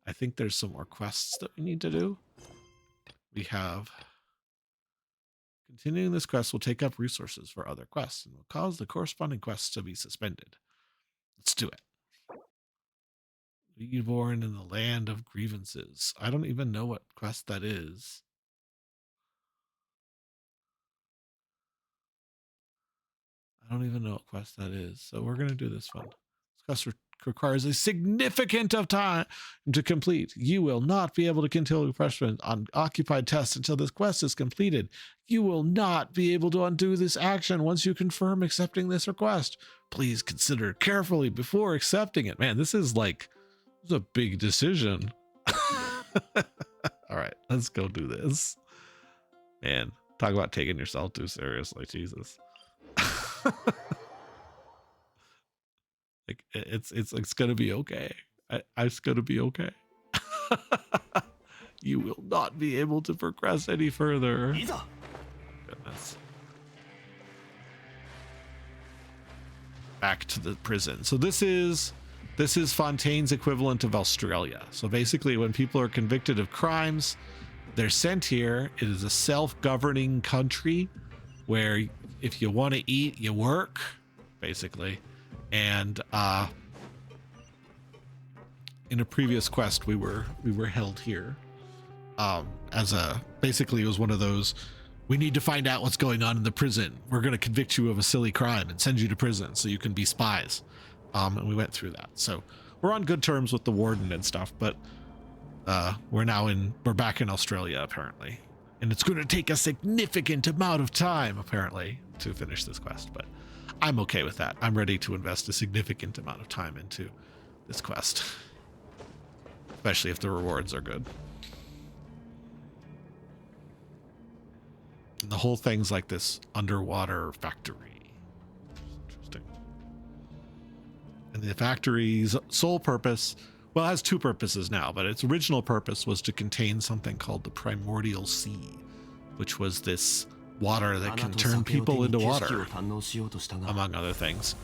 I think there's some more quests that we need to do. We have continuing this quest will take up resources for other quests and will cause the corresponding quests to be suspended. Let's do it. Reborn in the Land of Grievances. I don't even know what quest that is. I don't even know what quest that is. So we're going to do this one. This quest requires a significant of time to complete. You will not be able to continue refreshment on occupied tests until this quest is completed. You will not be able to undo this action once you confirm accepting this request. Please consider carefully before accepting it. Man, this is a big decision. All right, let's go do this. Man, talk about taking yourself too seriously. Jesus. Like it's gonna be okay. It's gonna be okay. You will not be able to progress any further. Goodness. Back to the prison. So this is Fontaine's equivalent of Australia. So basically, when people are convicted of crimes, they're sent here. It is a self-governing country where if you want to eat, you work, basically. And in a previous quest, we were held here as basically it was one of those, we need to find out what's going on in the prison. We're going to convict you of a silly crime and send you to prison so you can be spies. And we went through that. So we're on good terms with the warden and stuff, but we're back in Australia apparently. And it's going to take a significant amount of time apparently to finish this quest, but I'm okay with that. I'm ready to invest a significant amount of time into this quest, especially if the rewards are good. And the whole thing's like this underwater factory. Interesting. And the factory's sole purpose, well, it has two purposes now, but its original purpose was to contain something called the Primordial Sea, which was this water that can turn people into water, among other things.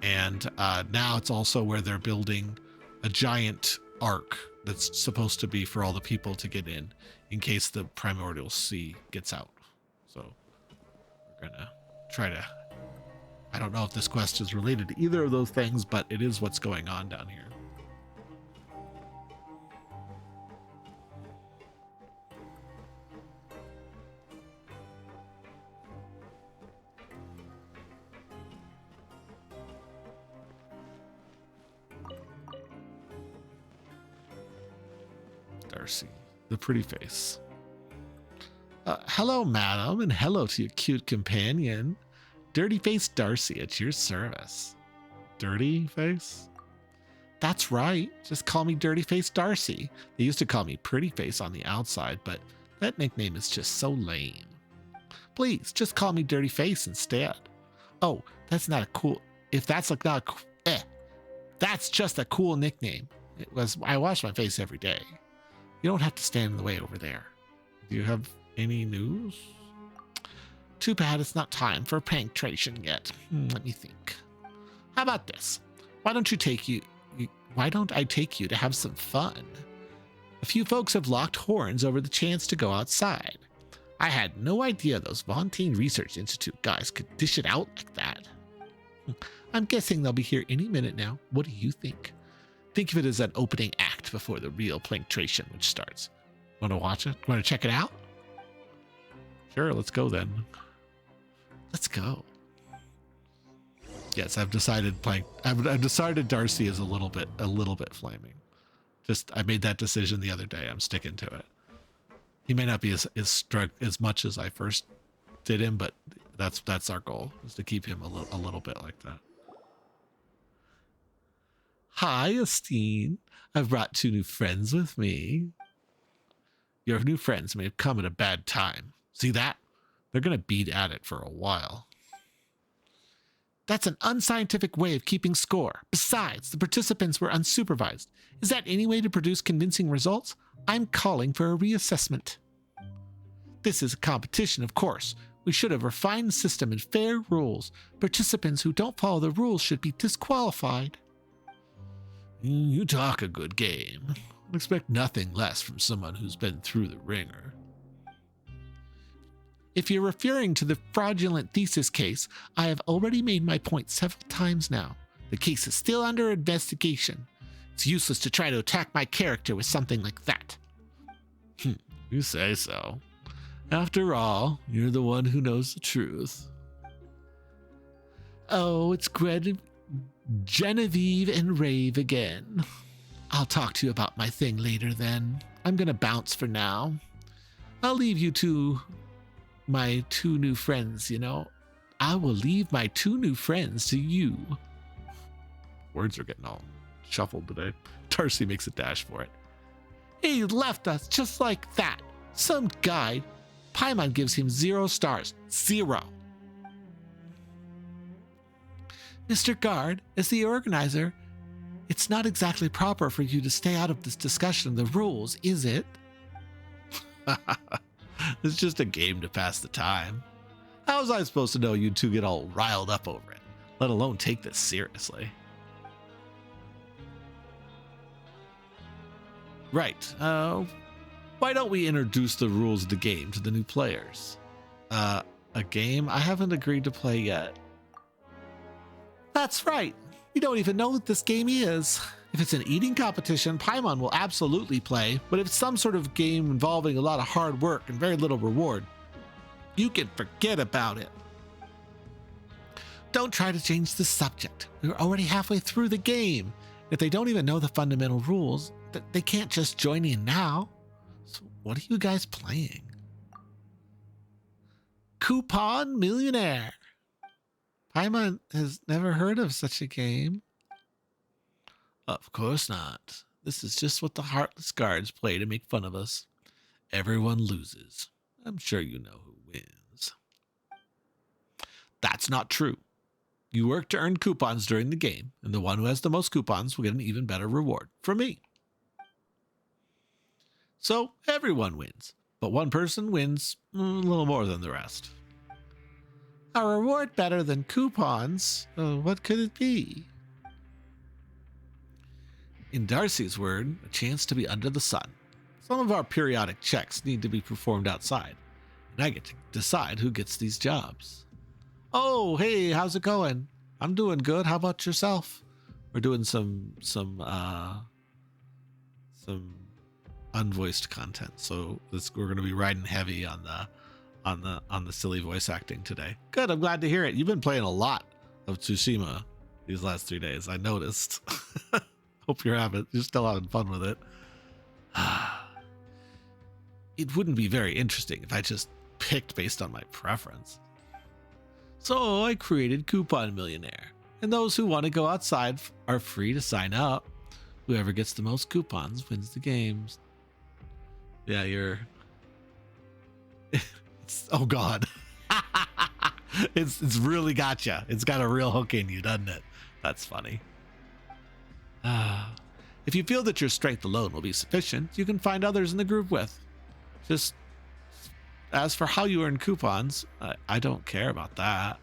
And now it's also where they're building a giant ark that's supposed to be for all the people to get in case the Primordial Sea gets out. So we're gonna try to, I don't know if this quest is related to either of those things, but it is what's going on down here. Darcy, the pretty face. Hello, madam, and hello to your cute companion. Dirty Face Darcy at your service. Dirty Face? That's right. Just call me Dirty Face Darcy. They used to call me Pretty Face on the outside, but that nickname is just so lame. Please, just call me Dirty Face instead. Oh, that's not a cool... If that's like not a... That's just a cool nickname. I wash my face every day. You don't have to stand in the way over there. Do you have any news? Too bad it's not time for penetration yet. Let me think. How about this? Why don't I take you to have some fun? A few folks have locked horns over the chance to go outside. I had no idea those Fontaine Research Institute guys could dish it out like that. I'm guessing they'll be here any minute now. What do you think? Think of it as an opening act before the real planktation, which starts. Want to watch it? Want to check it out? Sure, let's go then. Let's go. Yes, I've decided Darcy is a little bit flaming. I made that decision the other day. I'm sticking to it. He may not be as struck as much as I first did him, but that's our goal, is to keep him a little bit like that. Hi, Estine. I've brought 2 new friends with me. Your new friends may have come at a bad time. See that? They're going to be at it for a while. That's an unscientific way of keeping score. Besides, the participants were unsupervised. Is that any way to produce convincing results? I'm calling for a reassessment. This is a competition, of course. We should have refined the system and fair rules. Participants who don't follow the rules should be disqualified. You talk a good game. I expect nothing less from someone who's been through the ringer. If you're referring to the fraudulent thesis case, I have already made my point several times now. The case is still under investigation. It's useless to try to attack my character with something like that. You say so. After all, you're the one who knows the truth. Oh, it's Genevieve and Rave again. I'll talk to you about my thing later then. I'm gonna bounce for now. I'll leave you to my two new friends, you know. I will leave my two new friends to you. Words are getting all shuffled today. Darcy makes a dash for it. He left us just like that. Some guy. Paimon gives him 0 stars. 0. Mr. Guard, as the organizer, it's not exactly proper for you to stay out of this discussion of the rules, is it? It's just a game to pass the time. How was I supposed to know you two get all riled up over it, let alone take this seriously? Right. Why don't we introduce the rules of the game to the new players? A game I haven't agreed to play yet. That's right. We don't even know what this game is. If it's an eating competition, Paimon will absolutely play, but if it's some sort of game involving a lot of hard work and very little reward, you can forget about it. Don't try to change the subject. We're already halfway through the game. If they don't even know the fundamental rules, they can't just join in now. So what are you guys playing? Coupon Millionaire. Paimon has never heard of such a game. Of course not. This is just what the Heartless Guards play to make fun of us. Everyone loses. I'm sure you know who wins. That's not true. You work to earn coupons during the game, and the one who has the most coupons will get an even better reward from me. So everyone wins, but one person wins a little more than the rest. A reward better than coupons? What could it be? In Darcy's word, a chance to be under the sun. Some of our periodic checks need to be performed outside, and I get to decide who gets these jobs. Oh, hey, how's it going? I'm doing good. How about yourself? We're doing some unvoiced content, so we're going to be riding heavy on the silly voice acting today. Good, I'm glad to hear it. You've been playing a lot of Tsushima these last 3 days. I noticed. Hope you're still having fun with it. It wouldn't be very interesting if I just picked based on my preference. So I created Coupon Millionaire, and those who want to go outside are free to sign up. Whoever gets the most coupons wins the games. Yeah, oh God. It's really gotcha. It's got a real hook in you, doesn't it? That's funny. If you feel that your strength alone will be sufficient, you can find others in the group with. Just as for how you earn coupons, I don't care about that.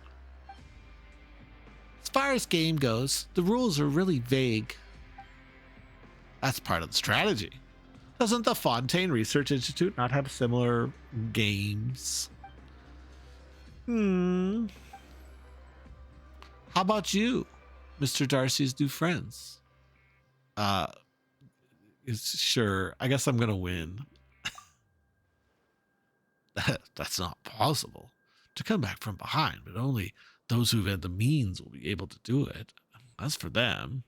As far as game goes, the rules are really vague. That's part of the strategy. Doesn't the Fontaine Research Institute not have similar games? How about you, Mr. Darcy's new friends? Sure, I guess I'm gonna win. That's not possible. To come back from behind, but only those who've had the means will be able to do it. As for them,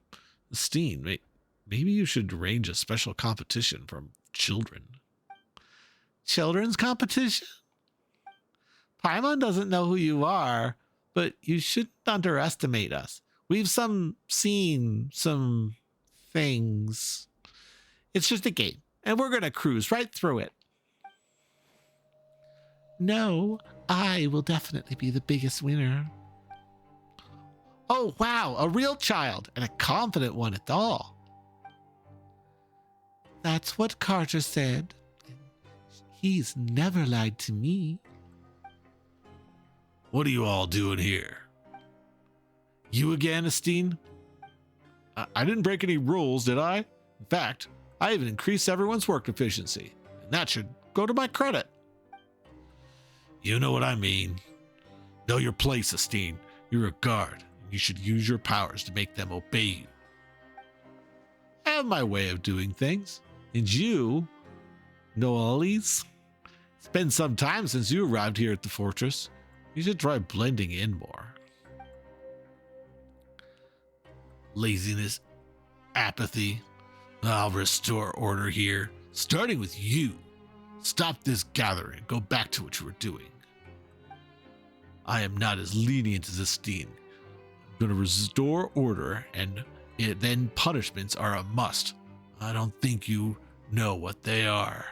Steen, maybe you should arrange a special competition for children. Children's competition? Paimon doesn't know who you are, but you shouldn't underestimate us. We've seen some things. It's just a game, and we're gonna cruise right through it. No, I will definitely be the biggest winner. Oh, wow, a real child, and a confident one at all. That's what Carter said. He's never lied to me. What are you all doing here? You again, Esteen? I didn't break any rules, did I? In fact, I even increased everyone's work efficiency, and that should go to my credit. You know what I mean. Know your place, Esteen. You're a guard. You should use your powers to make them obey you. I have my way of doing things. And you, Noelis, it's been some time since you arrived here at the fortress. You should try blending in more. Laziness, apathy. I'll restore order here, starting with you. Stop this gathering. Go back to what you were doing. I am not as lenient as Esteen. I'm going to restore order, and then punishments are a must. I don't think you know what they are.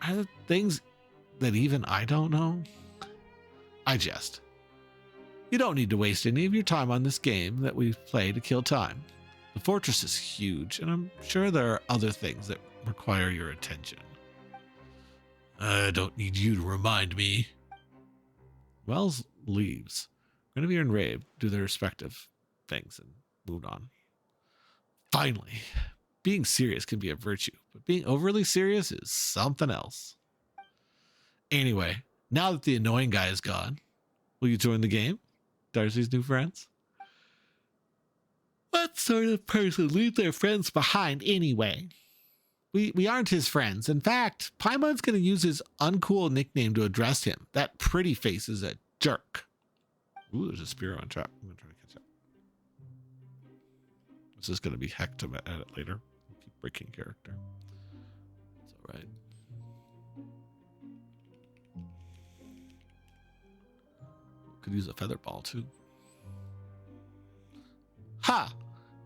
Are there things that even I don't know? I jest. You don't need to waste any of your time on this game that we play to kill time. The fortress is huge, and I'm sure there are other things that require your attention. I don't need you to remind me. Wells leaves. Guinevere and Rabe do their respective things and move on. Finally, being serious can be a virtue, but being overly serious is something else. Anyway, now that the annoying guy is gone, will you join the game? Darcy's new friends? What sort of person leaves their friends behind anyway? We aren't his friends. In fact, Paimon's going to use his uncool nickname to address him. That pretty face is a jerk. Ooh, there's a spear on trap. I'm going to try to catch up. This is going to be heck to edit later. I'll keep breaking character. It's all right. Could use a feather ball too. Ha!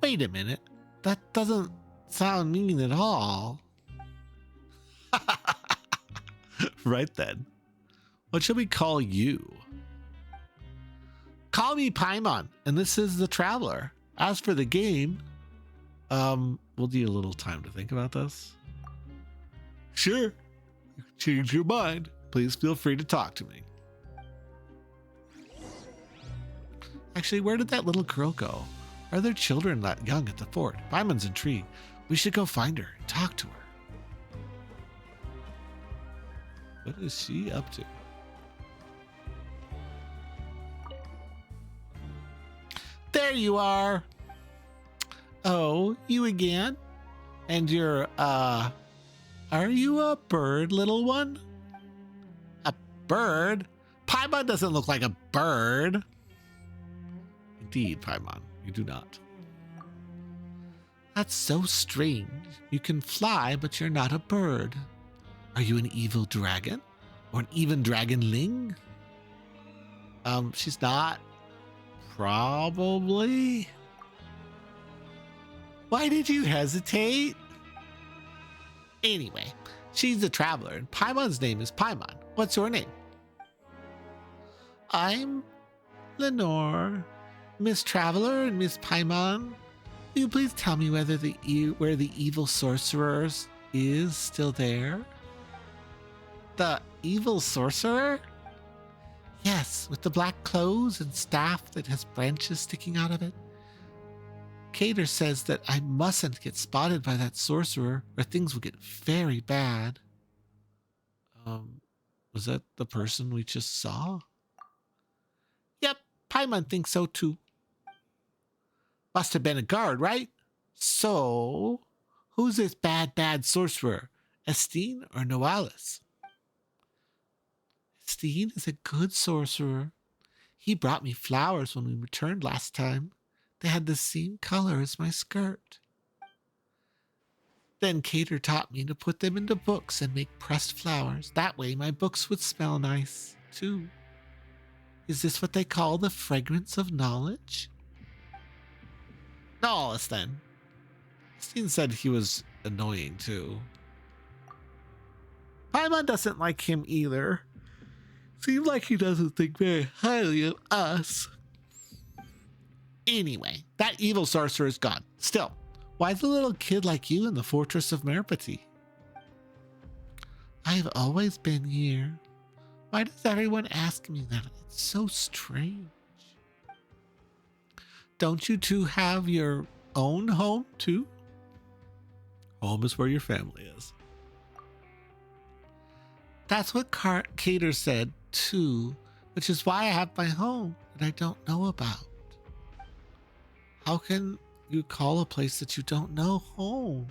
Wait a minute. That doesn't sound mean at all. Right then. What should we call you? Call me Paimon, and this is the Traveler. As for the game, we'll need a little time to think about this. Sure. Change your mind. Please feel free to talk to me. Actually, where did that little girl go? Are there children that young at the fort? Paimon's intrigued. We should go find her and talk to her. What is she up to? There you are. Oh, you again? And you're, are you a bird, little one? A bird? Paimon doesn't look like a bird. Indeed, Paimon, you do not. That's so strange. You can fly, but you're not a bird. Are you an evil dragon? Or an even dragonling? She's not. Probably. Why did you hesitate? Anyway, she's a traveler, and Paimon's name is Paimon. What's your name? I'm Lenore. Miss Traveler and Miss Paimon. Will you please tell me whether where the evil sorcerer is still there? The evil sorcerer? Yes, with the black clothes and staff that has branches sticking out of it. Cater says that I mustn't get spotted by that sorcerer or things will get very bad. Was that the person we just saw? Yep, Paimon thinks so too. Must have been a guard, right? So, who's this bad sorcerer? Esteen or Noalis? Esteen is a good sorcerer. He brought me flowers when we returned last time. They had the same color as my skirt. Then Cater taught me to put them into books and make pressed flowers. That way my books would smell nice, too. Is this what they call the fragrance of knowledge? Noalis, then. Esteen said he was annoying, too. Paimon doesn't like him either. Seems like he doesn't think very highly of us. Anyway, that evil sorcerer is gone. Still, why's a little kid like you in the fortress of Merpati? I've always been here. Why does everyone ask me that? It's so strange. don't you two have your own home too? Home is where your family is. That's what Cater said too, which is why I have my home that I don't know about. How can you call a place that you don't know home?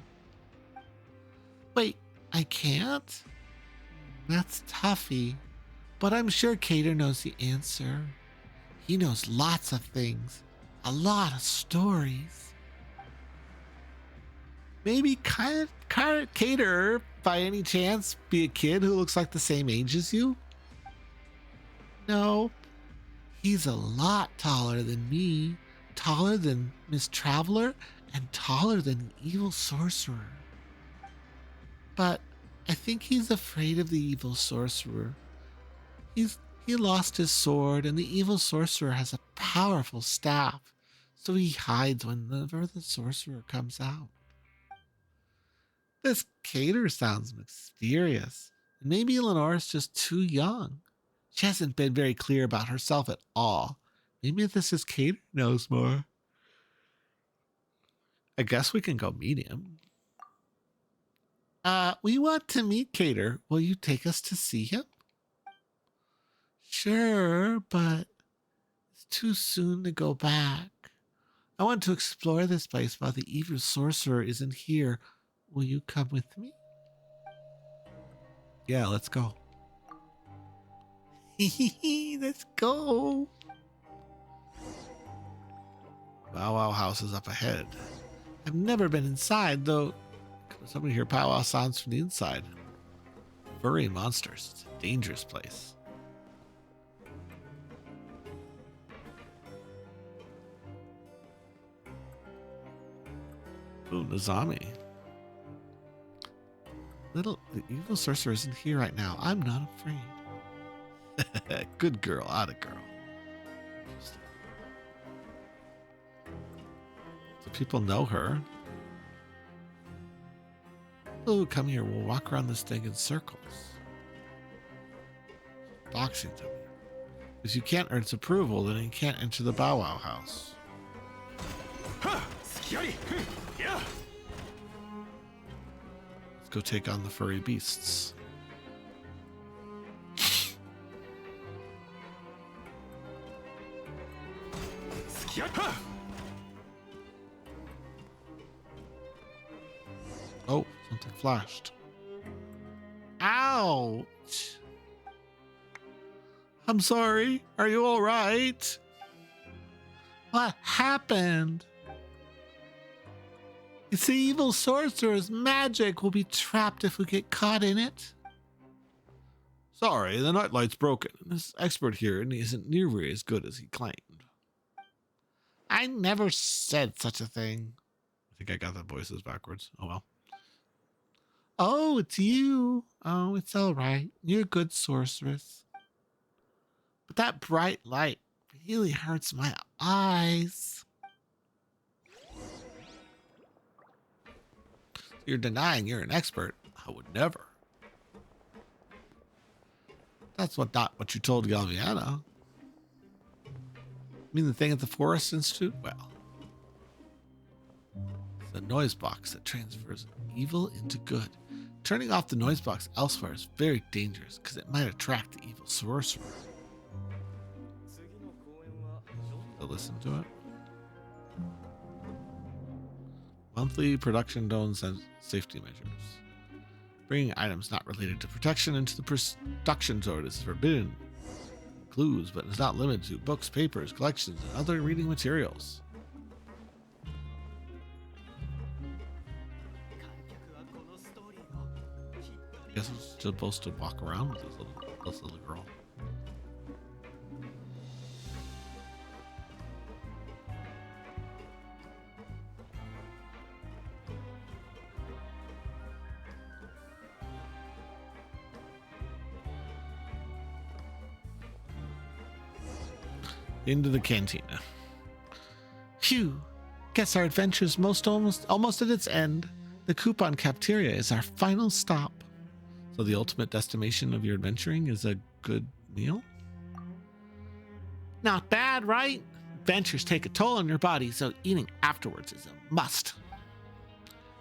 Wait, I can't? That's toughy. But I'm sure Cater knows the answer. He knows lots of things, a lot of stories. Maybe Cater, by any chance, be a kid who looks like the same age as you? No, he's a lot taller than me, taller than Miss Traveler, and taller than the evil sorcerer. But I think he's afraid of the evil sorcerer. He lost his sword, and the evil sorcerer has a powerful staff, so he hides whenever the sorcerer comes out. This Cater sounds mysterious, and maybe Lenore's just too young. She hasn't been very clear about herself at all. Maybe this is Cater knows more. I guess we can go meet him. We want to meet Cater. Will you take us to see him? Sure, but it's too soon to go back. I want to explore this place while the evil sorcerer isn't here. Will you come with me? Yeah, let's go. Let's go. Bow Wow House is up ahead. I've never been inside, though. Somebody hear Pow Wow sounds from the inside. Furry monsters. It's a dangerous place. Ooh, Nizami. The evil sorcerer isn't here right now. I'm not afraid. Good girl, otta girl. Interesting. So people know her. Oh, come here. We'll walk around this thing in circles. Boxing to me. If you can't earn its approval, then you can't enter the Bow Wow House. Let's go take on the furry beasts. Oh, something flashed. Ouch! I'm sorry. Are you all right? What happened? It's the evil sorcerer's magic. Will be trapped if we get caught in it. Sorry, the nightlight's broken. This expert here isn't nearly as good as he claimed. I never said such a thing. I think I got the voices backwards. Oh well. Oh, it's you. Oh, it's all right. You're a good sorceress. But that bright light really hurts my eyes. You're denying you're an expert. I would never. That's not what you told Galviana. You mean the thing at the Forest Institute? Well, it's the noise box that transfers evil into good. Turning off the noise box elsewhere is very dangerous because it might attract the evil sorcerer. To listen to it. Monthly production zones and safety measures. Bringing items not related to protection into the production zone is forbidden. Includes, but is not limited to, books, papers, collections, and other reading materials. I guess I'm supposed to walk around with this little girl. Into the cantina. Phew. Guess our adventure's almost at its end. The coupon cafeteria is our final stop. So the ultimate destination of your adventuring is a good meal? Not bad, right? adventures take a toll on your body, so eating afterwards is a must.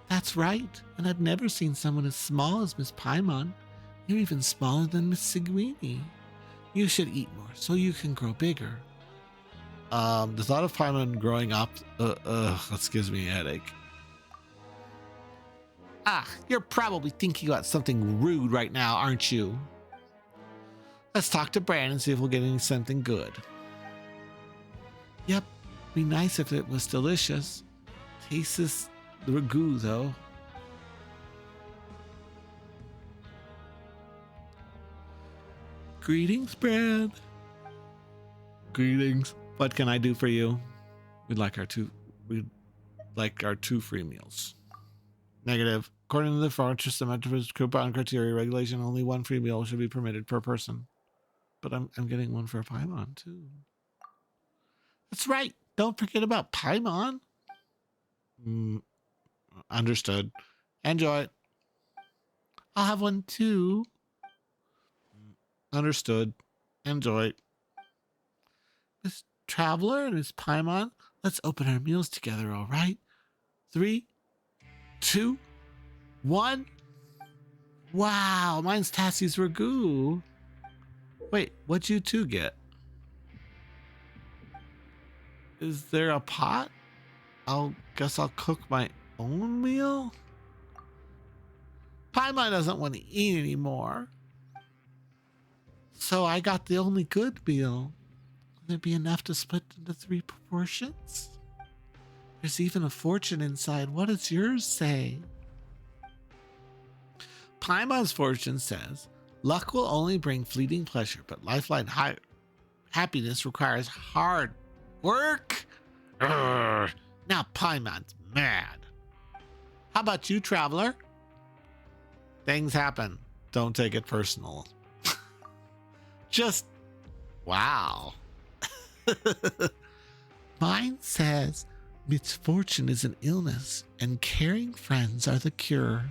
That's right, and I've never seen someone as small as Miss Paimon. You're even smaller than Miss Seguini. You should eat more so you can grow bigger. The thought of Paimon growing up, that gives me a headache. Ah, you're probably thinking about something rude right now, aren't you? Let's talk to Bran and see if we'll get any something good. Yep, be nice if it was delicious. Tastes the ragu, though. Greetings, Bran. Greetings. What can I do for you? We'd like our two free meals. Negative. According to the Fortress Cementer's coupon criteria regulation, only one free meal should be permitted per person. But I'm getting one for Paimon too. That's right. Don't forget about Paimon. Understood. Enjoy. I'll have one too. Understood. Enjoy. Miss Traveler and Miss Paimon, let's open our meals together, all right? 3, 2, 1. Wow, mine's Tassie's ragu. Wait, what'd you two get? Is there a pot? Guess I'll cook my own meal? Paimon doesn't want to eat anymore. So I got the only good meal. Will there be enough to split into 3 portions? There's even a fortune inside. What does yours say? Paimon's fortune says, luck will only bring fleeting pleasure, but lifeline happiness requires hard work. Urgh. Now Paimon's mad. How about you, Traveler? Things happen. Don't take it personal. Just, wow. Mine says, misfortune is an illness and caring friends are the cure.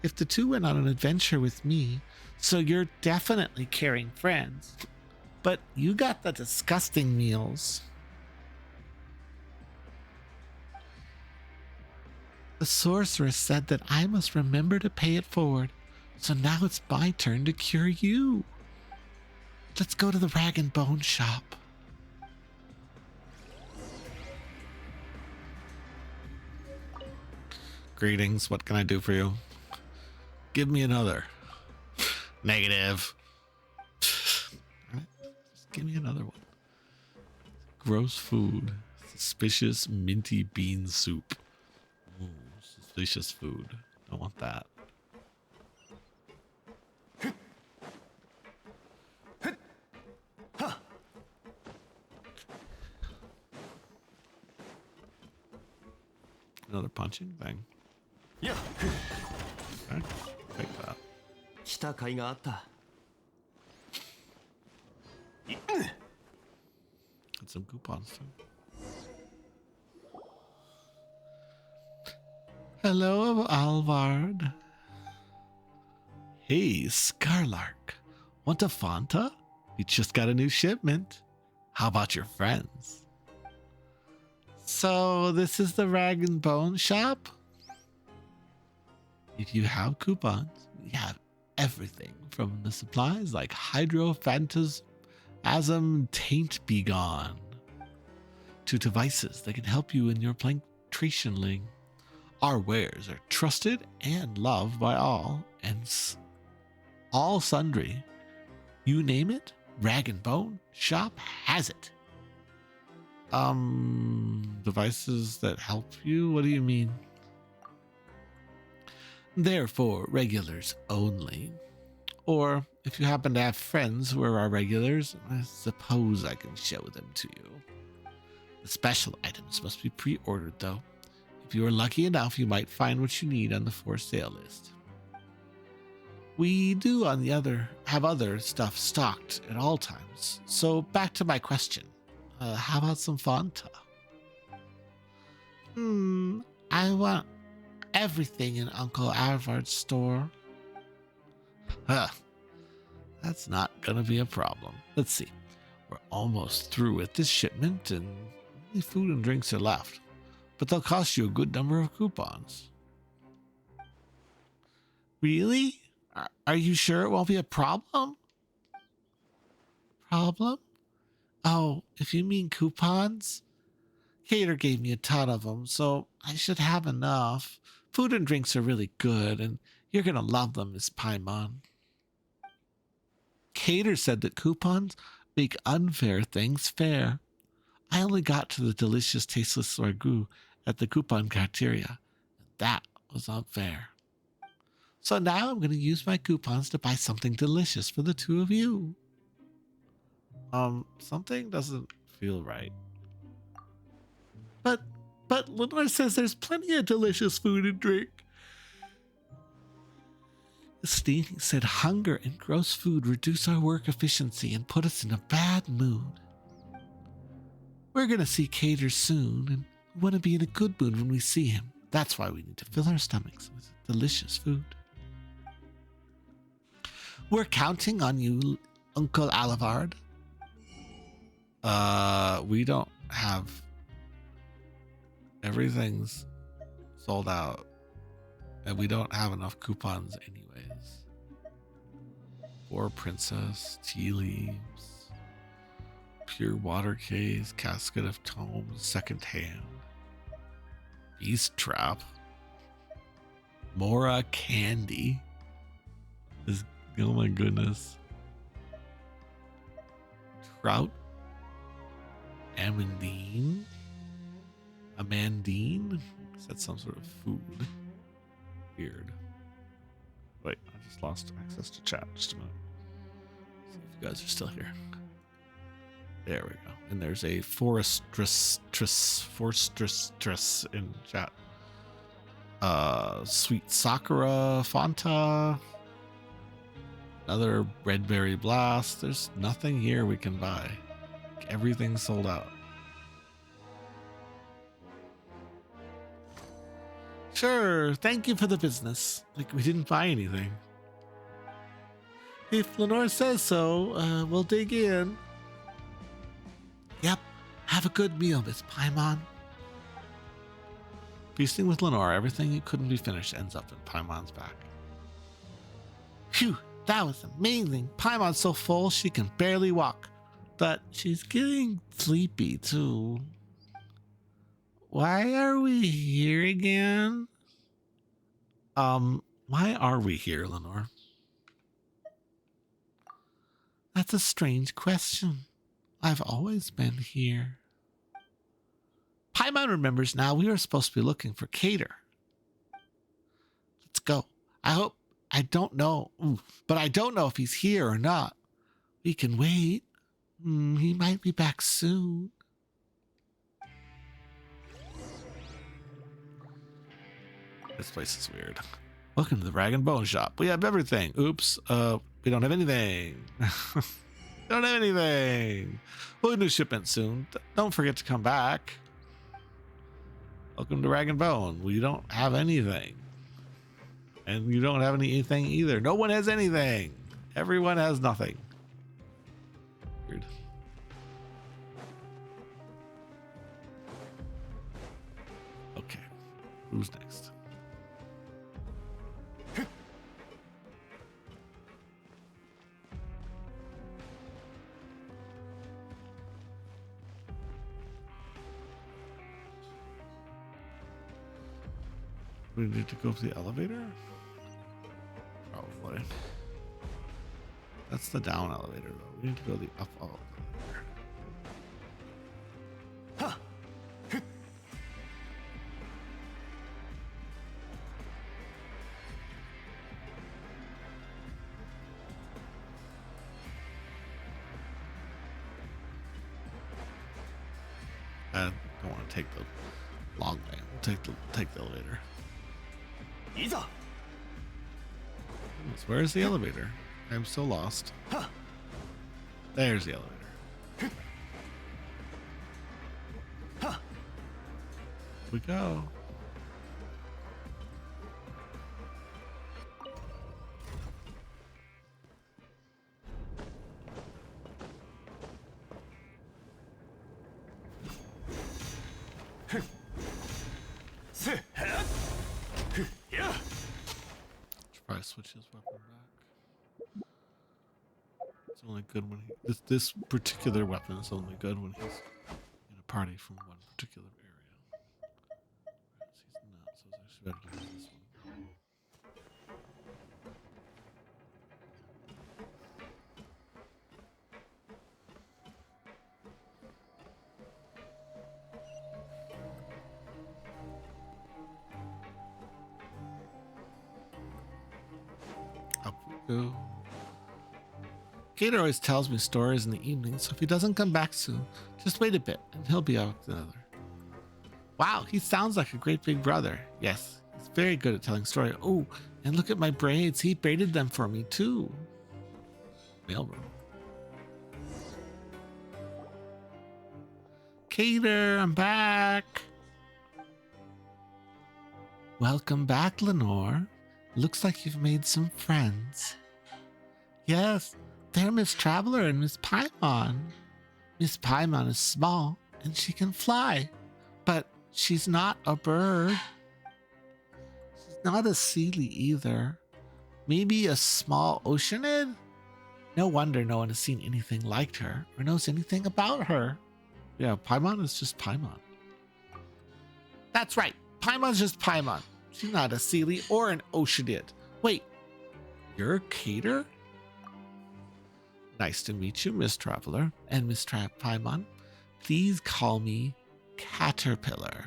If the two went on an adventure with me, so you're definitely caring friends. But you got the disgusting meals. The sorceress said that I must remember to pay it forward, so now it's my turn to cure you. Let's go to the Rag and Bone shop. Greetings, what can I do for you? Give me another. Negative. All right, just give me another one. Gross food. Suspicious minty bean soup. Ooh, suspicious food. Don't want that. Another punching thing. Yeah. Okay, take that. Got some coupons too. Hello, Alvard. Hey, Scarlark. Want a Fanta? We just got a new shipment. How about your friends? So, this is the Rag and Bone shop? If you have coupons, we have everything from the supplies like Hydro Phantasm Taint Be Gone to devices that can help you in your planktrationing. Our wares are trusted and loved by all, and all sundry. You name it, Rag and Bone shop has it. Devices that help you? What do you mean? They're for regulars only. Or if you happen to have friends who are our regulars, I suppose I can show them to you. The special items must be pre-ordered though. If you are lucky enough, you might find what you need on the for sale list. We do, on the other, have other stuff stocked at all times. So back to my question. How about some Fanta? I want everything in Uncle Alvard's store. Huh. That's not gonna be a problem. Let's see. We're almost through with this shipment and only food and drinks are left. But they'll cost you a good number of coupons. Really? Are you sure it won't be a problem? Problem? Oh, if you mean coupons? Cater gave me a ton of them, so I should have enough. Food and drinks are really good, and you're gonna love them, Miss Paimon. Cater said that coupons make unfair things fair. I only got to the delicious tasteless ragu at the coupon cafeteria. That was unfair. So now I'm going to use my coupons to buy something delicious for the two of you. Something doesn't feel right. But Lenore says there's plenty of delicious food and drink. Stevie said hunger and gross food reduce our work efficiency and put us in a bad mood. We're going to see Cater soon, and we want to be in a good mood when we see him. That's why we need to fill our stomachs with delicious food. We're counting on you, Uncle Alivard. We don't have... Everything's sold out. And we don't have enough coupons anyways. For Princess, tea leaves, pure water case, casket of tomes, second hand, beast trap, Mora candy. Oh my goodness. Trout, amandine, is that some sort of food? Weird. Wait, I just lost access to chat. Just a minute. See if you guys are still here. There we go. And there's a forestess in chat. Sweet Sakura Fanta. Another red berry blast. There's nothing here we can buy. Everything's sold out. Sure, thank you for the business. Like, we didn't buy anything. If Lenore says so, we'll dig in. Yep, have a good meal, Miss Paimon. Feasting with Lenore, everything that couldn't be finished ends up in Paimon's back. Phew, that was amazing. Paimon's so full she can barely walk. But she's getting sleepy, too. Why are we here again? Why are we here, Lenore? That's a strange question. I've always been here. Paimon remembers now. We were supposed to be looking for Cater. Let's go. I don't know, but I don't know if he's here or not. We can wait. He might be back soon. This place is weird. Welcome to the Rag and Bone Shop. We have everything. Oops. We don't have anything. Don't have anything. We'll get a new shipment soon. Don't forget to come back. Welcome to Rag and Bone. We don't have anything. And you don't have anything either. No one has anything. Everyone has nothing. Weird. Okay. Who's next? We need to go to the elevator? Probably. That's the down elevator, though. We need to go to the up elevator. I don't want to take the long way. We'll take the elevator. Where's the elevator? I'm so lost. There's the elevator. We go. Should probably switch his weapon back. It's only good when this particular weapon is only good when he's in a party from one particular area. Whereas he's not, so it's actually better to use this one. Up we go. Gator always tells me stories in the evening, so if he doesn't come back soon, just wait a bit and he'll be out with another. Wow, he sounds like a great big brother. Yes, he's very good at telling stories. Oh, and look at my braids. He braided them for me too. Mailroom. Gator, I'm back. Welcome back, Lenore. Looks like you've made some friends. Yes, they're Miss Traveler and Miss Paimon. Miss Paimon is small and she can fly, but she's not a bird. She's not a Sealy either. Maybe a small oceanid? No wonder no one has seen anything like her or knows anything about her. Yeah, Paimon is just Paimon. That's right, Paimon's just Paimon. She's not a Sealy or an oceanid. Wait, you're Gator? Nice to meet you, Miss Traveler and Miss Paimon. Please call me Caterpillar.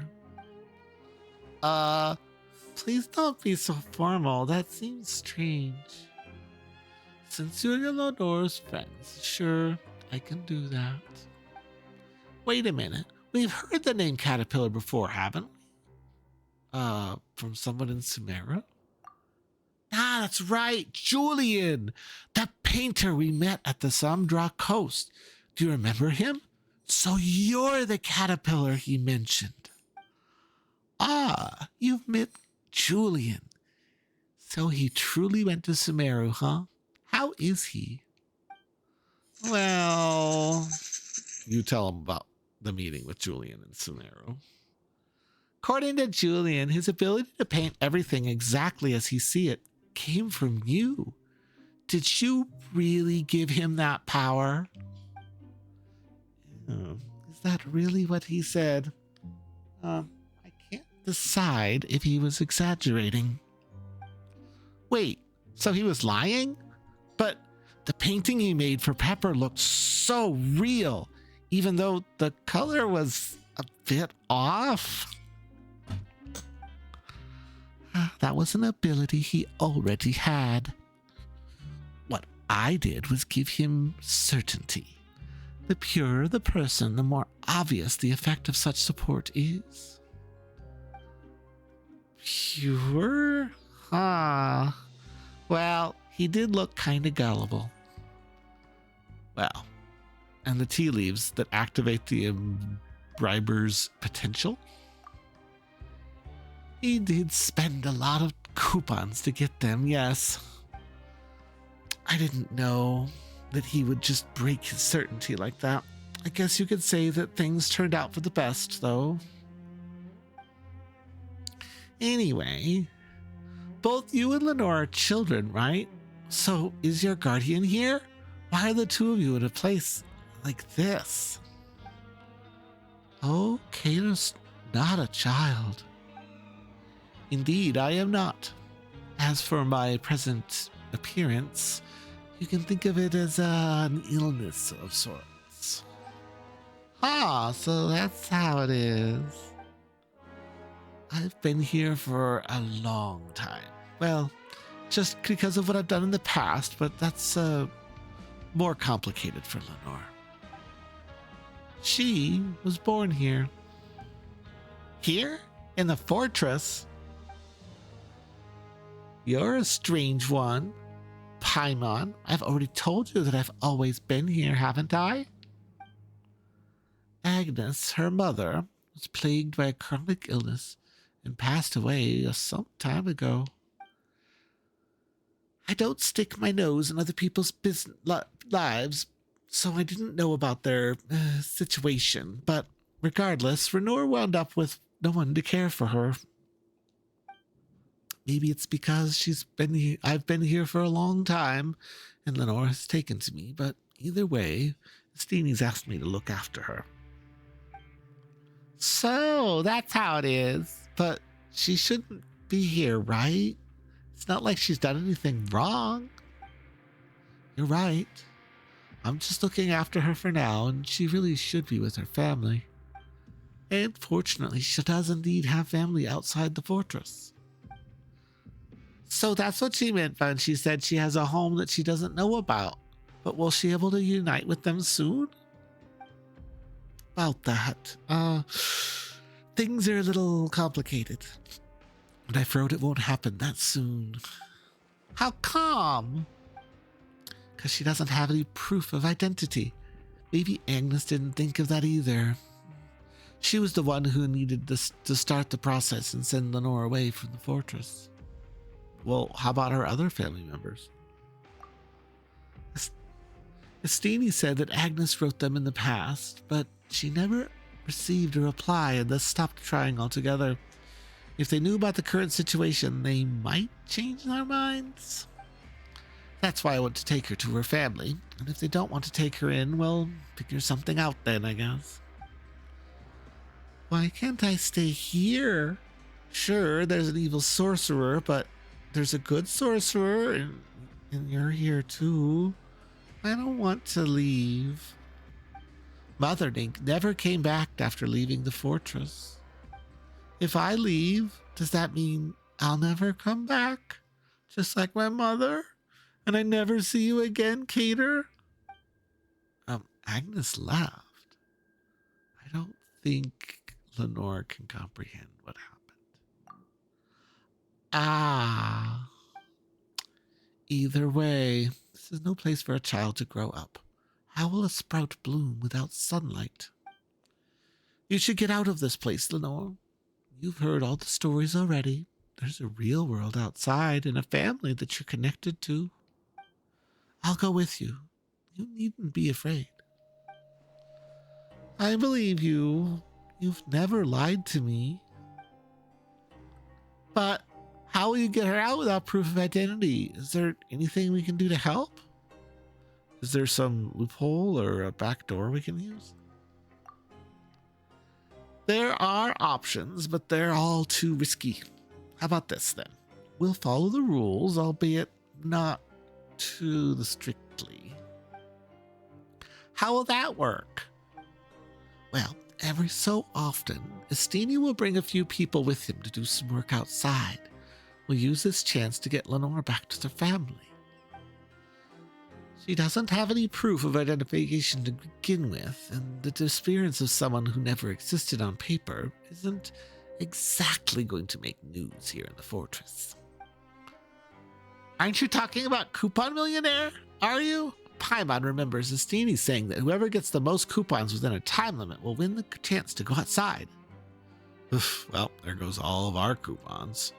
Please don't be so formal. That seems strange. Since you're Lenore's friends, sure, I can do that. Wait a minute. We've heard the name Caterpillar before, haven't we? From someone in Sumeru? Ah, that's right, Julian, that painter we met at the Samdra coast. Do you remember him? So you're the caterpillar he mentioned. Ah, you've met Julian. So he truly went to Sumeru, huh? How is he? Well, you tell him about the meeting with Julian in Sumeru. According to Julian, his ability to paint everything exactly as he see it came from you. Did you really give him that power? Is that really what he said? I can't decide if he was exaggerating. Wait, so he was lying? But the painting he made for Pepper looked so real, even though the color was a bit off. That was an ability he already had. What I did was give him certainty. The purer the person, the more obvious the effect of such support is. Pure? Ah. Well, he did look kind of gullible. Well, and the tea leaves that activate the imbiber's potential? He did spend a lot of coupons to get them, yes. I didn't know that he would just break his certainty like that. I guess you could say that things turned out for the best, though. Anyway, both you and Lenore are children, right? So is your guardian here? Why are the two of you in a place like this? Oh, Kato's not a child. Indeed, I am not. As for my present appearance, you can think of it as an illness of sorts. Ah, so that's how it is. I've been here for a long time. Well, just because of what I've done in the past, but that's more complicated for Lenore. She was born here. Here? In the fortress? You're a strange one, Paimon. I've already told you that I've always been here, haven't I? Agnes, her mother, was plagued by a chronic illness and passed away some time ago. I don't stick my nose in other people's lives, so I didn't know about their situation. But regardless, Renor wound up with no one to care for her. Maybe it's because I've been here for a long time and Lenore has taken to me, but either way, Steenie's asked me to look after her. So that's how it is. But she shouldn't be here, right? It's not like she's done anything wrong. You're right. I'm just looking after her for now, and she really should be with her family. And fortunately, she does indeed have family outside the fortress. So that's what she meant when she said she has a home that she doesn't know about. But will she be able to unite with them soon? About that, things are a little complicated. And I've heard it won't happen that soon. How come? Because she doesn't have any proof of identity. Maybe Agnes didn't think of that either. She was the one who needed to start the process and send Lenore away from the fortress. Well, how about her other family members? Estini said that Agnes wrote them in the past, but she never received a reply and thus stopped trying altogether. If they knew about the current situation, they might change their minds. That's why I want to take her to her family, and if they don't want to take her in, well, figure something out then, I guess. Why can't I stay here? Sure, there's an evil sorcerer, but there's a good sorcerer, and you're here too. I don't want to leave. Mother Nink never came back after leaving the fortress. If I leave, does that mean I'll never come back? Just like my mother? And I never see you again, Cater? Agnes laughed. I don't think Lenore can comprehend what happened. Ah. Either way, this is no place for a child to grow up. How will a sprout bloom without sunlight? You should get out of this place, Lenore. You've heard all the stories already. There's a real world outside and a family that you're connected to. I'll go with you. You needn't be afraid. I believe you. You've never lied to me. But how will you get her out without proof of identity? Is there anything we can do to help? Is there some loophole or a back door we can use? There are options, but they're all too risky. How about this then? We'll follow the rules, albeit not too strictly. How will that work? Well, every so often, Estini will bring a few people with him to do some work outside. We'll use this chance to get Lenore back to the family. She doesn't have any proof of identification to begin with, and the disappearance of someone who never existed on paper isn't exactly going to make news here in the fortress. Aren't you talking about Coupon Millionaire? Are you? Paimon remembers Estini saying that whoever gets the most coupons within a time limit will win the chance to go outside. Oof, well, there goes all of our coupons.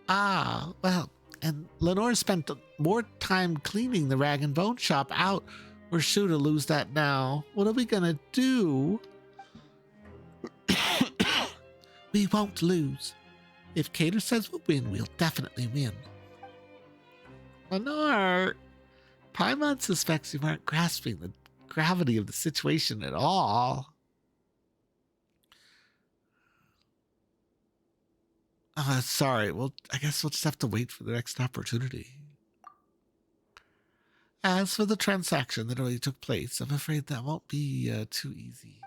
Ah, well, and Lenore spent more time cleaning the rag and bone shop out. We're sure to lose that now. What are we gonna do? We won't lose. If Cater says we'll win, we'll definitely win. Lenore, Paimon suspects you aren't grasping the gravity of the situation at all. Sorry. Well, I guess we'll just have to wait for the next opportunity. As for the transaction that already took place, I'm afraid that won't be too easy.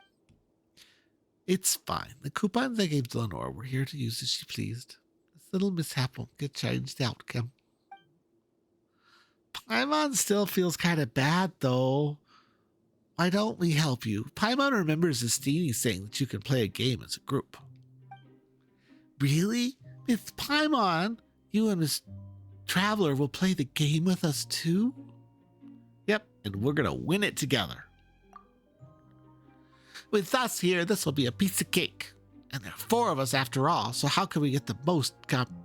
It's fine. The coupons I gave to Lenore were here to use as she pleased. This little mishap won't get changed the outcome. Paimon still feels kind of bad, though. Why don't we help you? Paimon remembers Estini saying that you can play a game as a group. Really? Miss Paimon, you and Miss Traveler will play the game with us too? Yep, and we're gonna win it together. With us here, this will be a piece of cake. And there are 4 of us after all, so how can we get the most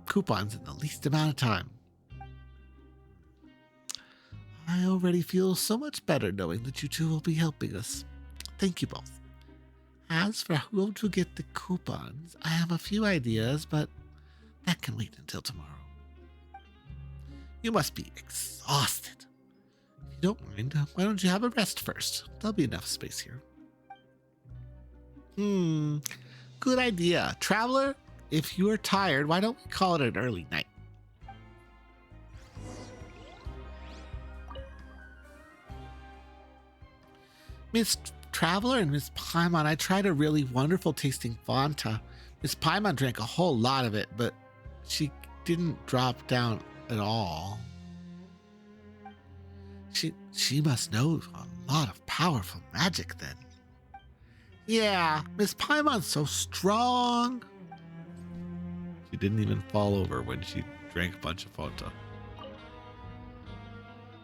coupons in the least amount of time? I already feel so much better knowing that you two will be helping us. Thank you both. As for who to get the coupons, I have a few ideas, but that can wait until tomorrow. You must be exhausted. If you don't mind, why don't you have a rest first? There'll be enough space here. Good idea. Traveler, if you are tired, why don't we call it an early night? Miss Traveler and Miss Paimon, I tried a really wonderful tasting Fanta. Miss Paimon drank a whole lot of it, but she didn't drop down at all. She must know a lot of powerful magic then. Yeah, Miss Paimon's so strong. She didn't even fall over when she drank a bunch of Fanta.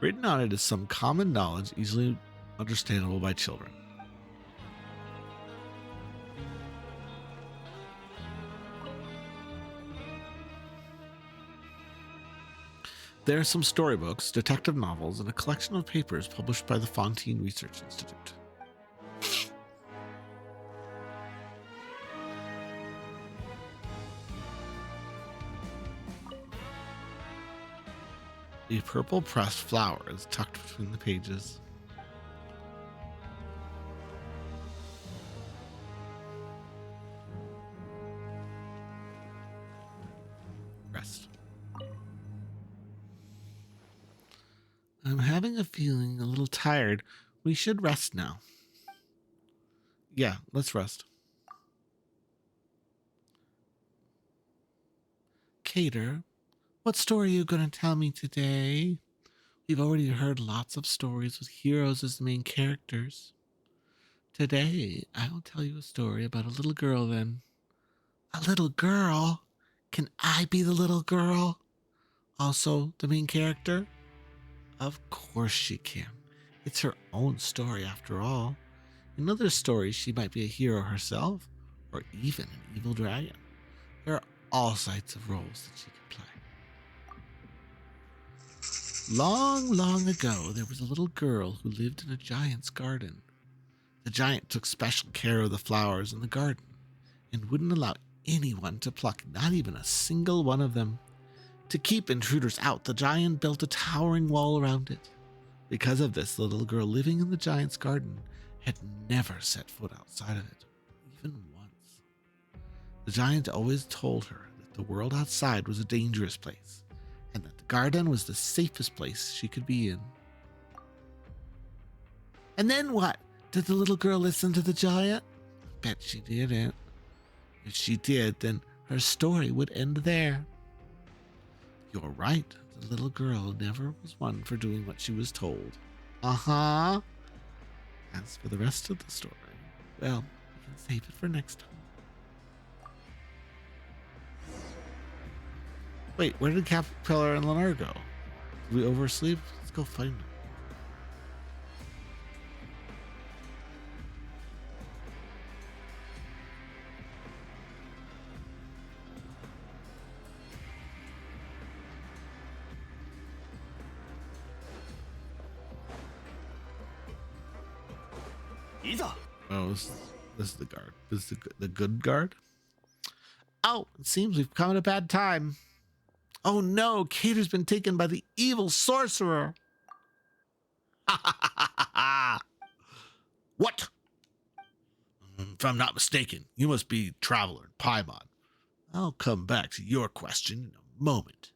Written on it is some common knowledge easily understandable by children. There are some storybooks, detective novels, and a collection of papers published by the Fontaine Research Institute. A purple pressed flower is tucked between the pages. Rest. I'm having a feeling a little tired. We should rest now. Yeah, let's rest. Cater, what story are you going to tell me today? We've already heard lots of stories with heroes as the main characters. Today, I'll tell you a story about a little girl then. A little girl? Can I be the little girl? Also the main character? Of course she can. It's her own story after all. In other stories, she might be a hero herself, or even an evil dragon. There are all sorts of roles that she can play. Long, long ago, there was a little girl who lived in a giant's garden. The giant took special care of the flowers in the garden and wouldn't allow anyone to pluck not even a single one of them. To keep intruders out, the giant built a towering wall around it. Because of this, the little girl living in the giant's garden had never set foot outside of it, even once. The giant always told her that the world outside was a dangerous place, and that the garden was the safest place she could be in. And then what? Did the little girl listen to the giant? Bet she didn't. If she did, then her story would end there. You're right. The little girl never was one for doing what she was told. Uh-huh. As for the rest of the story, well, we can save it for next time. Wait, where did Caterpillar and Lenore go? Did we oversleep? Let's go find them. Oh, this is the guard. This is the good guard? Oh, it seems we've come at a bad time. Oh no, Cater's been taken by the evil sorcerer. What? If I'm not mistaken, you must be Traveler and Paimon. I'll come back to your question in a moment.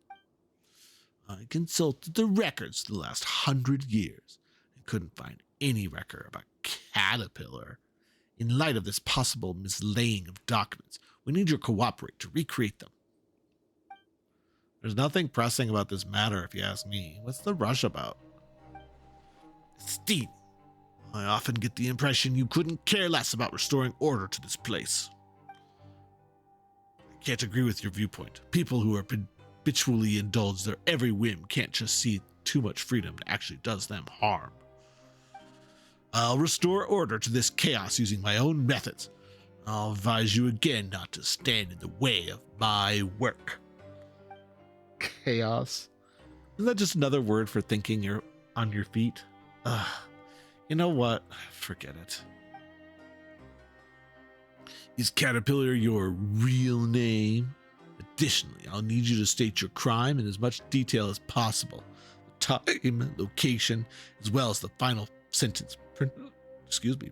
I consulted the records for the last 100 years and couldn't find any record about Caterpillar. In light of this possible mislaying of documents, we need your cooperate to recreate them. There's nothing pressing about this matter, if you ask me. What's the rush about? Steve, I often get the impression you couldn't care less about restoring order to this place. I can't agree with your viewpoint. People who are habitually indulge their every whim can't just see too much freedom that actually does them harm. I'll restore order to this chaos using my own methods. I'll advise you again not to stand in the way of my work. Chaos? Isn't that just another word for thinking you're on your feet? You know what? Forget it. Is Caterpillar your real name? Additionally, I'll need you to state your crime in as much detail as possible. Time, location, as well as the final sentence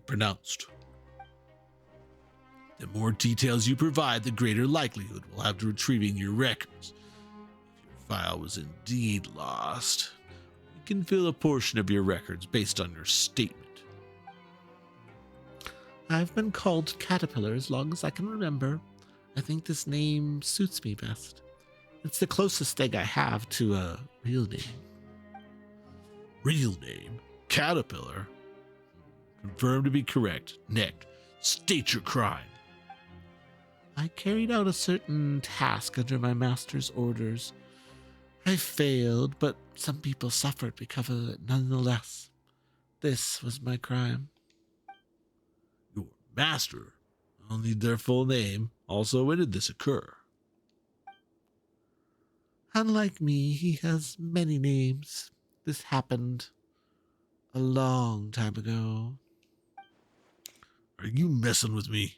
pronounced. The more details you provide, the greater likelihood we'll have to retrieving your records. If your file was indeed lost, we can fill a portion of your records based on your statement. I've been called Caterpillar as long as I can remember. I think this name suits me best. It's the closest thing I have to a real name. Real name? Caterpillar? Confirmed to be correct. Next, state your crime. I carried out a certain task under my master's orders. I failed, but some people suffered because of it nonetheless. This was my crime. Your master? I'll need their full name. Also, when did this occur? Unlike me, he has many names. This happened a long time ago. Are you messing with me?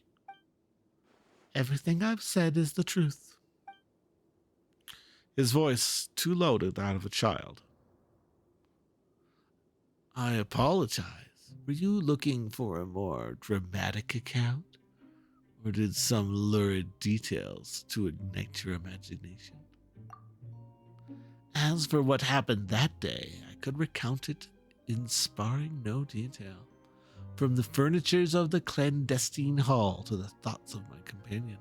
Everything I've said is the truth. His voice too low to that of a child. I apologize. Were you looking for a more dramatic account? Or did some lurid details to ignite your imagination? As for what happened that day, I could recount it in sparing no detail. From the furnitures of the clandestine hall to the thoughts of my companion,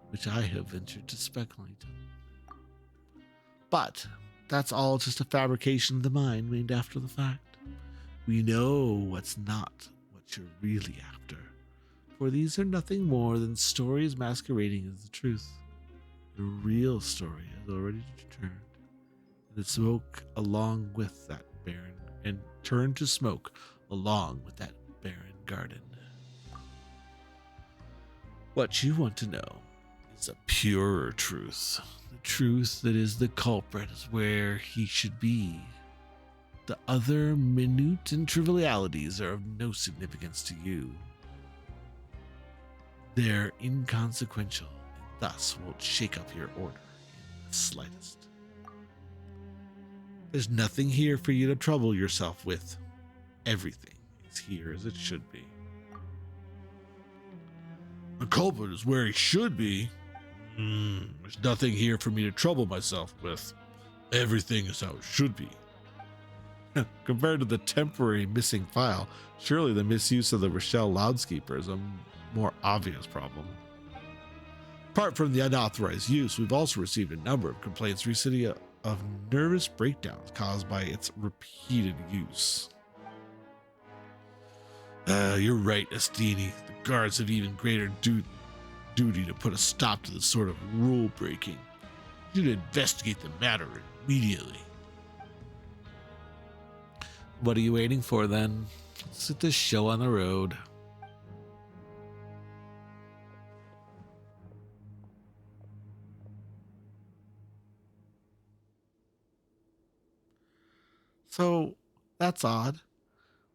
which I have ventured to speculate on. But that's all just a fabrication of the mind made after the fact. We know what's not what you're really after, for these are nothing more than stories masquerading as the truth. The real story has already returned, and the smoke along with that barren, and turned to smoke along with that barren garden. What you want to know is a purer truth, the truth that is the culprit is where he should be. The other minute and trivialities are of no significance to you. They're inconsequential and thus won't shake up your order in the slightest. There's nothing here for you to trouble yourself with. Everything is here as it should be. The culprit is where he should be. There's nothing here for me to trouble myself with. Everything is how it should be. Compared to the temporary missing file, surely the misuse of the Rochelle loudspeaker is a more obvious problem. Apart from the unauthorized use, we've also received a number of complaints recently of nervous breakdowns caused by its repeated use. You're right, Estini. The guards have even greater duty to put a stop to this sort of rule breaking. You should investigate the matter immediately. What are you waiting for then? Let's get this show on the road. So, that's odd.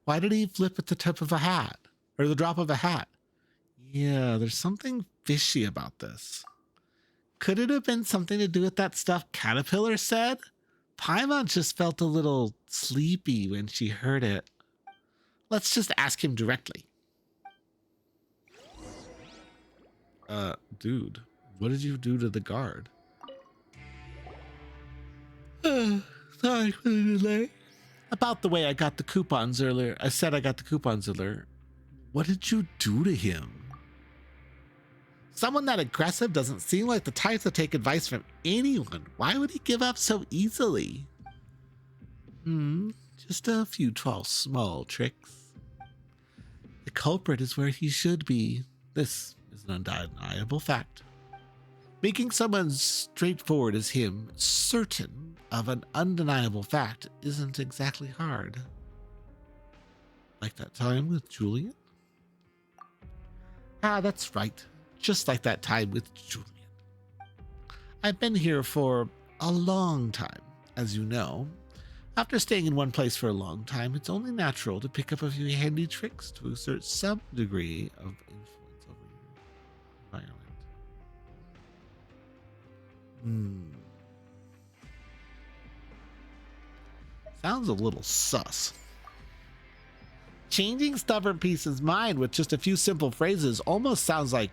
Why did he flip at the tip of a hat? Or the drop of a hat? Yeah, there's something fishy about this. Could it have been something to do with that stuff Caterpillar said? Paimon just felt a little sleepy when she heard it. Let's just ask him directly. Dude, what did you do to the guard? Sorry for the delay. About the way I got the coupons earlier. I said I got the coupons earlier. What did you do to him? Someone that aggressive doesn't seem like the type to take advice from anyone. Why would he give up so easily? Just a few small tricks. The culprit is where he should be. This is an undeniable fact. Making someone straightforward as him certain of an undeniable fact isn't exactly hard. Like that time with Julian? Ah, that's right. Just like that time with Julian. I've been here for a long time, as you know. After staying in one place for a long time, it's only natural to pick up a few handy tricks to exert some degree of influence over you. environment. Hmm. Sounds a little sus. Changing stubborn piece's mind with just a few simple phrases almost sounds like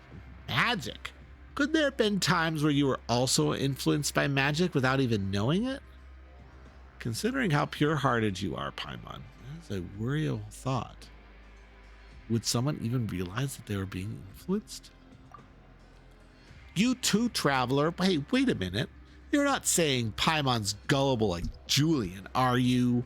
magic. Could there have been times where you were also influenced by magic without even knowing it? Considering how pure-hearted you are, Paimon, that is a worrying thought. Would someone even realize that they were being influenced? You too, traveler. Hey, wait a minute. You're not saying Paimon's gullible like Julian, are you?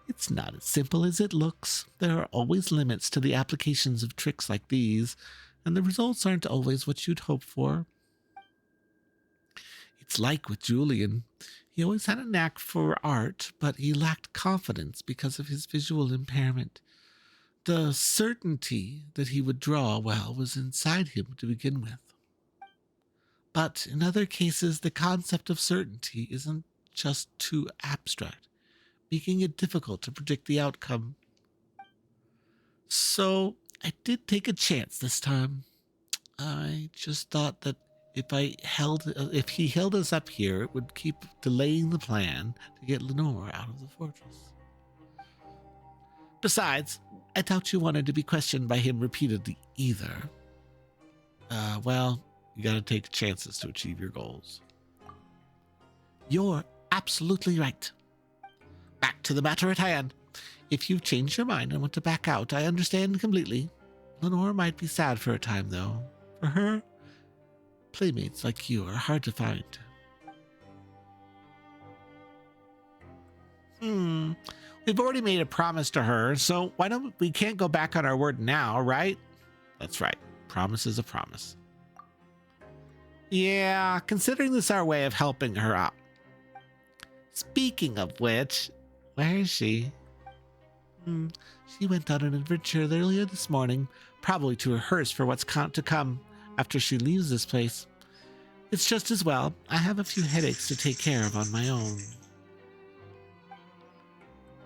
It's not as simple as it looks. There are always limits to the applications of tricks like these, and the results aren't always what you'd hope for. It's like with Julian. He always had a knack for art, but he lacked confidence because of his visual impairment. The certainty that he would draw well was inside him to begin with. But in other cases, the concept of certainty isn't just too abstract, making it difficult to predict the outcome. So I did take a chance this time. I just thought that if he held us up here, it would keep delaying the plan to get Lenore out of the fortress. Besides, I doubt you wanted to be questioned by him repeatedly either. Well, you gotta take chances to achieve your goals. You're absolutely right. Back to the matter at hand. If you've changed your mind and want to back out, I understand completely. Lenore might be sad for a time, though. For her, playmates like you are hard to find. We've already made a promise to her, so we can't go back on our word now, right? That's right. Promise is a promise. Yeah, considering this our way of helping her out. Speaking of which, where is she? She went on an adventure earlier this morning, probably to rehearse for what's to come after she leaves this place. It's just as well. I have a few headaches to take care of on my own.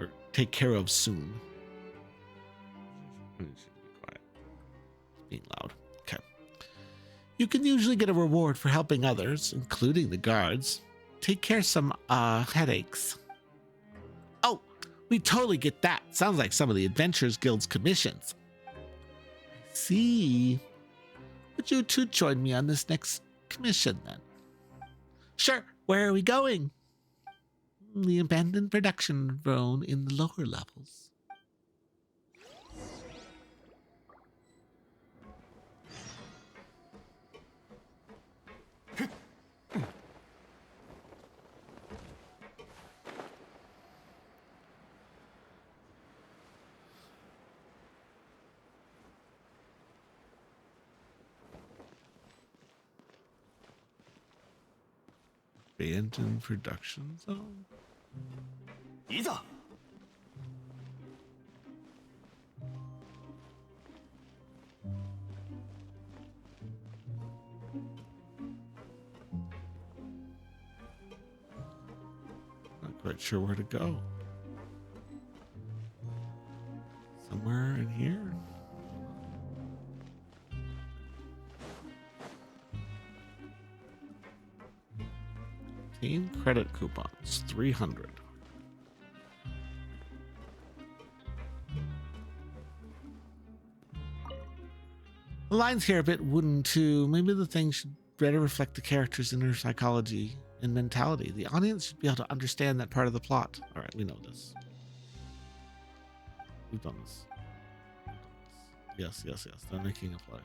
Or take care of soon. Be quiet. Being loud. Okay. You can usually get a reward for helping others, including the guards. Take care of some headaches. Oh, we totally get that. Sounds like some of the Adventurers Guild's commissions. I see. Would you two join me on this next commission then? Sure. Where are we going? The abandoned production zone in the lower levels. Abandoned production zone? いざ Not quite sure where to go. Somewhere in here? Team credit coupons, 300. The lines here are a bit wooden too. Maybe the thing should better reflect the character's inner psychology and mentality. The audience should be able to understand that part of the plot. All right, we know this. We've done this. Yes. They're making a play.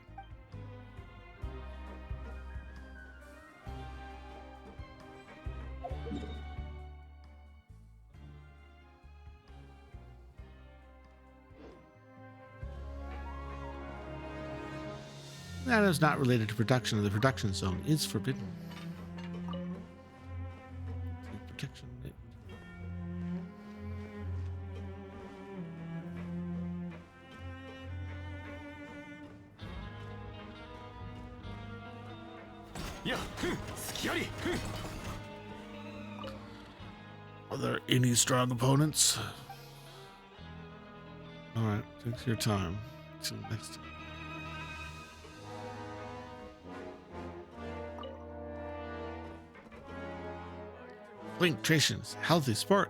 That is not related to production, and the production zone is forbidden. Protection. Yeah, scary. Are there any strong opponents? All right, take your time. Till next time. Blink Trations, healthy sport.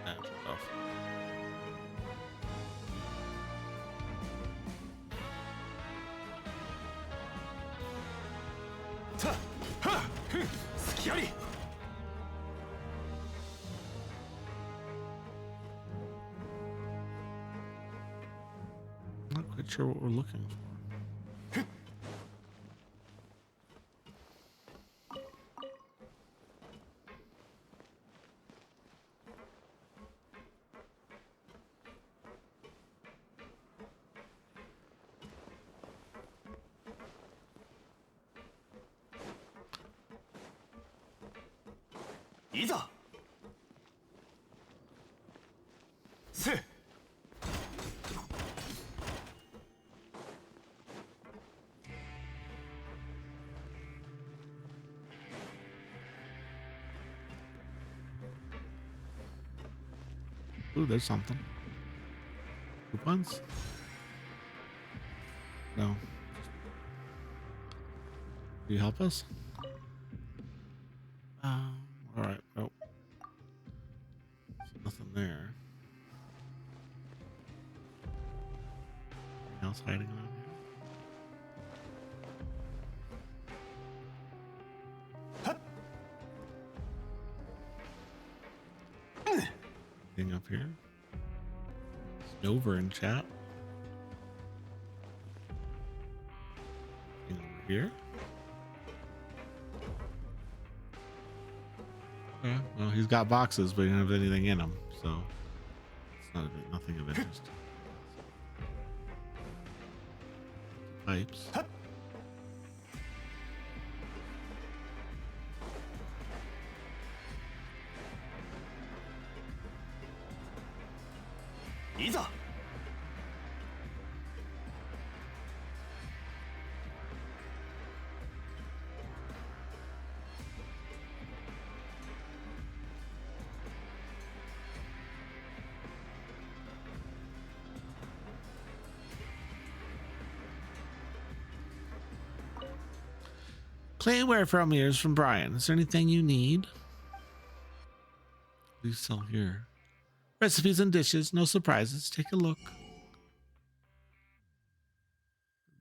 Nah, turn it off. Ta! Ha! Skiari! I'm not quite sure what we're looking for. Iza! Se! Ooh, there's something. Coupons? No. Will you help us? All right. Nope. There's nothing there. Anything else hiding around here? Anything up here? Snover in chat. Anything over here? Okay. Well, he's got boxes, but he doesn't have anything in them, so it's nothing of interest. Pipes. Iza! Clayware from ears from Brian. Is there anything you need? Please sell here. Recipes and dishes, no surprises. Take a look.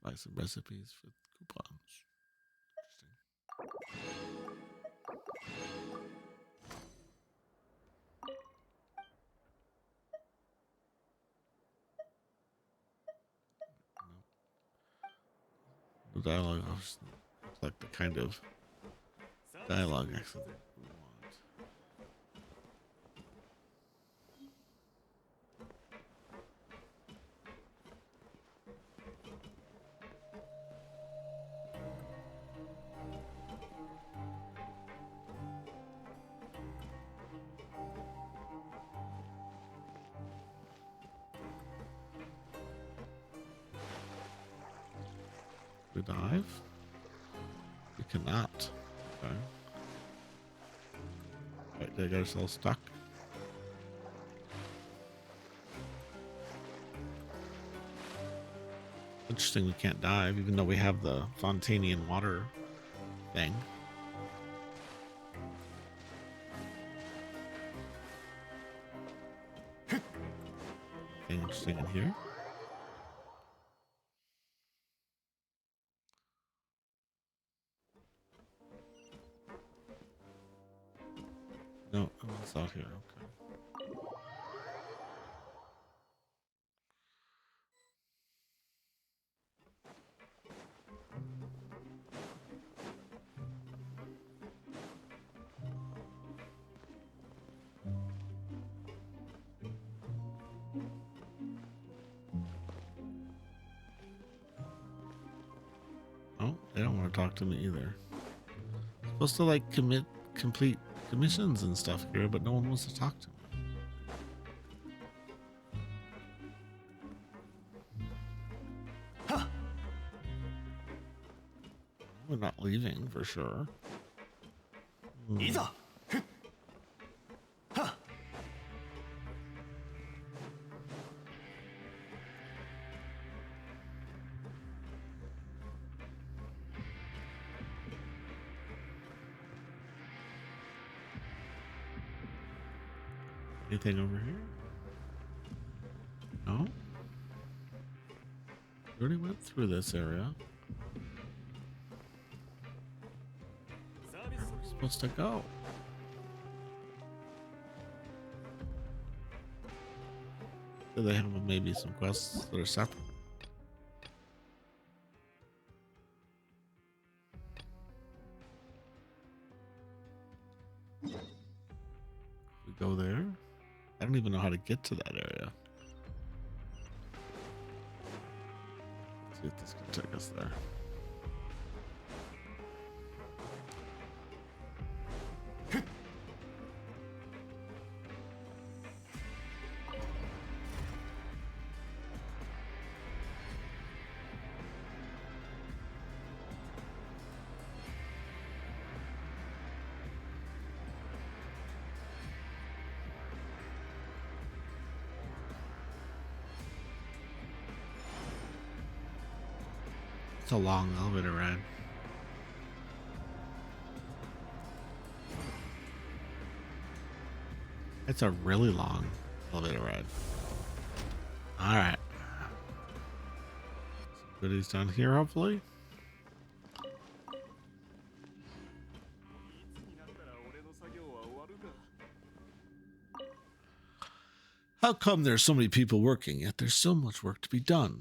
Buy some recipes for coupons. Interesting. The dialogue looks like the kind of dialogue accent we want. We dive? We cannot. Okay. Alright, they got ourselves stuck. Interesting, we can't dive, even though we have the Fontanian water thing. Anything interesting in here? No, oh, it's out here. Okay. Oh, they don't want to talk to me either. Supposed to like complete commissions and stuff here, but no one wants to talk to me. We're not leaving for sure. Iza! Ha! Anything over here? No? We already went through this area. Where are we supposed to go? Do they have maybe some quests that are separate? We go there. I don't even know how to get to that area. Let's see if this can take us there. It's a long elevator ride. It's a really long elevator ride. All right. Some goodies down here, hopefully. How come there's so many people working, yet there's so much work to be done?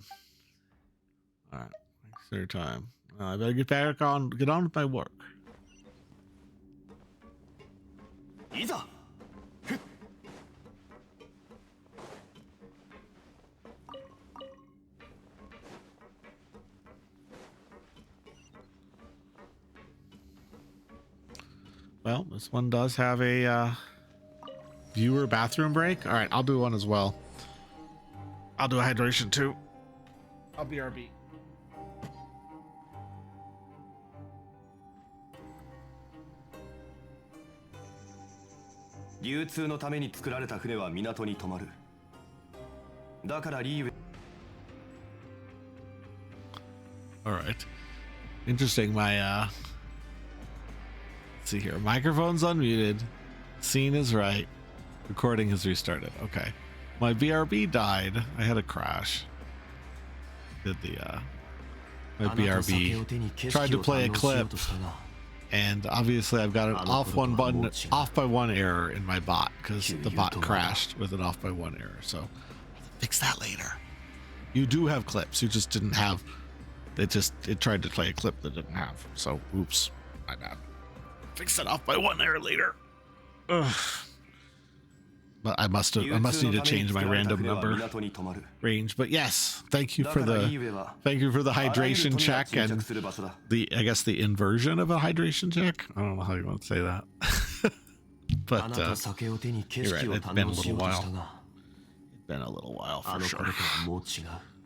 All right. Thanks for your time. I better get on with my work. いざ Well, this one does have a viewer bathroom break. All right, I'll do one as well. I'll do a hydration too. I'll BRB. 流通のために作られた船は港に止まる。だからリーウェイ All right. Interesting. My let's see here. Microphone's unmuted. Scene is right. Recording has restarted. Okay. My BRB died. I had a crash. Did the my BRB tried to play a clip, and obviously I've got an off by one error in my bot because the bot crashed with an off by one error. So I'll fix that later. You do have clips. You just didn't have. It tried to play a clip that didn't have. So oops, my bad. Fix that off by one error later. Ugh. But I must need to change my random number range. But yes, thank you for the hydration check and I guess the inversion of a hydration check. I don't know how you want to say that. But you're right, it's been a little while. It's been a little while for sure.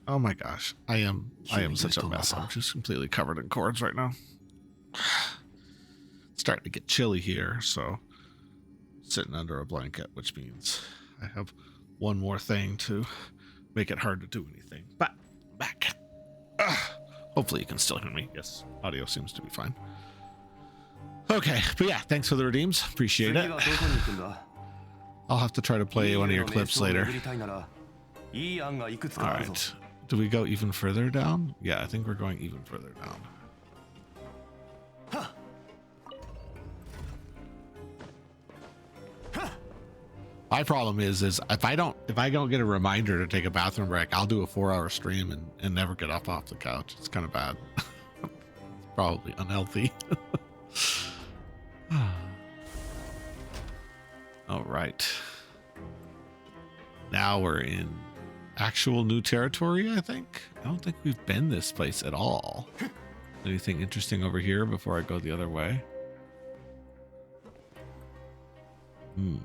Oh my gosh, I am such a mess. I'm just completely covered in cords right now. It's starting to get chilly here, so sitting under a blanket, which means I have one more thing to make it hard to do anything. But I'm back. Hopefully you can still hear me. Yes, audio seems to be fine. Okay, but yeah, thanks for the redeems. Appreciate it. I'll have to try to play one of your clips later. All right. Do we go even further down? Yeah, I think we're going even further down. My problem is if I don't get a reminder to take a bathroom break, I'll do a 4-hour stream and never get up off the couch. It's kind of bad. It's probably unhealthy. All right. Now we're in actual new territory, I think. I don't think we've been this place at all. Anything interesting over here before I go the other way?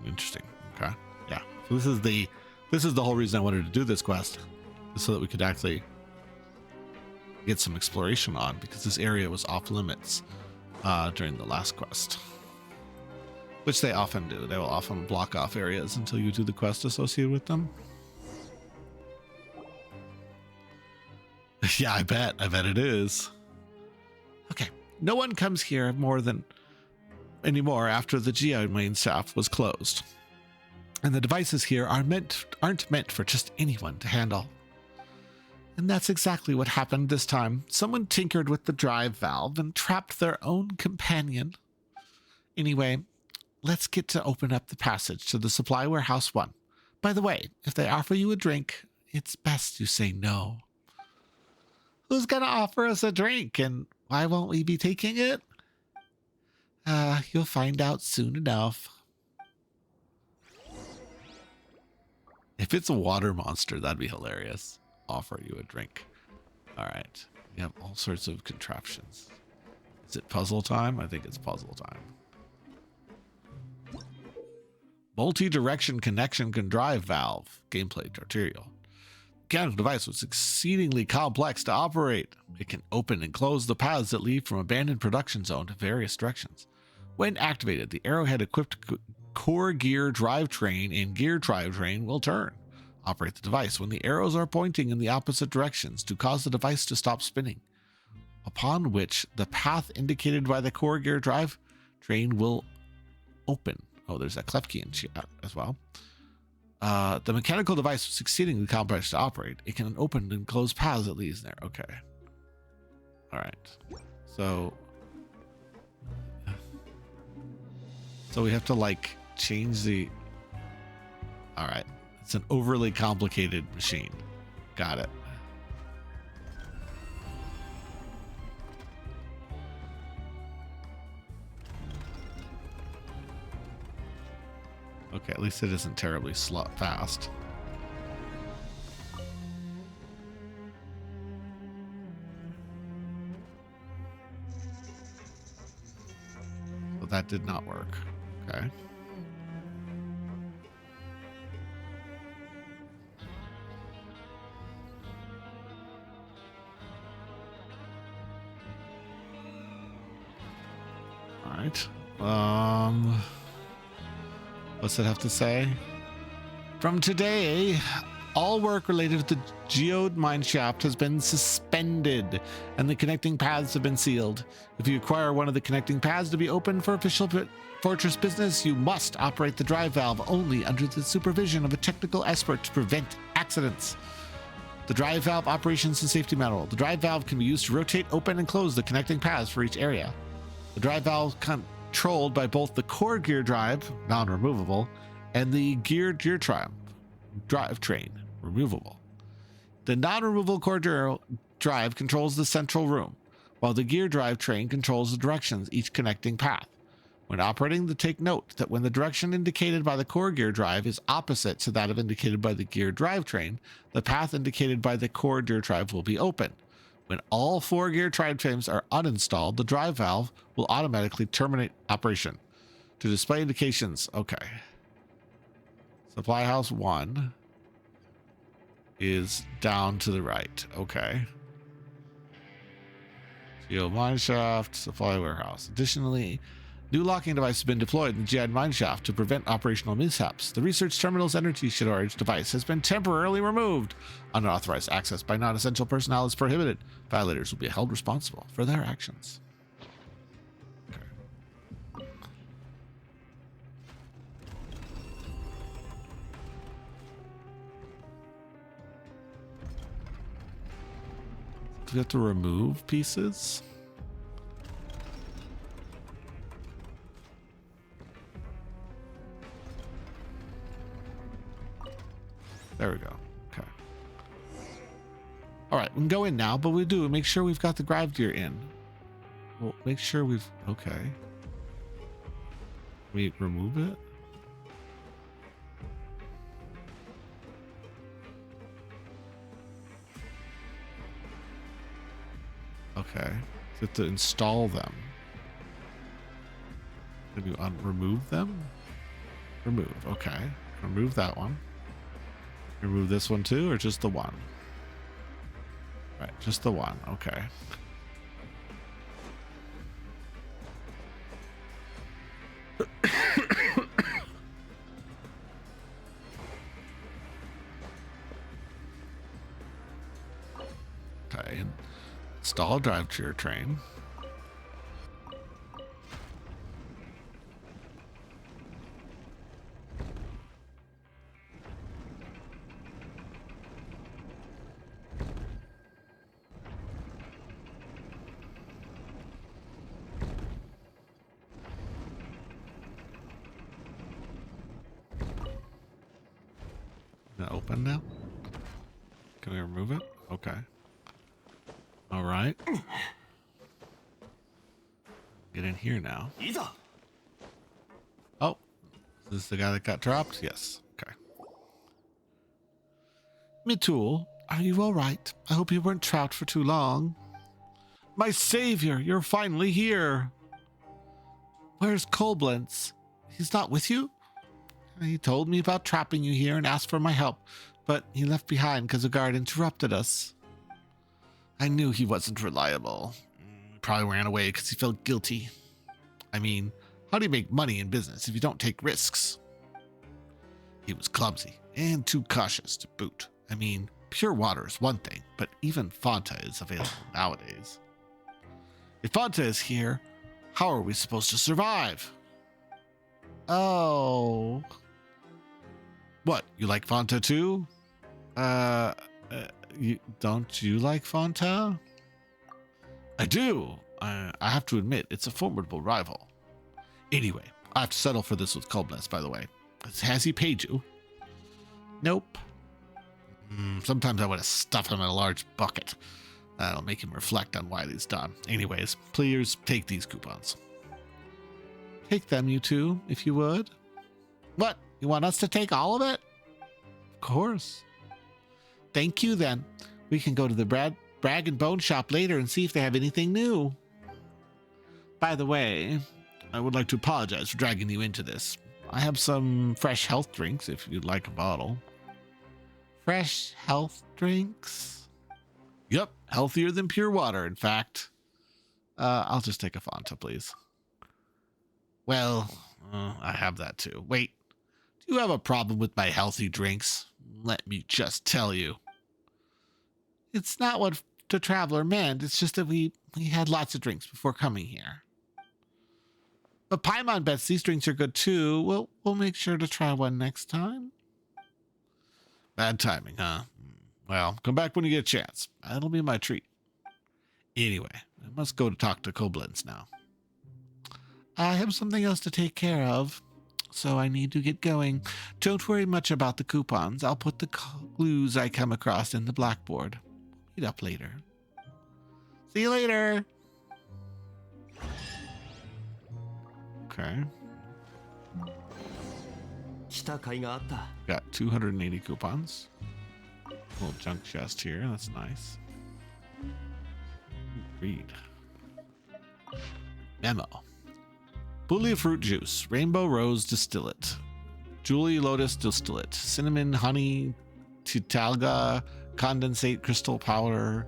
Interesting. Okay. Yeah. So this is the whole reason I wanted to do this quest, so that we could actually get some exploration on, because this area was off limits during the last quest, which they often do. They will often block off areas until you do the quest associated with them. Yeah, I bet it is. Okay. No one comes here anymore after the geo main shaft was closed. And the devices here aren't meant for just anyone to handle. And that's exactly what happened this time. Someone tinkered with the drive valve and trapped their own companion. Anyway, let's get to open up the passage to the supply warehouse 1. By the way, if they offer you a drink, it's best you say no. Who's gonna offer us a drink, and why won't we be taking it? You'll find out soon enough. If it's a water monster, that'd be hilarious. Offer you a drink. All right. We have all sorts of contraptions. Is it puzzle time? I think it's puzzle time. Multi-direction connection can drive valve. Gameplay tutorial. Mechanical device was exceedingly complex to operate. It can open and close the paths that lead from abandoned production zone to various directions. When activated, the Arrowhead-equipped core gear drivetrain and gear drivetrain will turn. Operate the device when the arrows are pointing in the opposite directions to cause the device to stop spinning, upon which the path indicated by the core gear drivetrain will open. Oh, there's that clef key in chat as well. The mechanical device was exceedingly complex to operate. It can open and close paths that leads there. Okay. All right. So we have to like change the. All right. It's an overly complicated machine. Got it. Okay, at least it isn't terribly fast. But that did not work. Okay. All right. What's it have to say? From today, all work related to the geode mine shaft has been suspended and the connecting paths have been sealed. If you require one of the connecting paths to be open for official fortress business, you must operate the drive valve only under the supervision of a technical expert to prevent accidents. The drive valve operations and safety manual. The drive valve can be used to rotate, open, and close the connecting paths for each area. The drive valve controlled by both the core gear drive, non-removable, and the gear drivetrain, removable. The non-removable core drive controls the central room, while the gear drivetrain controls the directions each connecting path. When operating, take note that when the direction indicated by the core gear drive is opposite to that of indicated by the gear drivetrain, the path indicated by the core gear drive will be open. When all 4 gear drivetrains are uninstalled, the drive valve will automatically terminate operation. To display indications, okay. Supply house 1 is down to the right, okay. Geo mineshaft, supply warehouse. Additionally, new locking device has been deployed in the Geode mineshaft to prevent operational mishaps. The research terminal's energy storage device has been temporarily removed. Unauthorized access by non-essential personnel is prohibited. Violators will be held responsible for their actions. Okay. Do we have to remove pieces? There we go. Okay. All right, we can go in now, but we do make sure we've got the drive gear in. We'll make sure we've. Okay. We remove it. Okay. So have to install them. Can you remove them? Remove. Okay. Remove that one. Remove this one too, or just the one? Right, just the one. Okay. Okay. Install drive to your train. button now? Can we remove it? Okay. All right. Get in here now. いざ Oh, is this the guy that got dropped? Yes. Okay. Mitul, are you all right? I hope you weren't trapped for too long. My savior, you're finally here. Where's Koblenz? He's not with you? He told me about trapping you here and asked for my help, but he left behind because a guard interrupted us. I knew he wasn't reliable. He probably ran away because he felt guilty. I mean, how do you make money in business if you don't take risks? He was clumsy and too cautious to boot. I mean, pure water is one thing, but even Fanta is available nowadays. If Fanta is here, how are we supposed to survive? Oh. What, you like Fanta too? Don't you like Fanta? I do. I have to admit, it's a formidable rival. Anyway, I have to settle for this with Koblenz, by the way. Has he paid you? Nope. Sometimes I want to stuff him in a large bucket. That'll make him reflect on what he's done. Anyways, please take these coupons. Take them, you two, if you would. What? You want us to take all of it? Of course. Thank you, then. We can go to the Brag and Bone shop later and see if they have anything new. By the way, I would like to apologize for dragging you into this. I have some fresh health drinks if you'd like a bottle. Fresh health drinks? Yep, healthier than pure water, in fact. I'll just take a Fanta, please. Well, I have that too. Wait, do you have a problem with my healthy drinks? Let me just tell you. It's not what the traveler meant. It's just that we had lots of drinks before coming here. But Paimon bets these drinks are good too. We'll make sure to try one next time. Bad timing, huh? Well, come back when you get a chance. That'll be my treat. Anyway, I must go to talk to Koblenz now. I have something else to take care of, so I need to get going. Don't worry much about the coupons. I'll put the clues I come across in the blackboard. Meet up later. See you later. Okay. 来た甲斐があった Got 280 coupons. Little junk chest here. That's nice. Read. Memo. Bully fruit juice. Rainbow rose distillate. Julie lotus distillate. Cinnamon honey titalga condensate crystal powder.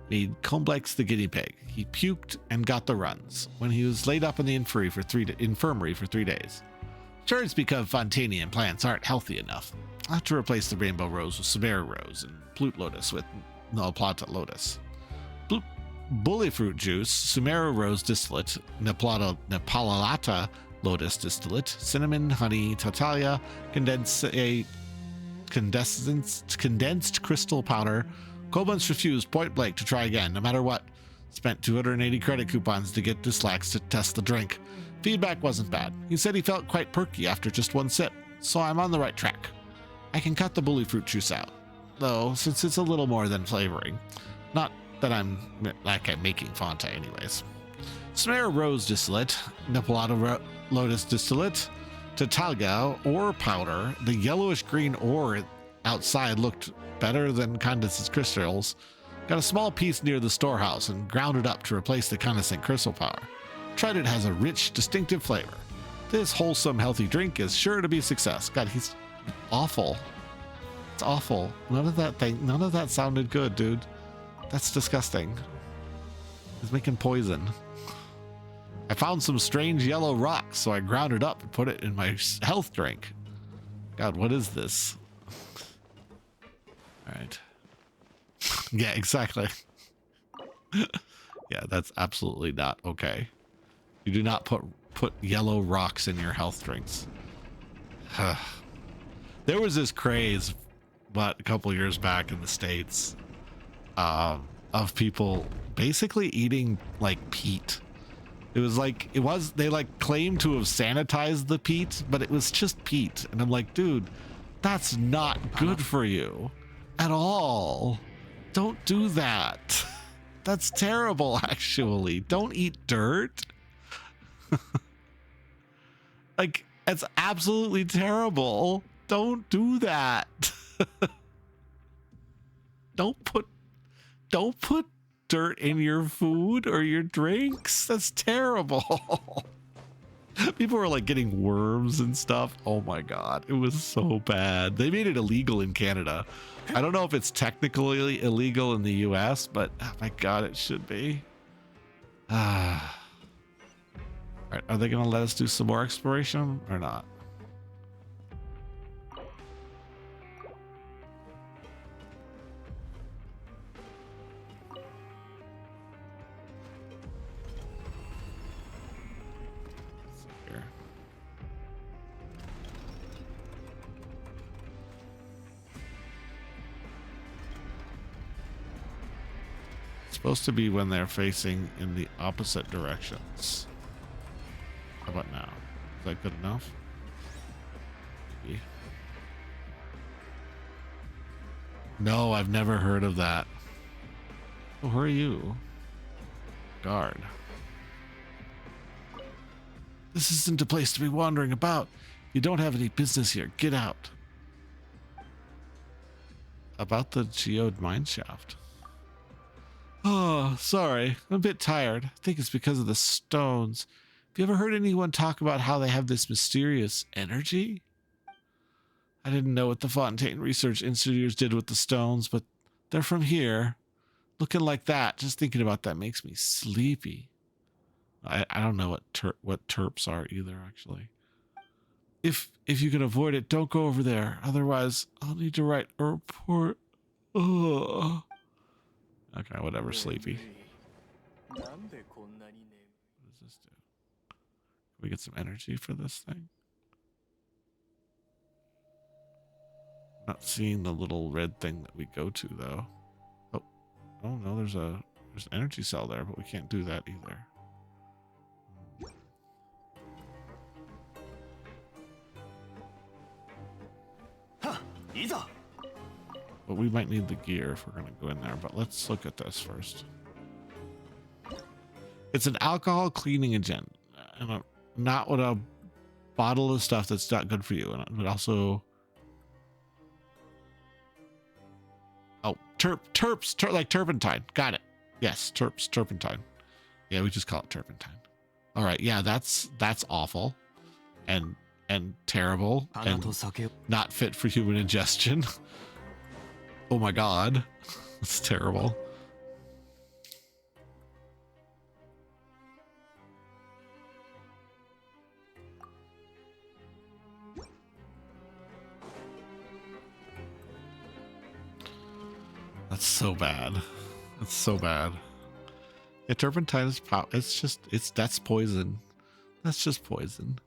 Made Complex the guinea pig. He puked and got the runs when he was laid up in the infirmary for 3 days. Sure, it's because Fontanian plants aren't healthy enough. I'll have to replace the rainbow rose with Samara rose and Plute lotus with Neoplata lotus. Bully fruit juice, Sumera rose distillate, Nepalata lotus distillate, cinnamon, honey, Tatalia, condensed crystal powder. Koblenz refused point blank to try again, no matter what. Spent 280 credit coupons to get Dyslax to test the drink. Feedback wasn't bad. He said he felt quite perky after just one sip, so I'm on the right track. I can cut the bully fruit juice out, though, since it's a little more than flavoring. Not that I'm making Fanta anyways. Samara rose distillate, Nepalata lotus distillate, Tatalga ore powder. The yellowish green ore outside looked better than condensed crystals. Got a small piece near the storehouse and ground it up to replace the condensate crystal powder. Tried it has a rich, distinctive flavor. This wholesome, healthy drink is sure to be a success. God, he's awful. It's awful. None of that sounded good, dude. That's disgusting. He's making poison. I found some strange yellow rocks, so I ground it up and put it in my health drink. God, what is this? All right. Yeah, exactly. Yeah, that's absolutely not okay. You do not put yellow rocks in your health drinks. There was this craze, but a couple years back in the States, of people basically eating like peat. They like claimed to have sanitized the peat, but it was just peat. And I'm like, dude, That's not good for you at all. Don't do that. That's terrible, actually. Don't eat dirt. Like, it's absolutely terrible. Don't do that. Don't put dirt in your food or your drinks. That's terrible. People were like getting worms and stuff. Oh my god, it was so bad. They made it illegal in Canada. I don't know if it's technically illegal in the US, but oh my god, it should be. Ah. All right, are they gonna let us do some more exploration or not? Here. It's supposed to be when they're facing in the opposite directions. How about now? Is that good enough? Maybe. No, I've never heard of that. Oh, who are you? Guard. This isn't a place to be wandering about. You don't have any business here. Get out. About the geode mineshaft. Oh, sorry. I'm a bit tired. I think it's because of the stones. Have you ever heard anyone talk about how they have this mysterious energy? I didn't know what the Fontaine Research Institute did with the stones, but they're from here. Looking like that, just thinking about that makes me sleepy. I don't know what terps are either, actually. If you can avoid it, don't go over there. Otherwise, I'll need to write a report. Ugh. Okay, whatever, sleepy. What does this do? Can we get some energy for this thing? Not seeing the little red thing that we go to, though. Oh no, there's an energy cell there, but we can't do that either. But we might need the gear if we're going to go in there. But let's look at this first. It's an alcohol cleaning agent, and not with a bottle of stuff that's not good for you, and also. Oh, terps, like turpentine. Got it. Yes, turpentine. Yeah, we just call it turpentine. All right, yeah, that's awful, and terrible, and not fit for human ingestion. Oh my god, that's terrible. That's so bad. That's so bad. Yeah, turpentine is that's poison. That's just poison.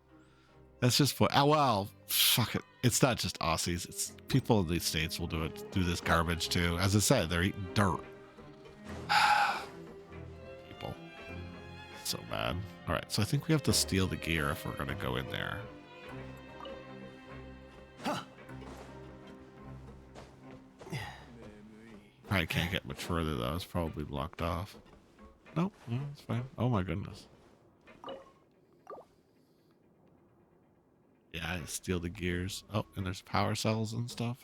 That's just poison. Oh, well, fuck it. It's not just Aussies. It's people in these states will do this garbage too. As I said, they're eating dirt. People. So bad. All right, so I think we have to steal the gear if we're going to go in there. I can't get much further though. It's probably blocked off. Nope, no, it's fine. Oh my goodness. Yeah, I steal the gears. Oh, and there's power cells and stuff.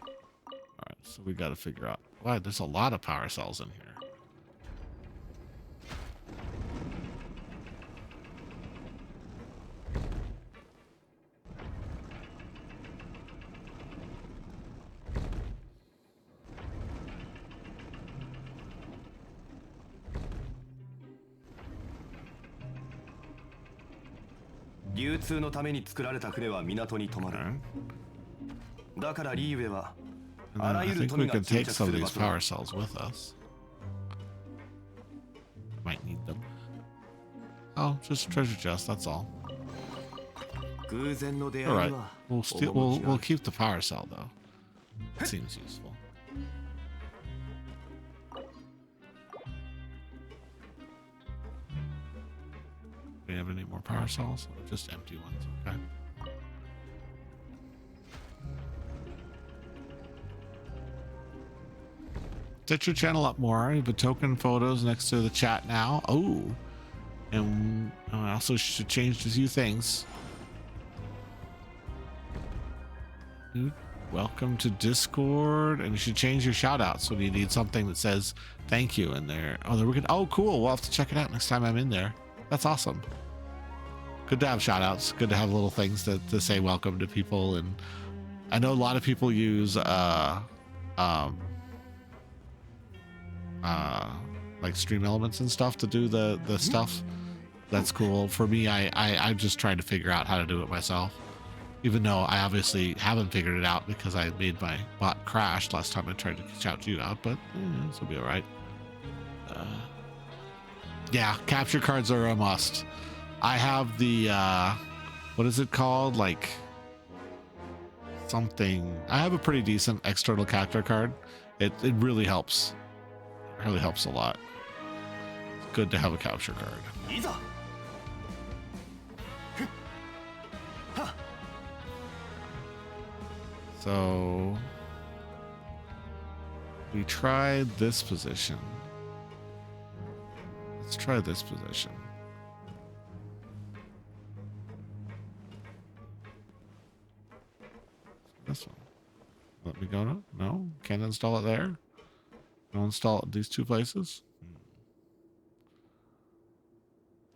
Alright, so we gotta figure out. Wow, there's a lot of power cells in here. Okay. And then I think we can take some of these power cells with us. Might need them. Oh, just a treasure chest, that's all. Alright, we'll keep the power cell though. It seems useful. Do we have any more power cells? Just empty ones, okay. Set your channel up more. You put token photos next to the chat now. Oh, and I also should change a few things. Dude, welcome to Discord, and you should change your shout outs when you need something that says thank you in there. Oh, there we go. Oh, cool. We'll have to check it out next time I'm in there. That's awesome. Good to have shout outs. Good to have little things to say welcome to people. And I know a lot of people use like stream elements and stuff to do the stuff. That's cool. For me, I'm just trying to figure out how to do it myself, even though I obviously haven't figured it out because I made my bot crash last time I tried to shout you out, but this will be all right. Yeah, capture cards are a must. I have the what is it called, like something. I have a pretty decent external capture card. It really helps. It really helps a lot. It's good to have a capture card. So we tried this position. Let's try this position. This one. Let me go to, no, can't install it there. No, install it in these two places.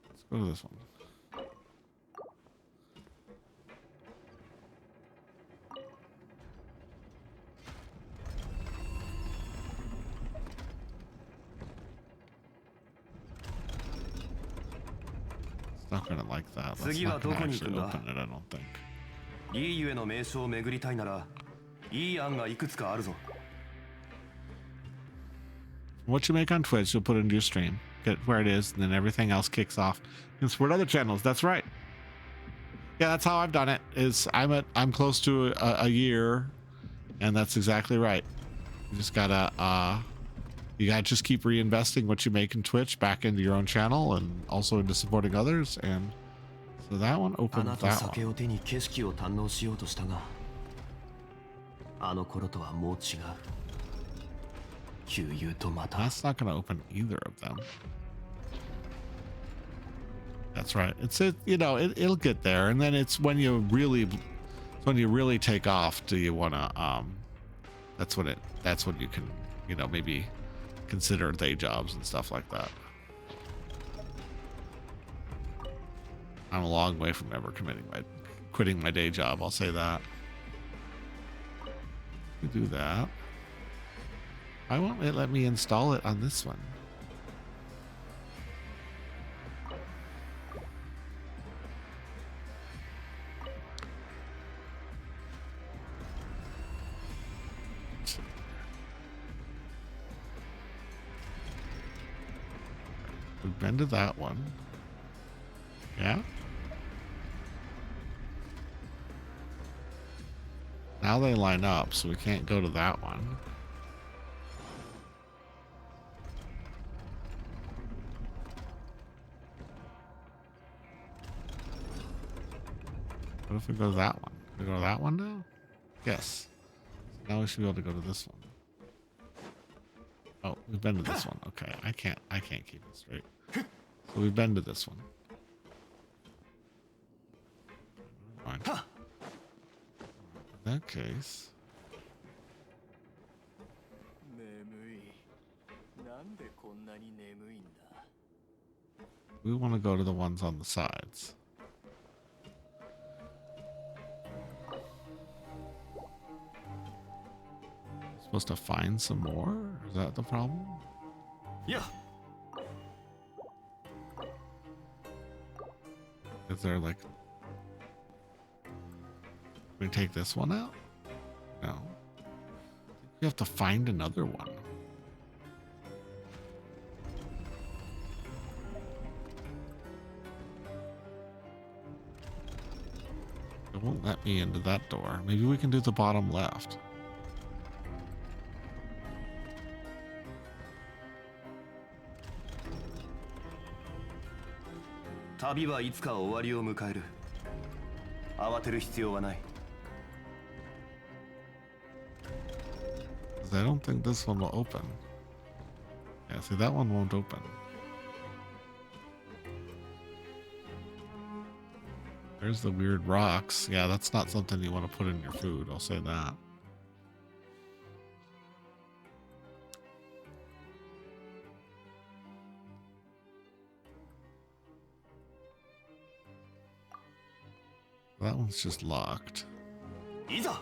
Let's go to this one. It's not gonna like that. Let's not gonna actually open it, I don't think. いいゆえの名所を巡りたいなら、いい案がいくつかあるぞ。What you make on Twitch, you'll put into your stream. Get where it is, and then everything else kicks off. You can support other channels. That's right. Yeah, that's how I've done it. I'm close to a year, and that's exactly right. You just gotta just keep reinvesting what you make in Twitch back into your own channel and also into supporting others. And so that one opened that one. That's not going to open either of them. That's right. It'll get there, and then it's when you really take off. Do you want to? That's when you can, maybe consider day jobs and stuff like that. I'm a long way from ever quitting my day job. I'll say that. We do that. Why won't it let me install it on this one? We've been to that one. Yeah. Now they line up, so we can't go to that one. What if we go to that one? We go to that one now? Yes. So now we should be able to go to this one. Oh, we've been to this one. Okay, I can't keep it straight. So we've been to this one. Fine. In that case, we want to go to the ones on the sides. Supposed to find some more? Is that the problem? Yeah. Is there like... We take this one out? No. You have to find another one. It won't let me into that door. Maybe we can do the bottom left. I don't think this one will open. Yeah, see, that one won't open. There's the weird rocks. Yeah, that's not something you want to put in your food. I'll say that. That one's just locked. いざ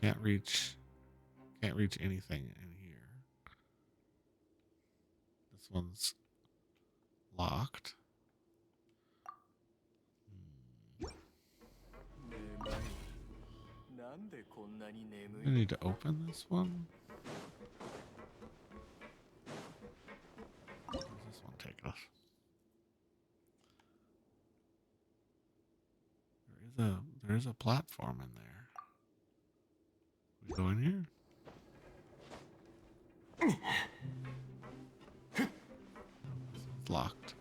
Can't reach anything in here. This one's locked. I need to open this one. Where does this one take us? There is a platform in there. We go in here? It's locked.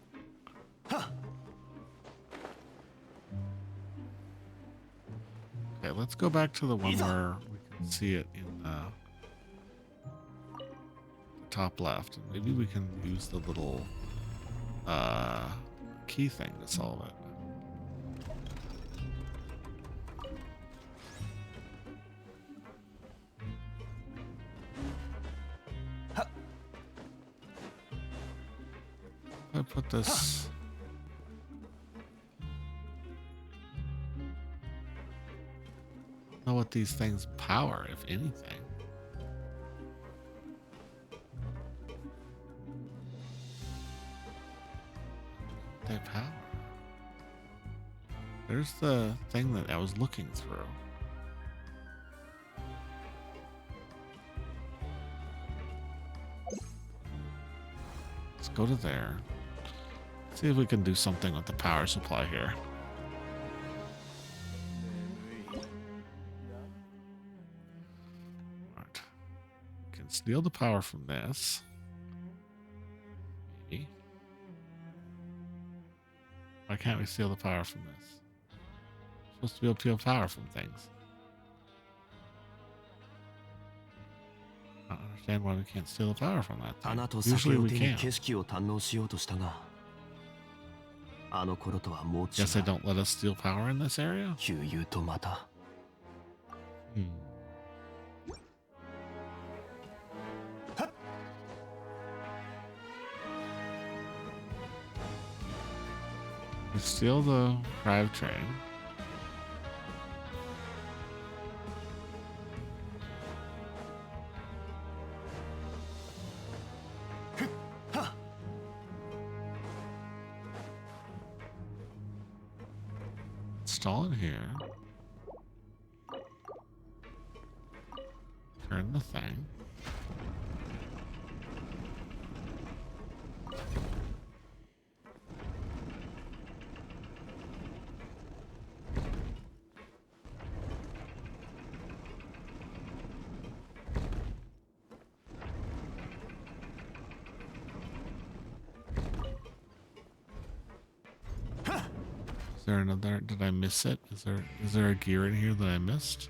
Okay, let's go back to the one where we can see it in the top left. Maybe we can use the little key thing to solve it. I put this. I don't know what these things power, if anything. They power. There's the thing that I was looking through. Let's go to there. See if we can do something with the power supply here. Right. Can steal the power from this. Maybe. Why can't we steal the power from this? We're supposed to be able to steal power from things. I don't understand why we can't steal the power from that thing. 花と酒 Usually を we 手に can. 景色を堪能しようとしたがあの頃とはもう違 Guess they う don't let us steal power in this area? 悠々とまた Hmm. We steal the drivetrain. Install it here. Turn the thing. Is there another? Did I miss it? Is there a gear in here that I missed?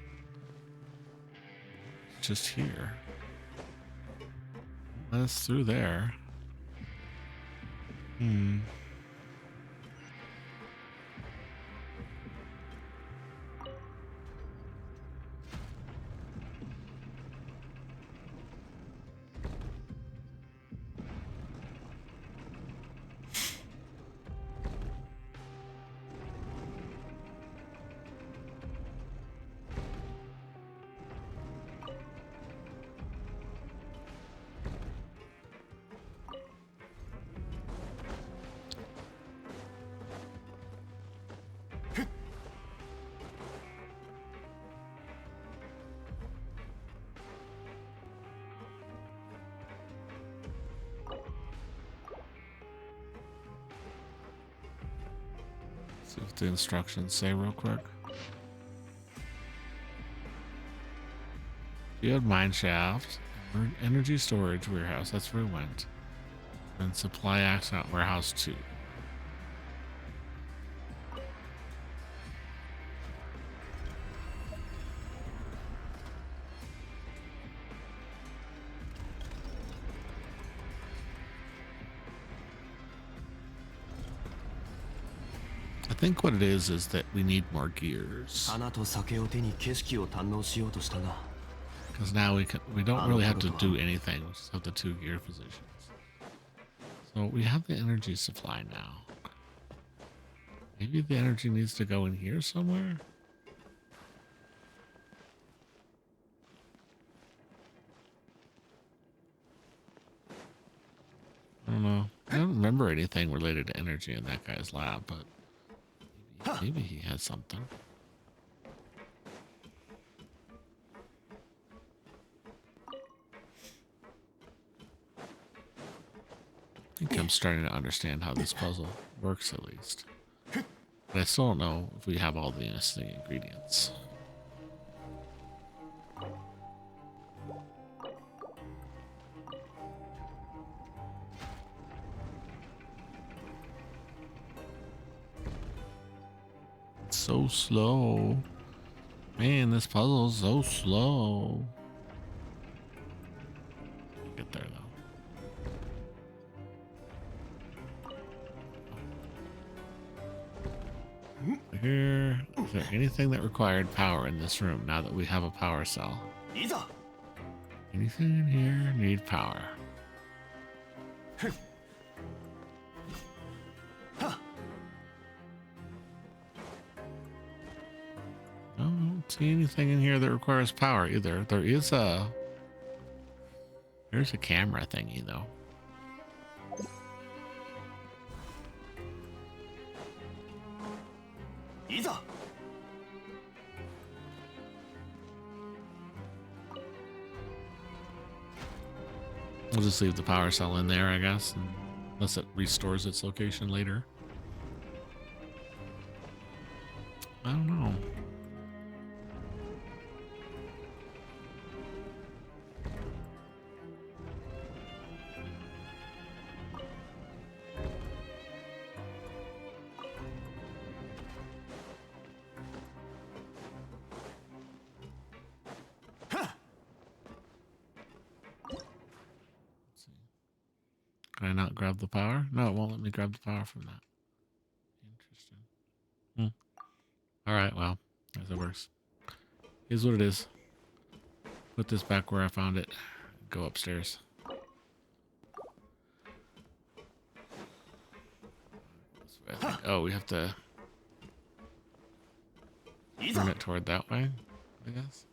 It's just here. Let us through there. Hmm. See what the instructions say real quick. Field mine shaft, energy storage warehouse. That's where we went. And supply access warehouse 2. think what it is that we need more gears. 花と酒を手に景色を堪能しようとしたが Because now we don't really have to do anything. We just have the 2 gear positions. So we have the energy supply now. Maybe the energy needs to go in here somewhere? I don't know. I don't remember anything related to energy in that guy's lab, but maybe he has something. I think I'm starting to understand how this puzzle works, at least. But I still don't know if we have all the missing ingredients. It's so slow. Man, this puzzle is so slow. Get there, though. Here, is there anything that required power in this room now that we have a power cell? いざ Anything in here need power? No, I don't see anything in here that requires power either. There's a camera thingy though. We'll just leave the power cell in there, I guess, unless it restores its location later. I don't know. Can I not grab the power? No, it won't let me grab the power from that. Interesting. All right, well, as it works. Here's what it is. Put this back where I found it. Go upstairs. I think, oh, we have to turn it toward that way, I guess.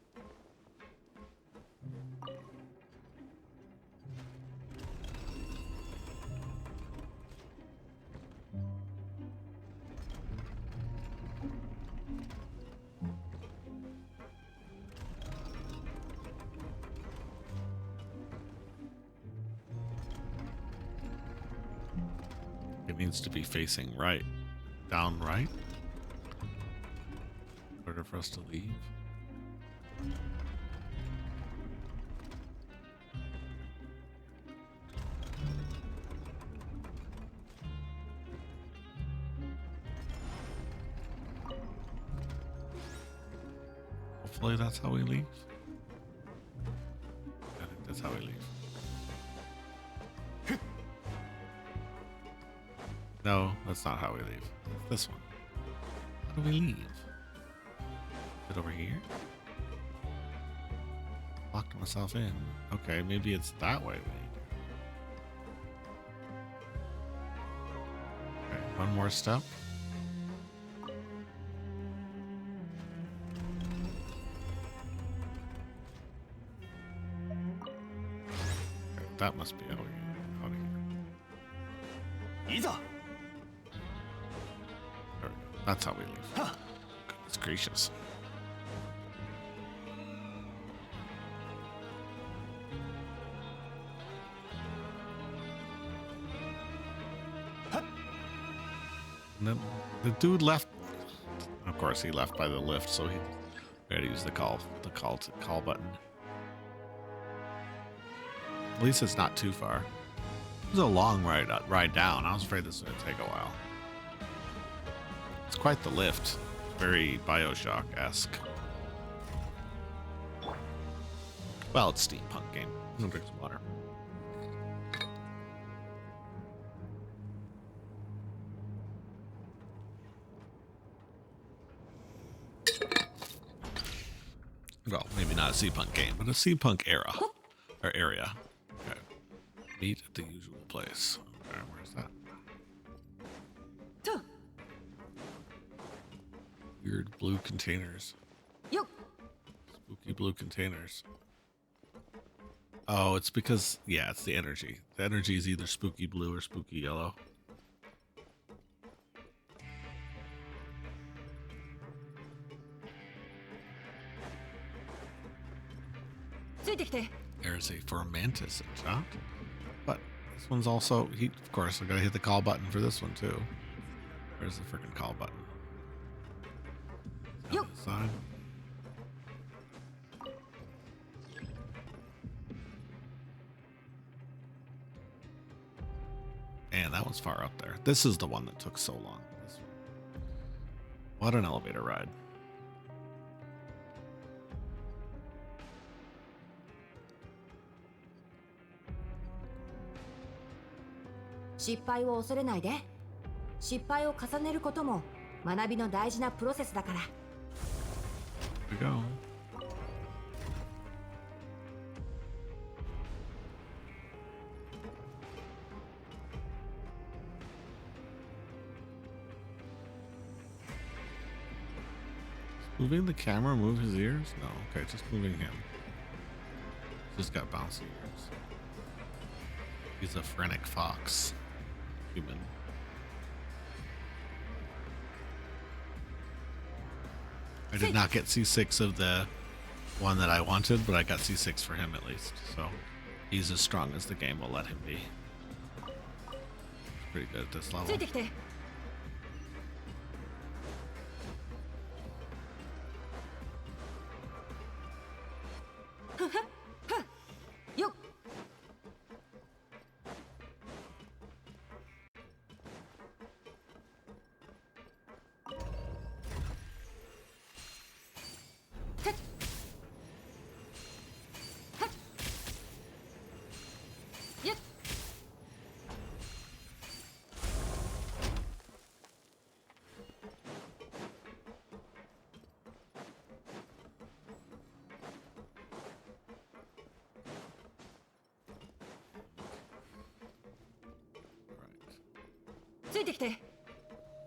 It needs to be facing right. Down right. In order for us to leave. Hopefully that's how we leave. I think that's how we leave. No, that's not how we leave. It's this one. How do we leave? Is it over here? Locked myself in. Okay, maybe it's that way we need to. Okay, one more step. Okay, that must be how we get out of here. いざ There we go. That's how we leave. Goodness gracious. And then the dude left. Of course, he left by the lift, so we had to use the call button. At least it's not too far. It was a long ride down. I was afraid this was going to take a while. It's quite the lift. Very Bioshock-esque. Well, it's a steampunk game. I'm gonna drink some water. Well, maybe not a Sea-Punk game, but a Sea-Punk era. Or area. Okay. Meet at the usual place. Okay, where's that? Weird blue containers. Spooky blue containers. Oh, it's because, yeah, it's the energy. The energy is either spooky blue or spooky yellow. There's a Fermentus enchant. But this one's also, of course, I gotta hit the call button for this one too. Where's the freaking call button? Yep. Side. Man, that one's far up there. This is the one that took so long. This one. What an elevator ride. Here we go. Moving the camera move his ears? No, okay, just moving him. Just got bouncy ears. He's a phrenic fox. Human. I did not get C6 of the one that I wanted, but I got C6 for him at least. So he's as strong as the game will let him be. Pretty good at this level.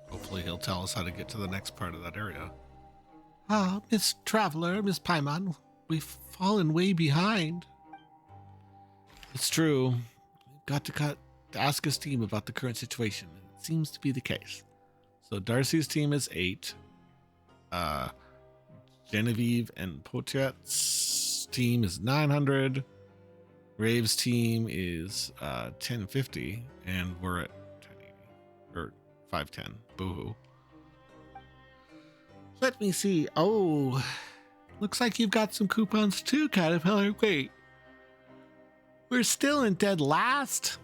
Hopefully he'll tell us how to get to the next part of that area. Ah, Miss Traveler, Miss Paimon, we've fallen way behind. It's true. We've got to ask his team about the current situation. It seems to be the case. So Darcy's team is 8. Genevieve and Potet's team is 900. Rave's team is 1050, and we're at 1080 or 510. Boo-hoo. Let me see. Oh, looks like you've got some coupons too, Caterpillar. Wait, we're still in dead last?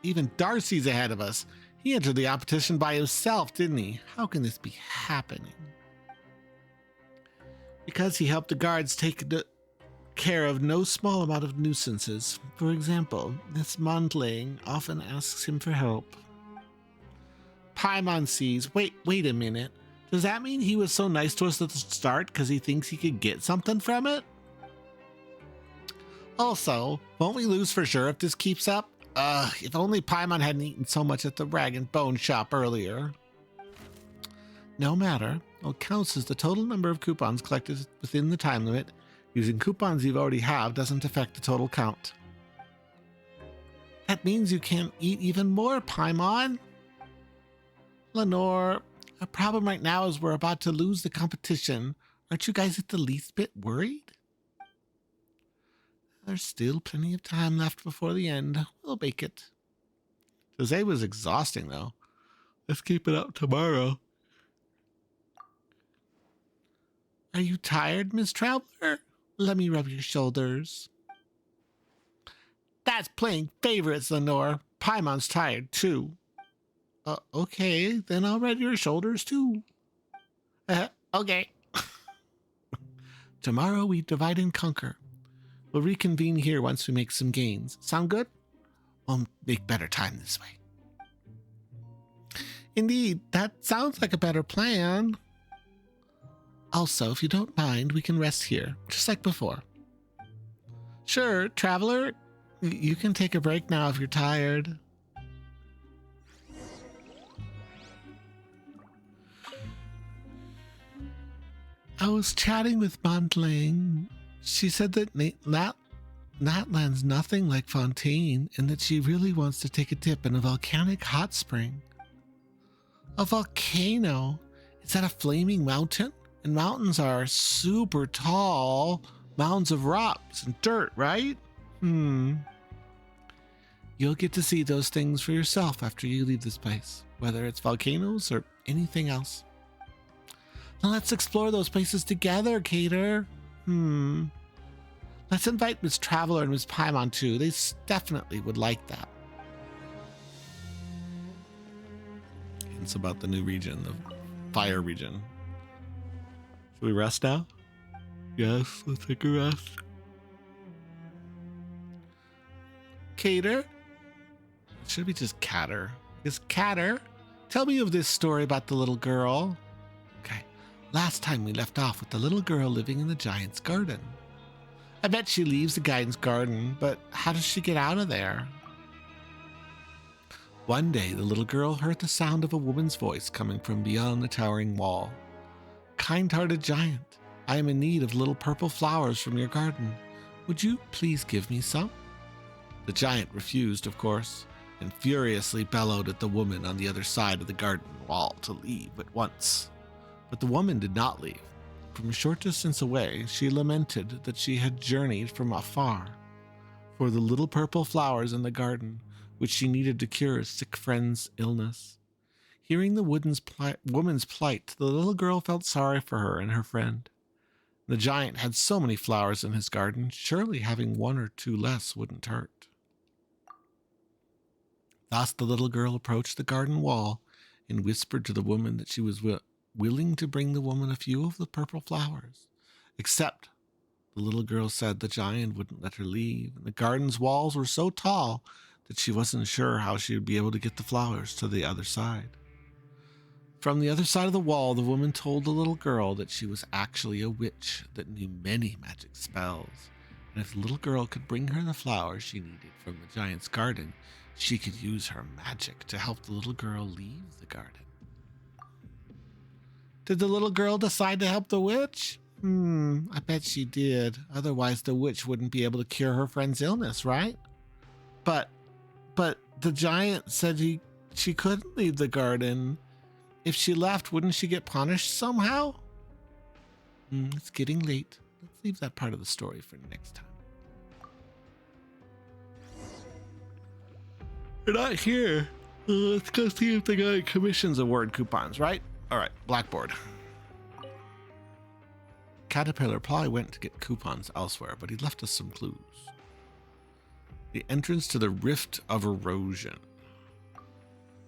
Even Darcy's ahead of us. He entered the competition by himself, didn't he? How can this be happening? Because he helped the guards take care of no small amount of nuisances. For example, Miss Montling often asks him for help. Paimon sees. Wait a minute. Does that mean he was so nice to us at the start because he thinks he could get something from it? Also, won't we lose for sure if this keeps up? If only Paimon hadn't eaten so much at the rag and bone shop earlier. No matter. What counts is the total number of coupons collected within the time limit. Using coupons you already have doesn't affect the total count. That means you can't eat even more, Paimon. Lenore, our problem right now is we're about to lose the competition. Aren't you guys at the least bit worried? There's still plenty of time left before the end. We'll make it. Today was exhausting, though. Let's keep it up tomorrow. Are you tired, Miss Traveler? Let me rub your shoulders. That's playing favorites, Lenore. Paimon's tired, too. Okay, then I'll rub your shoulders, too. Okay. Tomorrow we divide and conquer. We'll reconvene here once we make some gains. Sound good? We'll make better time this way. Indeed, that sounds like a better plan. Also, if you don't mind, we can rest here, just like before. Sure, traveler, you can take a break now if you're tired. I was chatting with Montling. She said that Natland's nothing like Fontaine and that she really wants to take a dip in a volcanic hot spring. A volcano? Is that a flaming mountain? And mountains are super tall mounds of rocks and dirt, right? You'll get to see those things for yourself after you leave this place, whether it's volcanoes or anything else. Now let's explore those places together, Cater. Let's invite Miss Traveler and Miss Paimon too. They definitely would like that. It's about the new region, the fire region. Should we rest now? Yes, let's take a rest. Cater? Should be just Catter. Is Catter? Tell me of this story about the little girl. Okay. Last time we left off with the little girl living in the giant's garden. I bet she leaves the giant's garden, but how does she get out of there? One day, the little girl heard the sound of a woman's voice coming from beyond the towering wall. Kind-hearted giant, I am in need of little purple flowers from your garden. Would you please give me some? The giant refused, of course, and furiously bellowed at the woman on the other side of the garden wall to leave at once. But the woman did not leave. From a short distance away, she lamented that she had journeyed from afar for the little purple flowers in the garden, which she needed to cure a sick friend's illness. Hearing the woman's plight, the little girl felt sorry for her and her friend. The giant had so many flowers in his garden, surely having one or two less wouldn't hurt. Thus the little girl approached the garden wall and whispered to the woman that she was willing to bring the woman a few of the purple flowers. Except the little girl said the giant wouldn't let her leave, and the garden's walls were so tall that she wasn't sure how she would be able to get the flowers to the other side. From the other side of the wall, the woman told the little girl that she was actually a witch that knew many magic spells, and if the little girl could bring her the flowers she needed from the giant's garden, she could use her magic to help the little girl leave the garden. Did the little girl decide to help the witch? I bet she did. Otherwise, the witch wouldn't be able to cure her friend's illness, right? But the giant said she couldn't leave the garden. If she left, wouldn't she get punished somehow? It's getting late. Let's leave that part of the story for next time. You're not here. Let's go see if the guy commissions award coupons, right? All right, Blackboard. Caterpillar probably went to get coupons elsewhere, but he left us some clues. The entrance to the Rift of Erosion.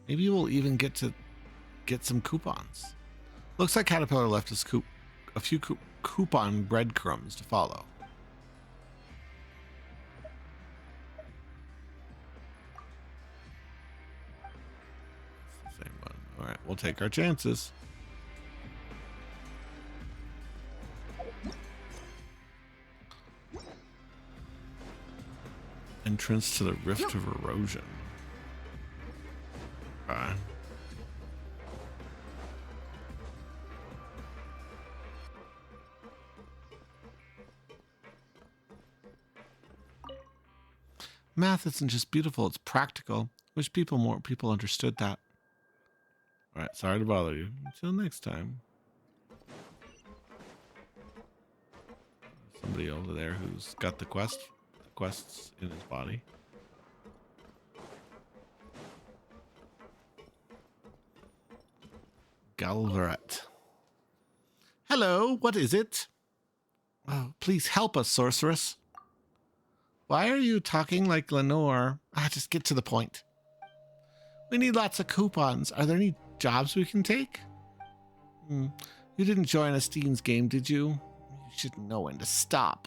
Maybe we'll even get some coupons. Looks like Caterpillar left us a few coupon breadcrumbs to follow. It's the same one. All right, we'll take our chances. Entrance to the Rift of Erosion. Okay. Math isn't just beautiful, it's practical. Wish more people understood that. All right, sorry to bother you. Until next time. Somebody over there who's got the quests in his body. Galvaret. Hello, what is it? Oh, please help us, sorceress. Why are you talking like Lenore? Just get to the point. We need lots of coupons. Are there any jobs we can take? You didn't join a Steens game, did you? You should know when to stop.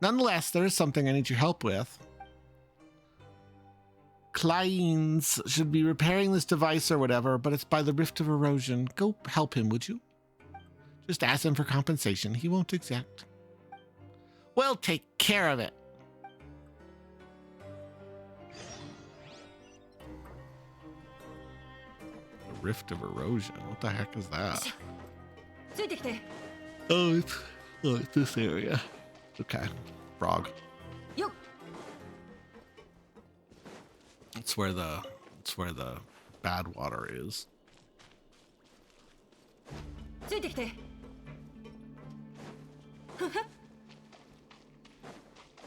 Nonetheless, there is something I need your help with. Kleins should be repairing this device or whatever, but it's by the Rift of Erosion. Go help him, would you? Just ask him for compensation. He won't exact. We'll take care of it. The Rift of Erosion. What the heck is that? ついてきて Oh, it's this area. Okay. Frog. よっ It's where the bad water is. ついてきてふふ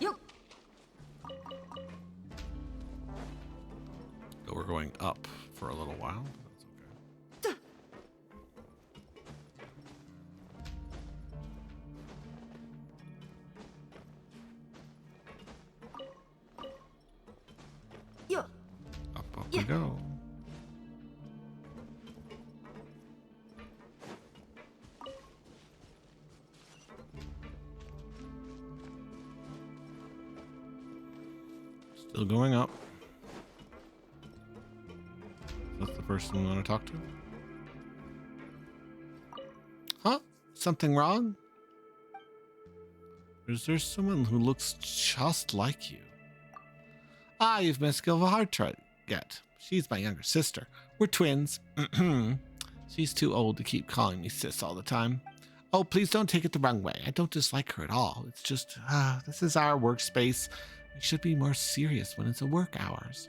よっ So we're going up for a little while. That's okay. よっ Up we go. Still going up. That's the person we want to talk to. Huh? Something wrong? Is there someone who looks just like you? Ah, you've missed Gilva Hartright yet. She's my younger sister. We're twins. She's too old to keep calling me sis all the time. Oh, please don't take it the wrong way. I don't dislike her at all. It's just, this is our workspace. We should be more serious when it's a work hours.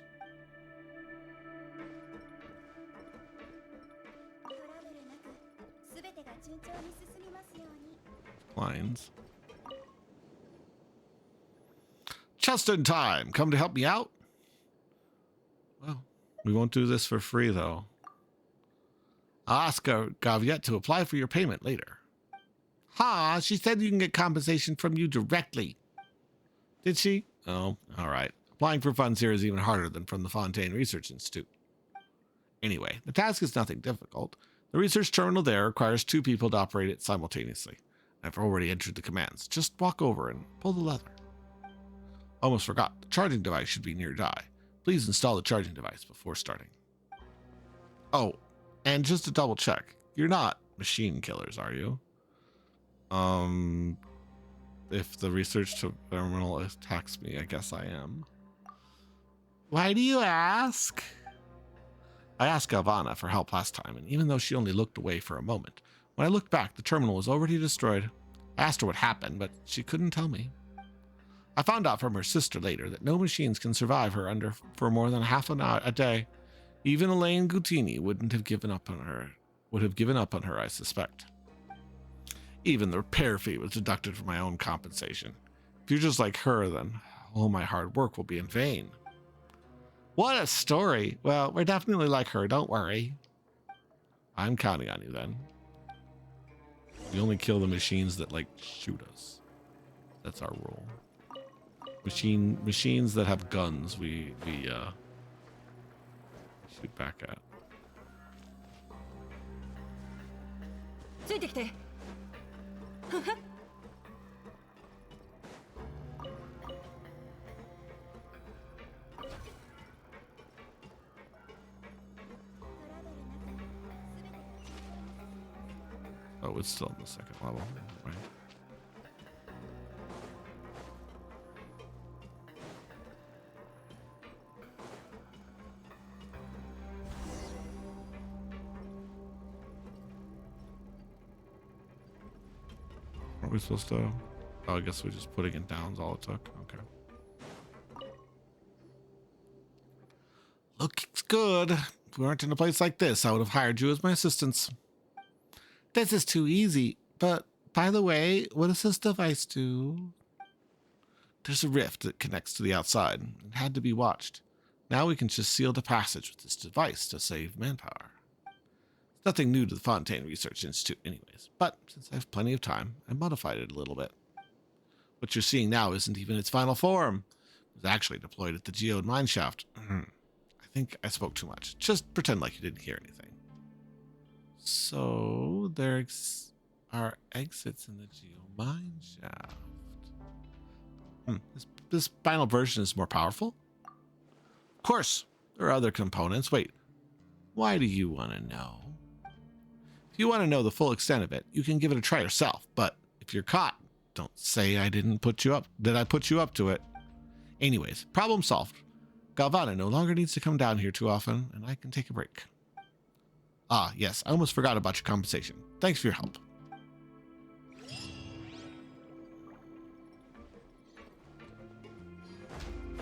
トラブルなく全てが順調に進みますように。 Lines. Just in time. Come to help me out? Well, we won't do this for free, though. I'll ask Gaviette to apply for your payment later. Ha! She said you can get compensation from you directly. Did she? Oh, all right. Applying for funds here is even harder than from the Fontaine Research Institute. Anyway, the task is nothing difficult. The research terminal there requires 2 people to operate it simultaneously. I've already entered the commands. Just walk over and pull the lever. Almost forgot. The charging device should be nearby. Please install the charging device before starting. Oh, and just to double check, you're not machine killers, are you? If the research terminal attacks me, I guess I am. Why do you ask? I asked Galvana for help last time, and even though she only looked away for a moment, when I looked back, the terminal was already destroyed. I asked her what happened, but she couldn't tell me. I found out from her sister later that no machines can survive her for more than half an hour a day. Even Elaine Gutini would have given up on her, I suspect. Even the repair fee was deducted from my own compensation. If you're just like her, then all my hard work will be in vain. What a story. Well, we're definitely like her, don't worry. I'm counting on you then. We only kill the machines that, like, shoot us. That's our rule. Machines that have guns, we shoot back at. ついてきてふふ Oh, it's still in the second level, right? Are we supposed to? Oh, I guess we're just putting it down is all it took. Okay. Looks good. If we weren't in a place like this, I would have hired you as my assistants. This is too easy. But, by the way, what does this device do? There's a rift that connects to the outside. It had to be watched. Now we can just seal the passage with this device to save manpower. It's nothing new to the Fontaine Research Institute anyways, but since I have plenty of time, I modified it a little bit. What you're seeing now isn't even its final form. It was actually deployed at the geode mineshaft. I think I spoke too much. Just pretend like you didn't hear anything. So, there are exits in the geo mineshaft. This final version is more powerful? Of course, there are other components. Wait, why do you want to know? If If you want to know the full extent of it, you can give it a try yourself. But if you're caught, don't say I didn't put you up. Did I put you up to it? Anyways, problem solved. Galvana no longer needs to come down here too often, and I can take a break. Ah, yes, I almost forgot about your compensation. Thanks for your help.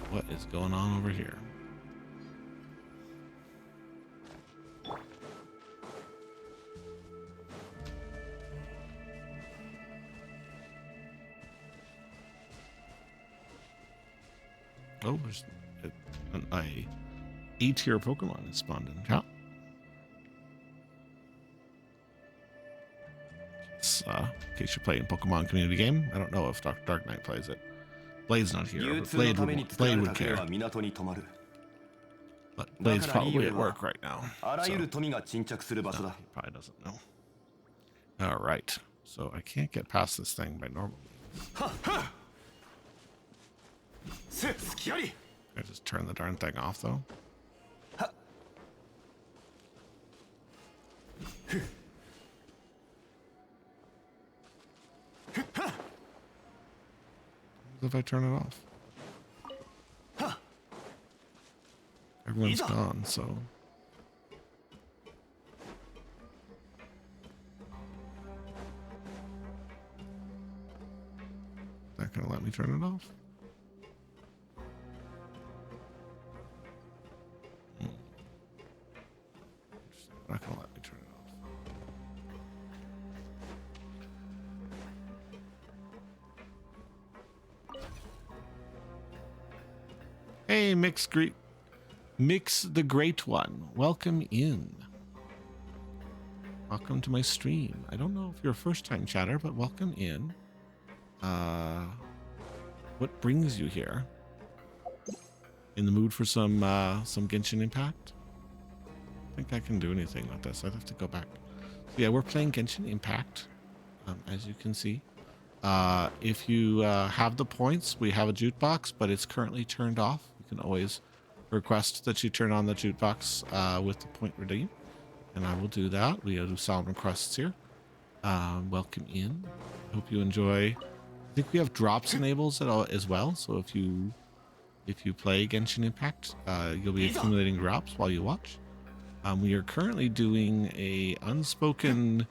What is going on over here? Oh, there's a A-tier Pokemon is spawned in. Yeah. In case you're playing Pokemon community game, I don't know if Dr. Dark Knight plays it. Blade's not here, but Blade would care. But Blade's probably at work right now. So he probably doesn't know. All right. So I can't get past this thing by normal means. I just turn the darn thing off, though. What if I turn it off? Everyone's gone, so... Not gonna let me turn it off? Not gonna let me turn it off. Hey, Mix the Great One. Welcome in. Welcome to my stream. I don't know if you're a first-time chatter, but welcome in. What brings you here? In the mood for some Genshin Impact? I think I can do anything with this. I'd have to go back. So yeah, we're playing Genshin Impact, as you can see. If you have the points, we have a jukebox, but it's currently turned off. You can always request that you turn on the jukebox with the point redeem, and I will do that. We do solemn requests here. Welcome in. Hope you enjoy. I think we have drops enables as well. So if you play Genshin Impact, you'll be accumulating drops while you watch. We are currently doing a unspoken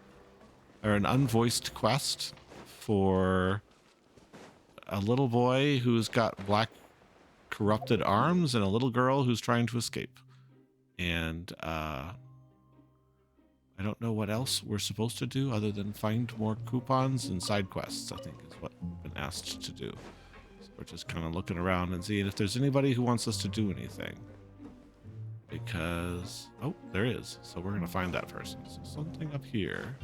or an unvoiced quest for a little boy who's got black corrupted arms and a little girl who's trying to escape. And I don't know what else we're supposed to do other than find more coupons and side quests, I think is what we've been asked to do. So we're just kind of looking around and seeing if there's anybody who wants us to do anything. Because, oh, there is. So we're going to find that person. So something up here,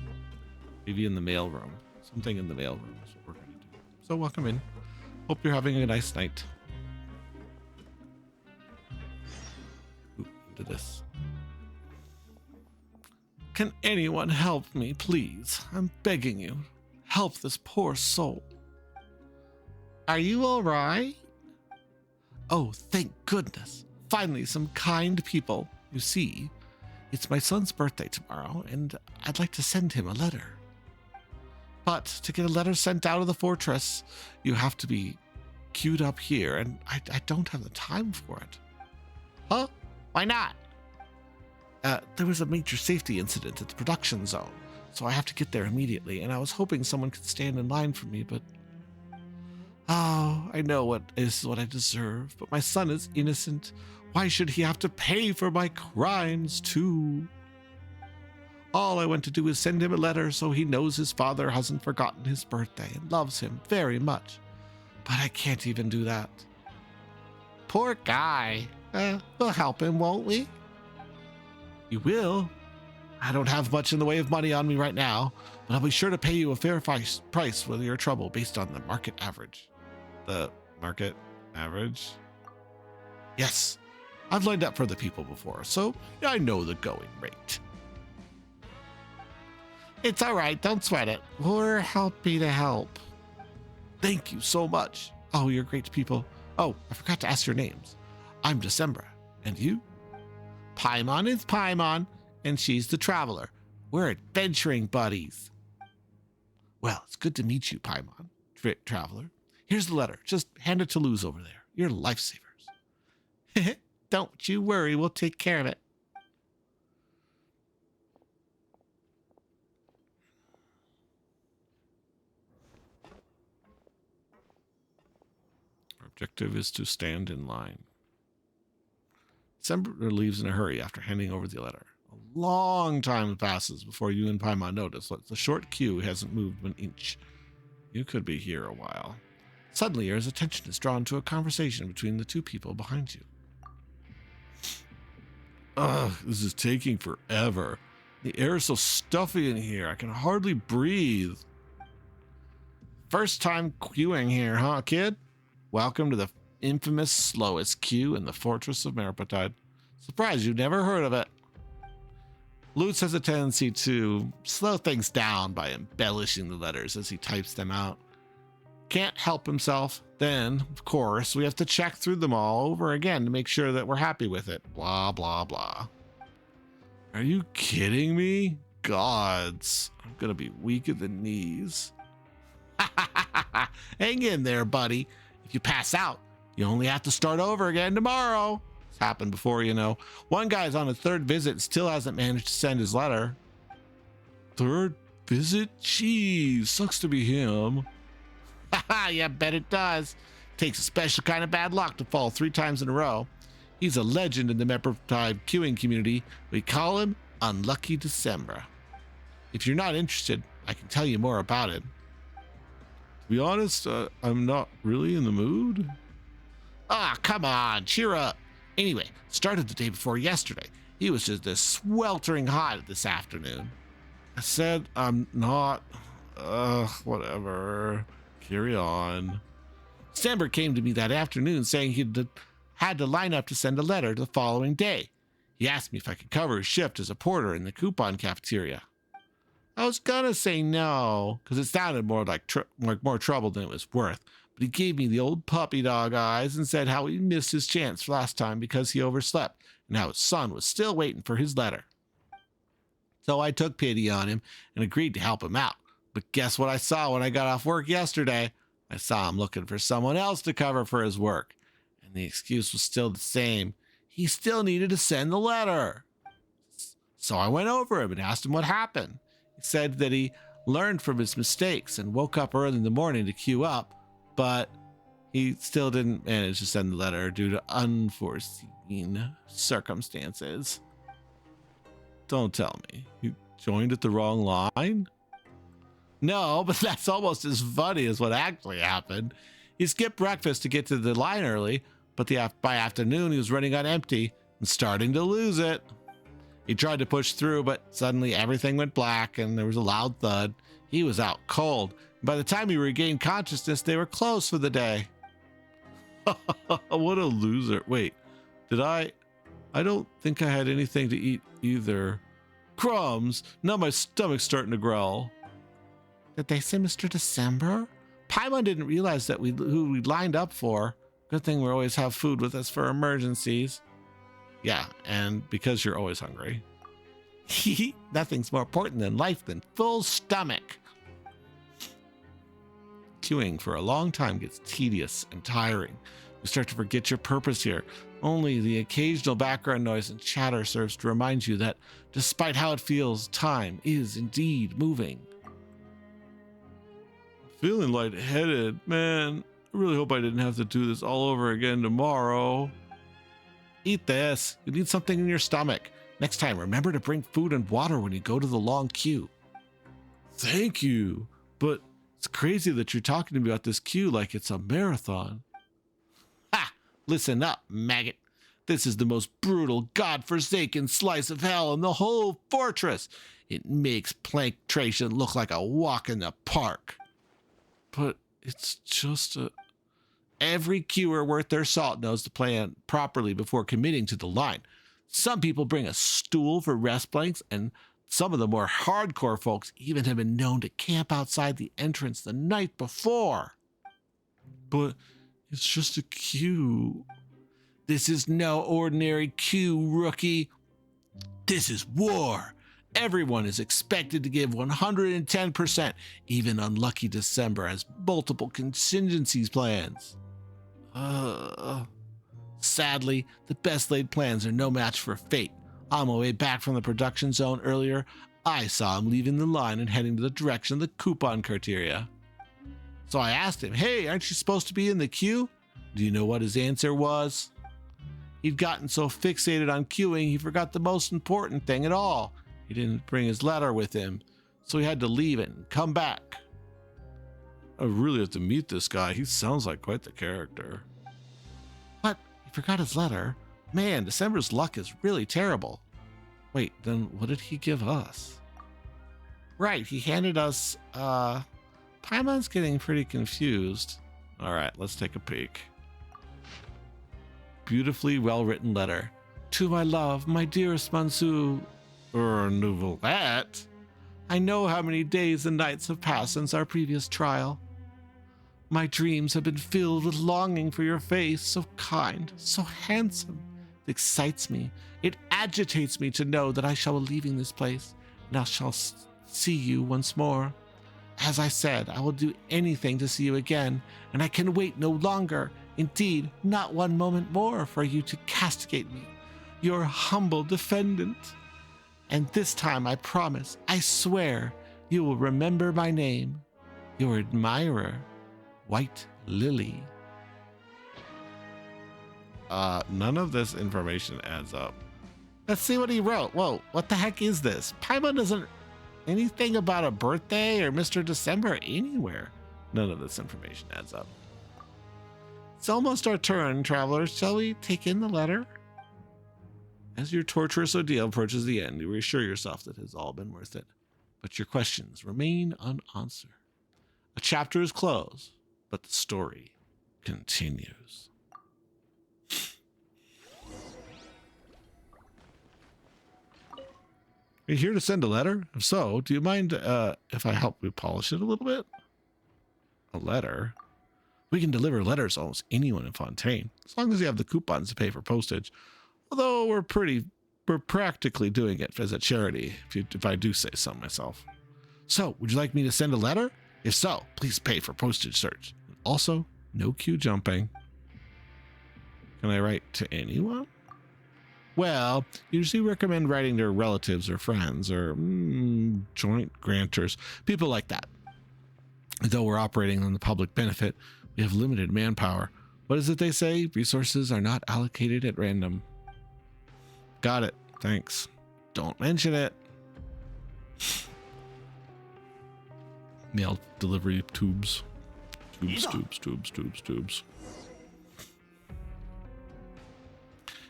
maybe in the mailroom. Something in the mailroom is what we're going to do. So welcome in. Hope you're having a nice night. Ooh, into this. Can anyone help me, please? I'm begging you. Help this poor soul. Are you all right? Oh, thank goodness. Finally, some kind people. You see, it's my son's birthday tomorrow, and I'd like to send him a letter. But to get a letter sent out of the fortress, you have to be queued up here, and I don't have the time for it. Huh? Why not? There was a major safety incident at the production zone, so I have to get there immediately, and I was hoping someone could stand in line for me, but... Oh, I know what is what I deserve, but my son is innocent. Why should he have to pay for my crimes, too? All I want to do is send him a letter so he knows his father hasn't forgotten his birthday and loves him very much. But I can't even do that. Poor guy. We'll help him, won't we? You will. I don't have much in the way of money on me right now, but I'll be sure to pay you a fair price for your trouble based on the market average. The market average? Yes. I've lined up for the people before, so I know the going rate. It's all right. Don't sweat it. We're happy to help. Thank you so much. Oh, you're great people. Oh, I forgot to ask your names. I'm Decembra. And you? Paimon is Paimon, and she's the traveler. We're adventuring buddies. Well, it's good to meet you, Paimon, traveler. Here's the letter. Just hand it to Luz over there. You're lifesavers. Don't you worry. We'll take care of it. Our objective is to stand in line. December leaves in a hurry after handing over the letter. A long time passes before you and Paimon notice that the short queue hasn't moved an inch. You could be here a while. Suddenly, your attention is drawn to a conversation between the two people behind you. Ugh, this is taking forever. The air is so stuffy in here, I can hardly breathe. First time queuing here, huh, kid? Welcome to the infamous slowest queue in the Fortress of Meripotide. Surprised you've never heard of it. Lutz has a tendency to slow things down by embellishing the letters as he types them out. Can't help himself. Then, of course, we have to check through them all over again to make sure that we're happy with it. Blah, blah, blah. Are you kidding me? Gods, I'm gonna be weak at the knees. Hang in there, buddy. If you pass out, you only have to start over again tomorrow. It's happened before, you know. One guy's on a third visit and still hasn't managed to send his letter. Third visit? Jeez, sucks to be him. Haha, yeah, bet it does. Takes a special kind of bad luck to fall 3 times in a row. He's a legend in the Meripotide queuing community. We call him Unlucky December. If you're not interested, I can tell you more about it. To be honest, I'm not really in the mood. Ah, come on, cheer up. Anyway, started the day before yesterday. He was just this sweltering hot this afternoon. I said I'm not. Whatever. Carry on. December came to me that afternoon saying he'd had to line up to send a letter the following day. He asked me if I could cover his shift as a porter in the coupon cafeteria. I was gonna say no, because it sounded more like more trouble than it was worth, but he gave me the old puppy dog eyes and said how he missed his chance last time because he overslept, and how his son was still waiting for his letter. So I took pity on him and agreed to help him out. But guess what I saw when I got off work yesterday? I saw him looking for someone else to cover for his work. And the excuse was still the same. He still needed to send the letter. So I went over him and asked him what happened. He said that he learned from his mistakes and woke up early in the morning to queue up, but he still didn't manage to send the letter due to unforeseen circumstances. Don't tell me. You joined at the wrong line? No, but that's almost as funny as what actually happened. He skipped breakfast to get to the line early, but by afternoon he was running on empty and starting to lose it. He tried to push through, but suddenly everything went black and there was a loud thud. He was out cold. By the time he regained consciousness, they were closed for the day. What a loser. Wait, I don't think I had anything to eat either. Crumbs! Now my stomach's starting to growl. Did they say Mr. December? Paimon didn't realize that who we lined up for. Good thing we always have food with us for emergencies. Yeah, and because you're always hungry. Nothing's more important in life than full stomach. Queuing for a long time gets tedious and tiring. You start to forget your purpose here. Only the occasional background noise and chatter serves to remind you that, despite how it feels, time is indeed moving. Feeling lightheaded, man. I really hope I didn't have to do this all over again tomorrow. Eat this. You need something in your stomach. Next time, remember to bring food and water when you go to the long queue. Thank you. But it's crazy that you're talking to me about this queue like it's a marathon. Ha! Listen up, maggot. This is the most brutal, godforsaken slice of hell in the whole fortress. It makes Planktration look like a walk in the park. But it's just every queuer worth their salt knows to plan properly before committing to the line. Some people bring a stool for rest blanks, and some of the more hardcore folks even have been known to camp outside the entrance the night before. But it's just a queue. This is no ordinary queue, rookie. This is war. Everyone is expected to give 110%. Even unlucky December has multiple contingencies plans. Sadly, the best laid plans are no match for fate. On my way back from the production zone earlier, I saw him leaving the line and heading to the direction of the coupon criteria. So I asked him, hey, aren't you supposed to be in the queue? Do you know what his answer was? He'd gotten so fixated on queuing, he forgot the most important thing at all. He didn't bring his letter with him, so he had to leave it and come back. I really have to meet this guy. He sounds like quite the character. What? He forgot his letter? Man, December's luck is really terrible. Wait, then what did he give us? Right, he handed us, Paimon's getting pretty confused. All right, let's take a peek. Beautifully well-written letter. To my love, my dearest Mansu, Nouvellette. I know how many days and nights have passed since our previous trial. My dreams have been filled with longing for your face, so kind, so handsome. It excites me. It agitates me to know that I shall be leaving this place, and I shall see you once more. As I said, I will do anything to see you again, and I can wait no longer. Indeed, not one moment more for you to castigate me, your humble defendant. And this time I promise, I swear, you will remember my name, your admirer, White Lily. None of this information adds up. Let's see what he wrote. Whoa, what the heck is this? Paimon doesn't anything about a birthday or Mr. December anywhere. None of this information adds up. It's almost our turn, travelers. Shall we take in the letter? As your torturous ordeal approaches the end, you reassure yourself that it has all been worth it. But your questions remain unanswered. A chapter is closed, but the story continues. Are you here to send a letter? If so, do you mind if I help you polish it a little bit? A letter? We can deliver letters to almost anyone in Fontaine, as long as you have the coupons to pay for postage. Although we're practically doing it as a charity, if I do say so myself. So, would you like me to send a letter? If so, please pay for postage search. Also, no queue jumping. Can I write to anyone? Well, usually recommend writing to relatives or friends or joint grantors, people like that. Though we're operating on the public benefit, we have limited manpower. What is it they say? Resources are not allocated at random. Got it. Thanks. Don't mention it. Mail delivery tubes. Tubes.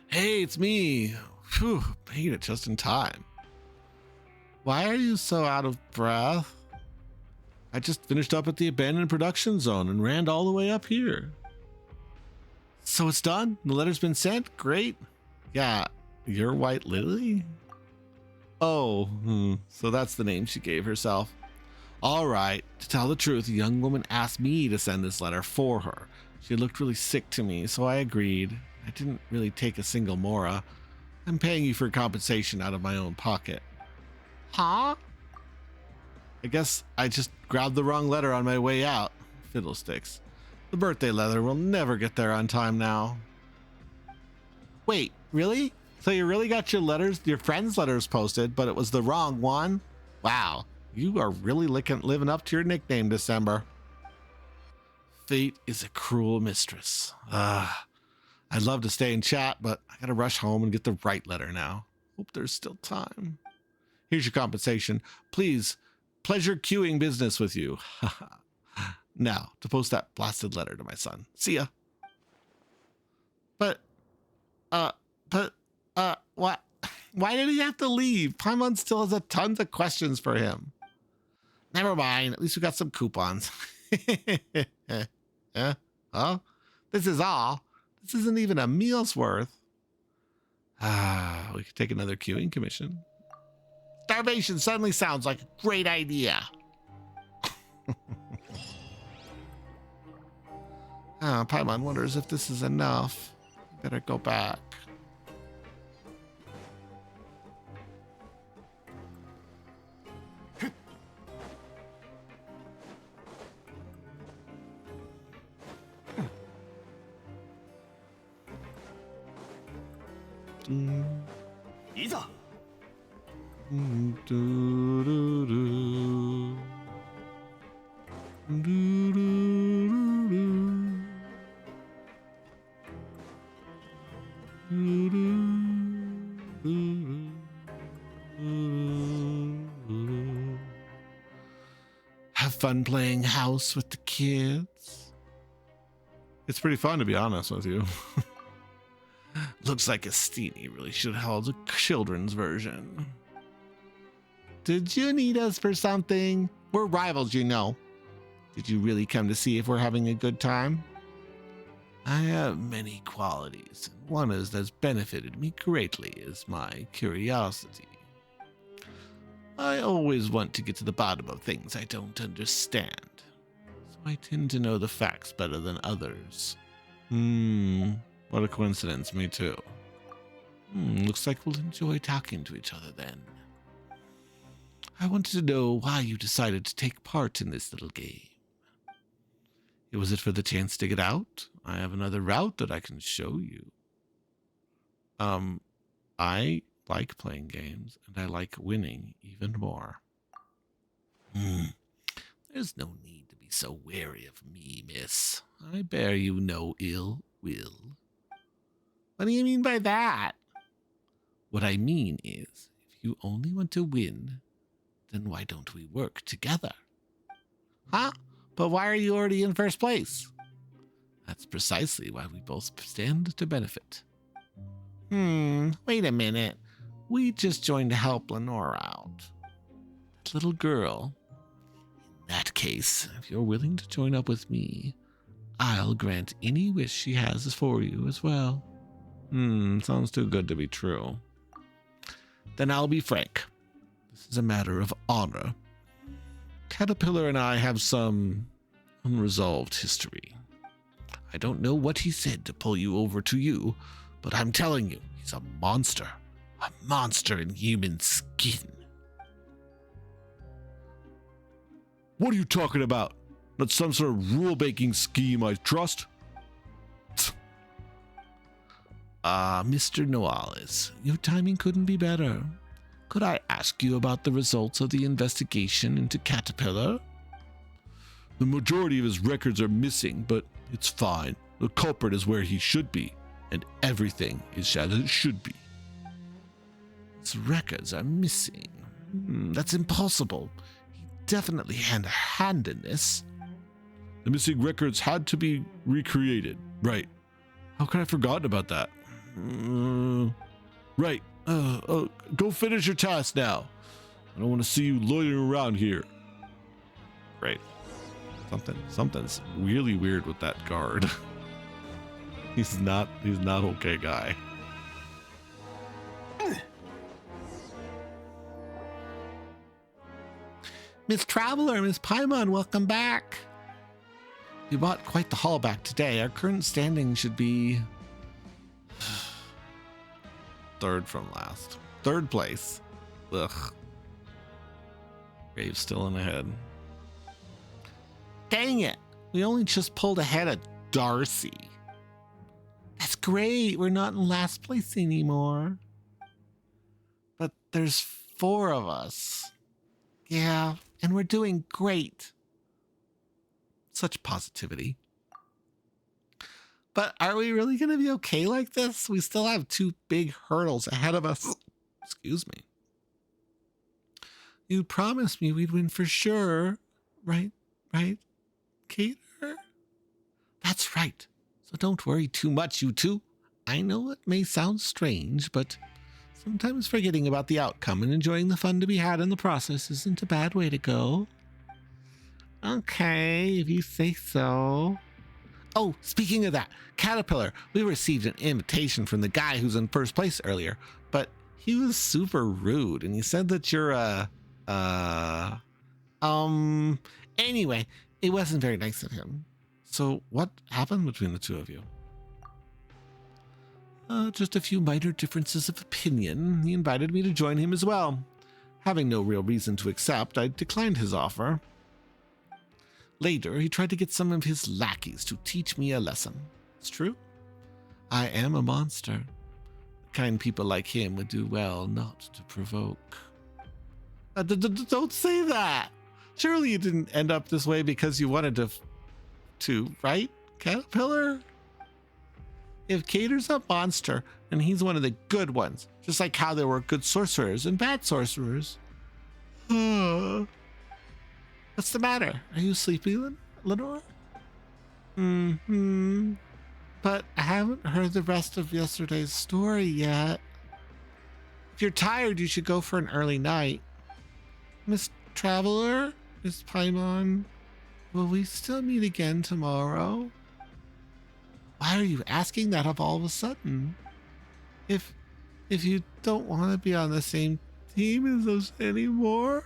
Hey, it's me. Phew, made it just in time. Why are you so out of breath? I just finished up at the abandoned production zone and ran all the way up here. So it's done? The letter's been sent? Great. Yeah, you're White Lily? Oh, so that's the name she gave herself. All right. To tell the truth, the young woman asked me to send this letter for her. She looked really sick to me, so I agreed. I didn't really take a single mora. I'm paying you for compensation out of my own pocket. Huh? I guess I just grabbed the wrong letter on my way out. Fiddlesticks. The birthday letter will never get there on time now. Wait, really? So you really got your friend's letters posted, but it was the wrong one? Wow, you are really living up to your nickname, December. Fate is a cruel mistress. I'd love to stay and chat, but I gotta rush home and get the right letter now. Hope there's still time. Here's your compensation. Please, pleasure queuing business with you. Now, to post that blasted letter to my son. See ya. But, what? Why did he have to leave? Paimon still has a tons of questions for him. Never mind. At least we got some coupons. Huh? This is all. This isn't even a meal's worth. We could take another queuing commission. Starvation suddenly sounds like a great idea. Paimon wonders if this is enough. Better go back. いざ Have fun playing house with the kids. It's pretty fun, to be honest with you. Looks like Estini really should hold a children's version. Did you need us for something? We're rivals, you know. Did you really come to see if we're having a good time? I have many qualities, and one that's benefited me greatly is my curiosity. I always want to get to the bottom of things I don't understand, so I tend to know the facts better than others. What a coincidence, me too. Looks like we'll enjoy talking to each other then. I wanted to know why you decided to take part in this little game. Was it for the chance to get out? I have another route that I can show you. I like playing games, and I like winning even more. There's no need to be so wary of me, miss. I bear you no ill will. What do you mean by that? What I mean is, if you only want to win, then why don't we work together? Huh? But why are you already in first place? That's precisely why we both stand to benefit. Wait a minute. We just joined to help Lenore out. That little girl. In that case, if you're willing to join up with me, I'll grant any wish she has for you as well. Sounds too good to be true. Then I'll be frank. This is a matter of honor. Caterpillar and I have some unresolved history. I don't know what he said to pull you over to you, but I'm telling you, he's a monster. A monster in human skin. What are you talking about? Not some sort of rule-making scheme I trust? Mr. Noales, your timing couldn't be better. Could I ask you about the results of the investigation into Caterpillar? The majority of his records are missing, but it's fine. The culprit is where he should be, and everything is as it should be. His records are missing. That's impossible. He definitely had a hand in this. The missing records had to be recreated. Right. How could I have forgotten about that? Right. Go finish your task now. I don't want to see you loitering around here. Great. Something's really weird with that guard. He's not okay, guy. Miss Traveler, Miss Paimon, welcome back. We bought quite the haul back today. Our current standing should be third from last. Third place. Ugh. Grave's still in ahead. Dang it. We only just pulled ahead of Darcy. That's great. We're not in last place anymore. But there's 4 of us. Yeah, and we're doing great. Such positivity. But are we really going to be okay like this? We still have 2 big hurdles ahead of us. Excuse me. You promised me we'd win for sure. Right, Cater? That's right. So don't worry too much, you two. I know it may sound strange, but sometimes forgetting about the outcome and enjoying the fun to be had in the process isn't a bad way to go. Okay, if you say so. Oh, speaking of that, Caterpillar, we received an invitation from the guy who's in first place earlier, but he was super rude and he said that you're anyway, it wasn't very nice of him. So what happened between the 2 of you? Just a few minor differences of opinion. He invited me to join him as well. Having no real reason to accept, I declined his offer. Later, he tried to get some of his lackeys to teach me a lesson. It's true. I am a monster. Kind people like him would do well not to provoke. Don't say that. Surely you didn't end up this way because you wanted to, right, Caterpillar? If Cater's a monster, then he's one of the good ones, just like how there were good sorcerers and bad sorcerers. What's the matter? Are you sleepy, Lenore? Mm-hmm. But I haven't heard the rest of yesterday's story yet. If you're tired, you should go for an early night. Miss Traveler, Miss Paimon, will we still meet again tomorrow? Why are you asking that of all of a sudden? If you don't want to be on the same team as us anymore?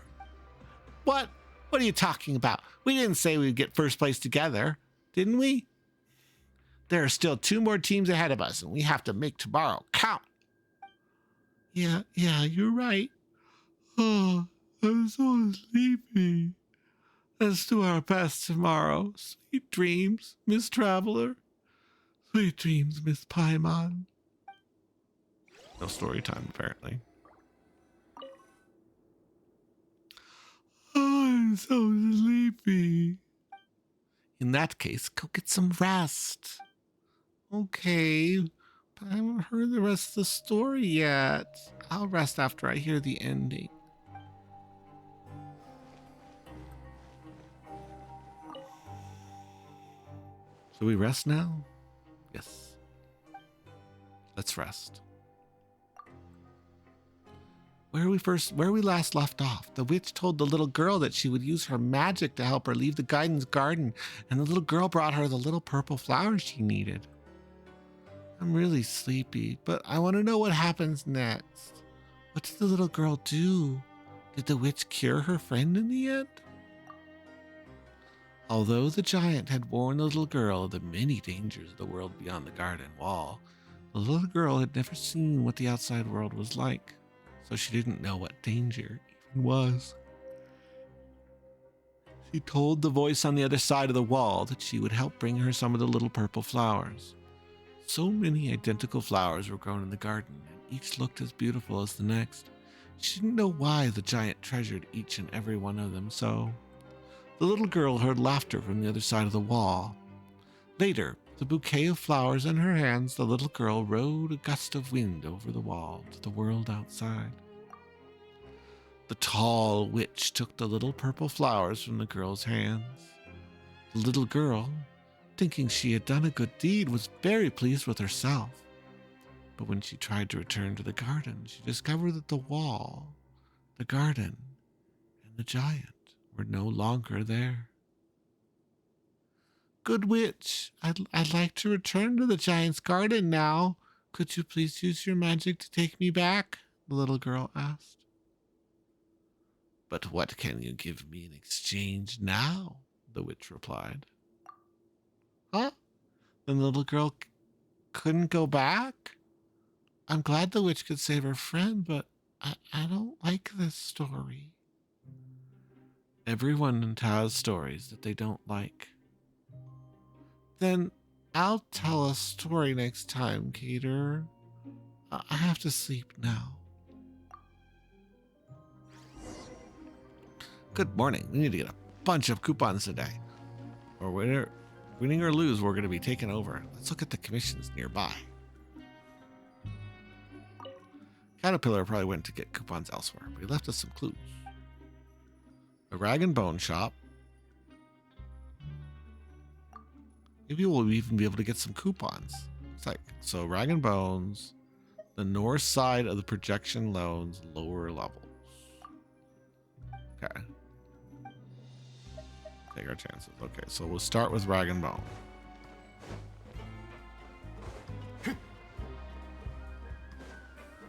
What? What are you talking about? We didn't say we'd get first place together, didn't we? There are still 2 more teams ahead of us, and we have to make tomorrow count. Yeah, you're right. Oh, I'm so sleepy. Let's do our best tomorrow. Sweet dreams, Miss Traveler. Sweet dreams, Miss Paimon. No story time, apparently. Oh, I'm so sleepy. In that case, go get some rest. Okay, but I haven't heard the rest of the story yet. I'll rest after I hear the ending. Should we rest now? Yes. Let's rest. Where we last left off, the witch told the little girl that she would use her magic to help her leave the Guidance Garden, and the little girl brought her the little purple flowers she needed. I'm really sleepy, but I want to know what happens next. What did the little girl do? Did the witch cure her friend in the end? Although the giant had warned the little girl of the many dangers of the world beyond the garden wall, the little girl had never seen what the outside world was like, so she didn't know what danger even was. She told the voice on the other side of the wall that she would help bring her some of the little purple flowers. So many identical flowers were grown in the garden, and each looked as beautiful as the next. She didn't know why the giant treasured each and every one of them so. The little girl heard laughter from the other side of the wall. Later, with a bouquet of flowers in her hands, the little girl rode a gust of wind over the wall to the world outside. The tall witch took the little purple flowers from the girl's hands. The little girl, thinking she had done a good deed, was very pleased with herself. But when she tried to return to the garden, she discovered that the wall, the garden, and the giant were no longer there. Good witch, I'd like to return to the giant's garden now. Could you please use your magic to take me back? The little girl asked. But what can you give me in exchange now? The witch replied. Huh? Then the little girl couldn't go back? I'm glad the witch could save her friend, but I don't like this story. Everyone has stories that they don't like. Then I'll tell a story next time, Cater. I have to sleep now. Good morning. We need to get a bunch of coupons today. Or winning or lose, we're going to be taken over. Let's look at the commissions nearby. Caterpillar probably went to get coupons elsewhere, but he left us some clues. A rag and bone shop. Maybe we'll even be able to get some coupons. It's like, so rag and bones, the north side of the projection loans, lower levels. Okay. Take our chances. Okay, so we'll start with rag and bone.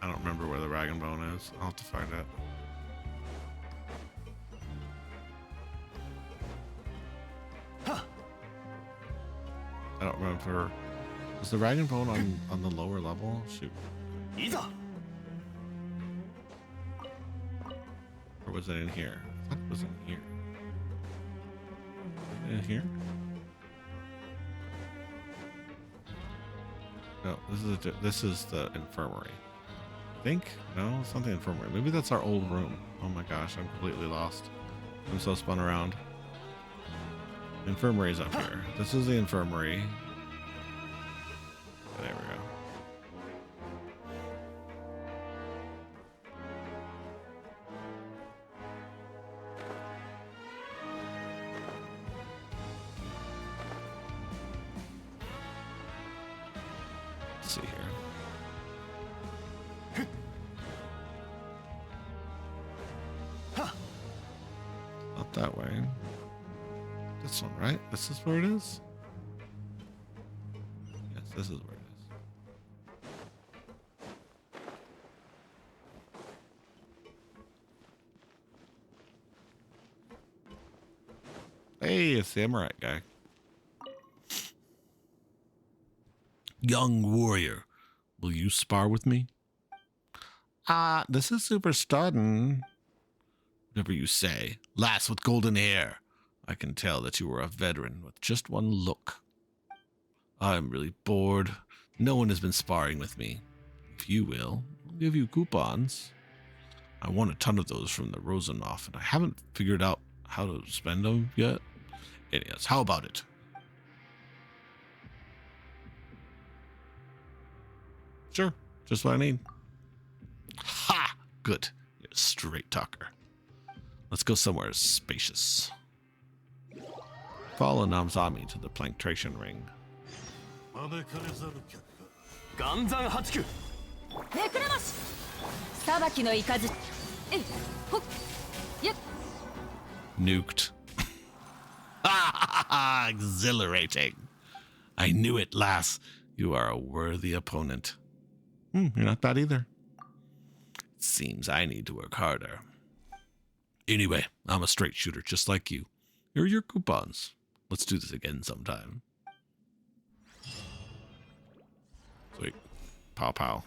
I don't remember where the rag and bone is. I'll have to find it. I don't remember. Was the rag and bone on the lower level? Shoot. Or was it in here? I thought it was in here. In here? No, this is the infirmary. I think no, it's not the infirmary. Maybe that's our old room. Oh my gosh, I'm completely lost. I'm so spun around. Infirmary is up here. This is the infirmary. There we go. Let's see here. Not that way. This one, right? This is where it is? Yes, this is where it is. Hey, it's the Emirate guy. Young warrior, will you spar with me? This is super sudden. Whatever you say. Lass with golden hair. I can tell that you are a veteran with just one look. I'm really bored. No one has been sparring with me. If you will, I'll give you coupons. I want a ton of those from the Rosenoff, and I haven't figured out how to spend them yet. Anyways, how about it? Sure, just what I need. Ha! Good. You're a straight talker. Let's go somewhere spacious. Follow Namzami to the planktation ring. 岩山八九めくれまし裁きのいかずえいほっやっ Nuked. Exhilarating. I knew it, lass. You are a worthy opponent. You're not bad either. Seems I need to work harder. Anyway, I'm a straight shooter just like you. Here are your coupons. Let's do this again sometime. Sweet. Pow pow.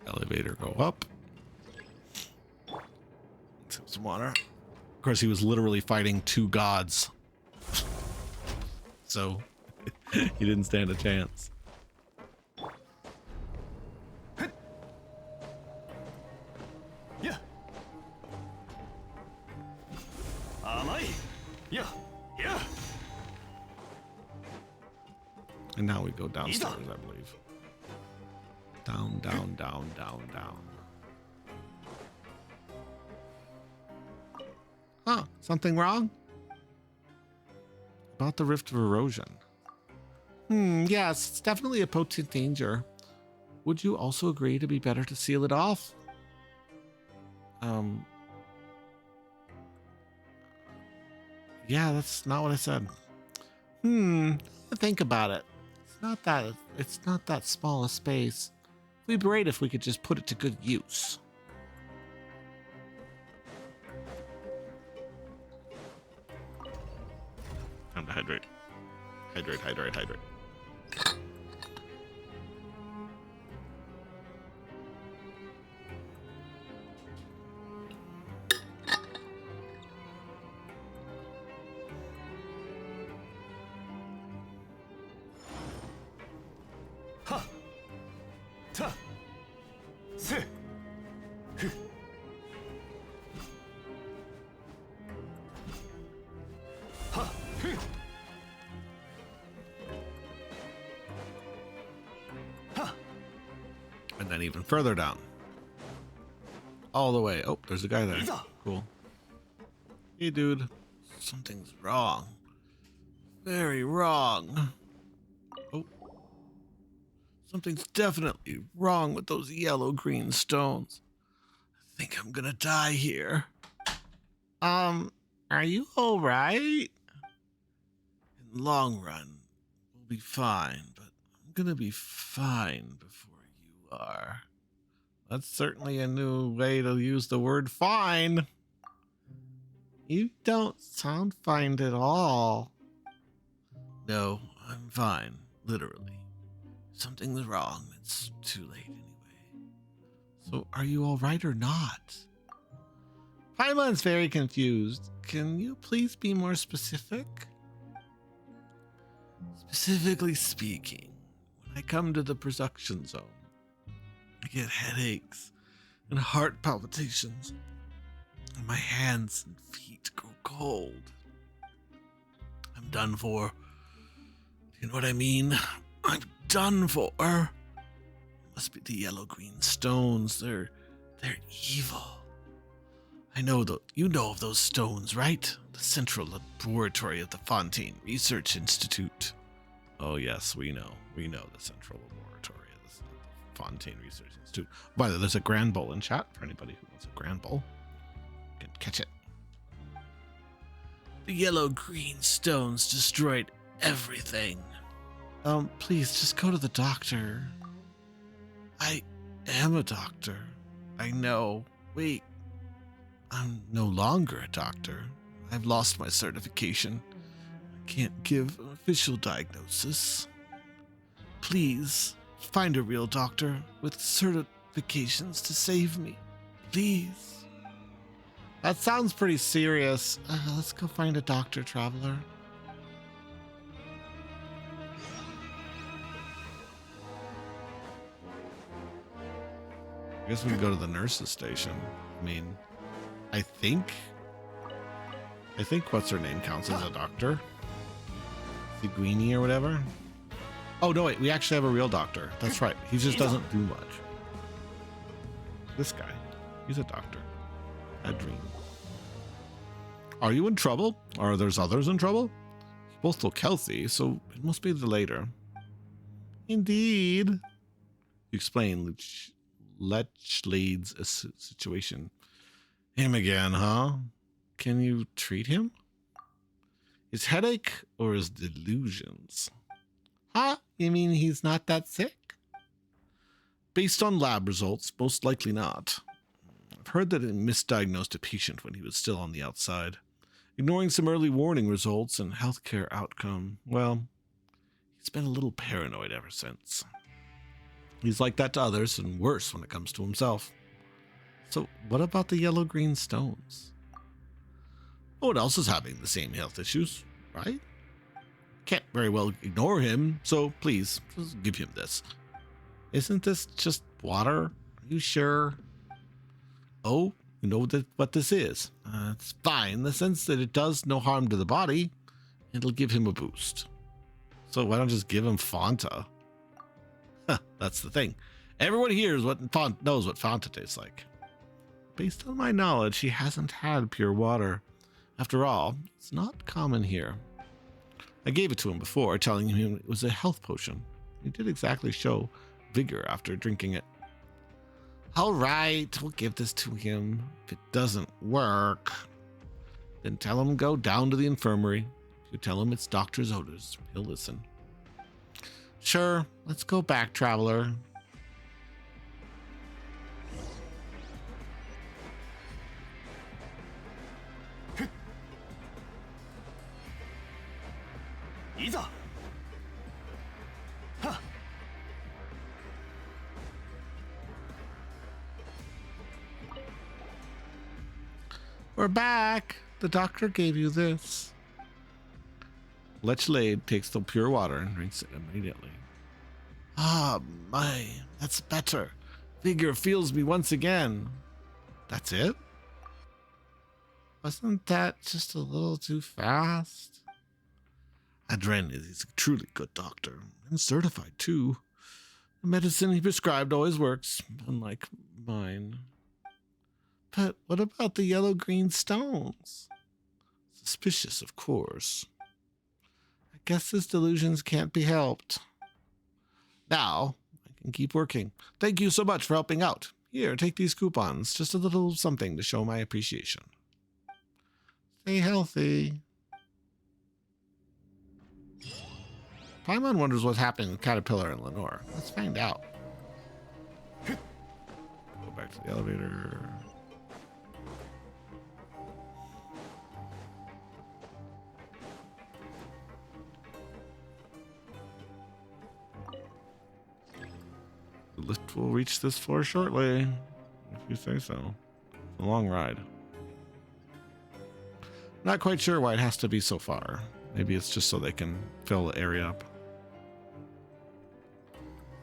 Elevator go up. Some water. Of course, he was literally fighting two gods. So he didn't stand a chance. Yeah. Amai. Yeah. Yeah. And now we go downstairs, I believe. Down, down, down, down, down. Huh, something wrong? About the Rift of Erosion. Yes, it's definitely a potent danger. Would you also agree to be better to seal it off? Yeah, that's not what I said. Think about it. It's not that small a space. It'd be great if we could just put it to good use. Time to hydrate. Hydrate, hydrate, hydrate. Ha. Ta. Se. Fu. Ha. Fu. Ha. And then even further down. All the way. Oh, there's a guy there. Iza. Cool. Hey, dude. Something's wrong. Very wrong. Oh, Something's definitely wrong with those yellow-green stones. I think I'm gonna die here. are you all right? In the long run, we'll be fine, but I'm gonna be fine before you are. That's certainly a new way to use the word fine. You don't sound fine at all. No, I'm fine, literally. Something's wrong. It's too late anyway. So are you all right or not? Paimon's very confused. Can you please be more specific? Specifically speaking, when I come to the production zone, I get headaches and heart palpitations, and my hands and feet go cold. I'm done for. You know what I mean? I'm done for. Must be the yellow-green stones. They're evil. I know you know of those stones, right? The central laboratory of the Fontaine Research Institute. Oh yes, we know. We know the central laboratory of the Fontaine Research Institute. By the way, there's a Grand Bowl in chat for anybody who wants a Grand Bowl. You can catch it. The yellow-green stones destroyed everything. Please just go to the doctor. I am a doctor. I know. Wait. I'm no longer a doctor. I've lost my certification. I can't give an official diagnosis. Please, find a real doctor with certifications to save me. Please. That sounds pretty serious. Let's go find a doctor, Traveler. I guess we can go to the nurse's station. I mean, I think what's her name counts as a doctor. Seguini or whatever. Oh no, wait, we actually have a real doctor. That's right. He just doesn't do much. This guy, he's a doctor. A dream. Are you in trouble? Or there's others in trouble? You both look healthy, so it must be the later. Indeed. You explain Lechlede's situation. Him again, huh? Can you treat him? His headache or his delusions? Huh? You mean he's not that sick? Based on lab results, most likely not. I've heard that it misdiagnosed a patient when he was still on the outside, ignoring some early warning results and healthcare outcome. Well, he's been a little paranoid ever since. He's like that to others and worse when it comes to himself. So what about the yellow-green stones? No one else is having the same health issues, right? Can't very well ignore him, so please, just give him this. Isn't this just water? Are you sure? Oh, you know what this is. It's fine in the sense that it does no harm to the body. It'll give him a boost. So why don't just give him Fanta? Huh, that's the thing. Everyone here knows what Fanta tastes like. Based on my knowledge, he hasn't had pure water. After all, it's not common here. I gave it to him before, telling him it was a health potion. He did exactly show vigor after drinking it. All right, we'll give this to him. If it doesn't work, then tell him to go down to the infirmary. If you tell him it's doctor's orders, he'll listen. Sure, let's go back, Traveler. We're back. The doctor gave you this. Lechlade takes the pure water and drinks it immediately. Ah, my, that's better. Vigor feels me once again. That's it? Wasn't that just a little too fast? Adren is a truly good doctor, and certified too. The medicine he prescribed always works, unlike mine. But what about the yellow-green stones? Suspicious, of course. I guess his delusions can't be helped. Now, I can keep working. Thank you so much for helping out. Here, take these coupons. Just a little something to show my appreciation. Stay healthy. Paimon wonders what's happening with Caterpillar and Lenore. Let's find out. Go back to the elevator. The lift will reach this floor shortly, if you say so. It's a long ride. Not quite sure why it has to be so far. Maybe it's just so they can fill the area up.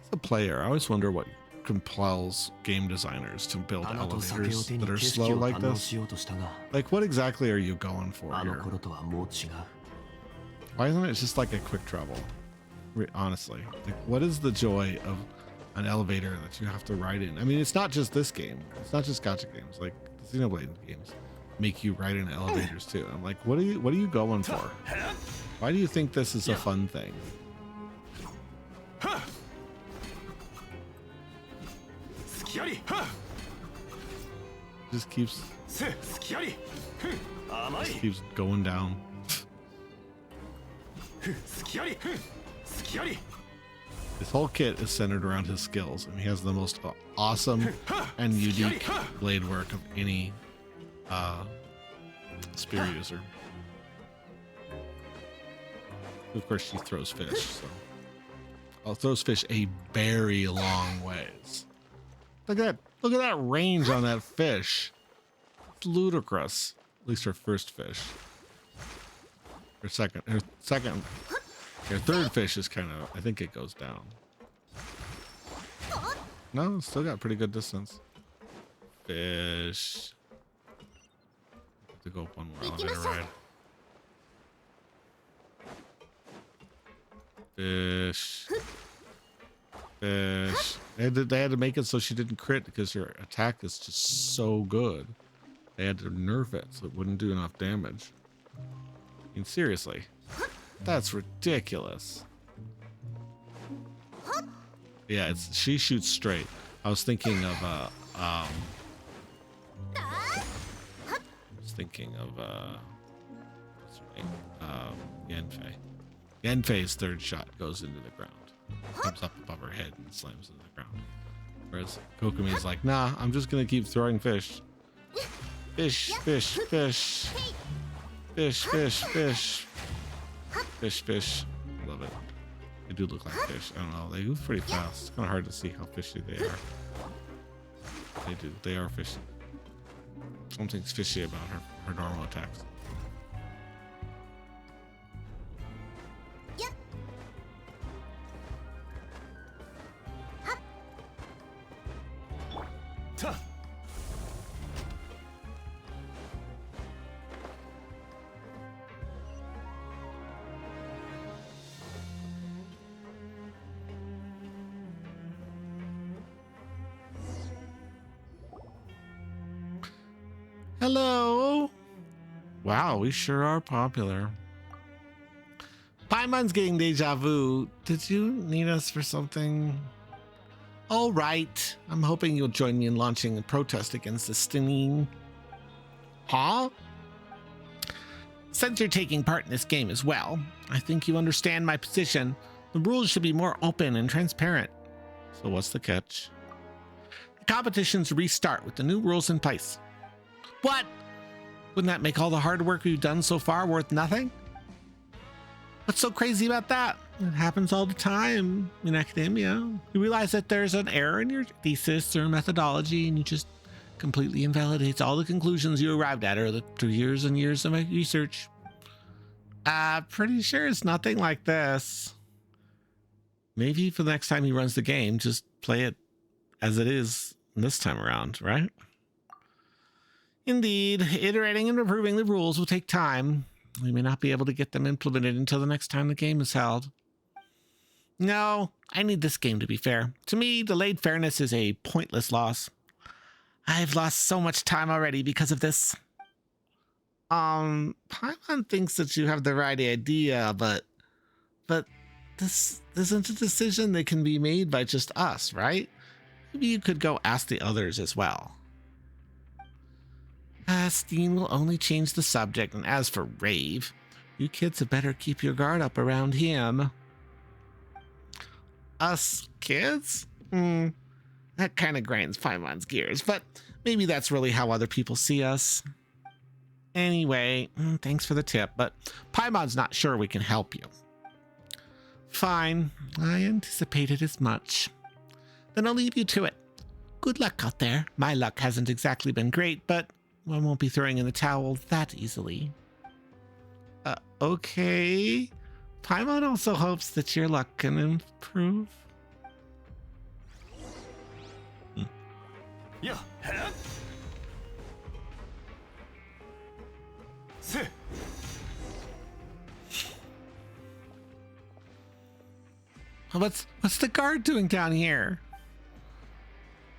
As a player, I always wonder what compels game designers to build 花と酒を elevators 手に that are 景 slow 色を like 堪能 this. しようとしたが Like, what exactly are you going for あの here? 頃とはもう違う Why isn't it just like a quick travel? Honestly, like, what is the joy of an elevator that you have to ride in? I mean, it's not just this game. It's not just gacha games. Like the Xenoblade games make you ride in elevators too. I'm like, what are you going for? Why do you think this is a fun thing? Just keeps going down. This whole kit is centered around his skills, and he has the most awesome and unique blade work of any spear user. Of course, she throws fish, so throws fish a very long ways. Look at that range on that fish. It's ludicrous. At least her first fish. Her third fish is kind of, I think it goes down. No, it's still got pretty good distance. Fish. Have to go up one more elevator ride. Fish. Fish. They had to make it so she didn't crit because her attack is just so good. They had to nerf it so it wouldn't do enough damage. I mean, seriously. That's ridiculous. Yeah, she shoots straight. I was thinking of what's her name? Yanfei. Yanfei's third shot goes into the ground. Comes up above her head and slams into the ground. Whereas Kokumi is like, nah, I'm just gonna keep throwing fish. Fish, fish, fish. Fish, fish, fish. Fish, fish. Love it. They do look like fish. I don't know. They move pretty fast. It's kind of hard to see how fishy they are. They do. They are fishy. Something's fishy about her normal attacks. Hello. Wow, we sure are popular. Paimon's getting deja vu. Did you need us for something? All right. I'm hoping you'll join me in launching a protest against the stinging. Huh? Since you're taking part in this game as well, I think you understand my position. The rules should be more open and transparent. So what's the catch? The competitions restart with the new rules in place. What? Wouldn't that make all the hard work we've done so far worth nothing? What's so crazy about that? It happens all the time in academia. You realize that there's an error in your thesis or methodology and you just completely invalidates all the conclusions you arrived at through years and years of research. Pretty sure it's nothing like this. Maybe for the next time he runs the game, just play it as it is this time around, right? Indeed, iterating and improving the rules will take time. We may not be able to get them implemented until the next time the game is held. No, I need this game to be fair. To me, delayed fairness is a pointless loss. I've lost so much time already because of this. Paimon thinks that you have the right idea, but this isn't a decision that can be made by just us, right? Maybe you could go ask the others as well. Steen will only change the subject, and as for Rave, you kids had better keep your guard up around him. Us kids? That kind of grinds Paimon's gears, but maybe that's really how other people see us. Anyway, thanks for the tip, but Paimon's not sure we can help you. Fine, I anticipated as much. Then I'll leave you to it. Good luck out there. My luck hasn't exactly been great, but I won't be throwing in the towel that easily. Okay. Paimon also hopes that your luck can improve. いやへっせ What's the guard doing down here?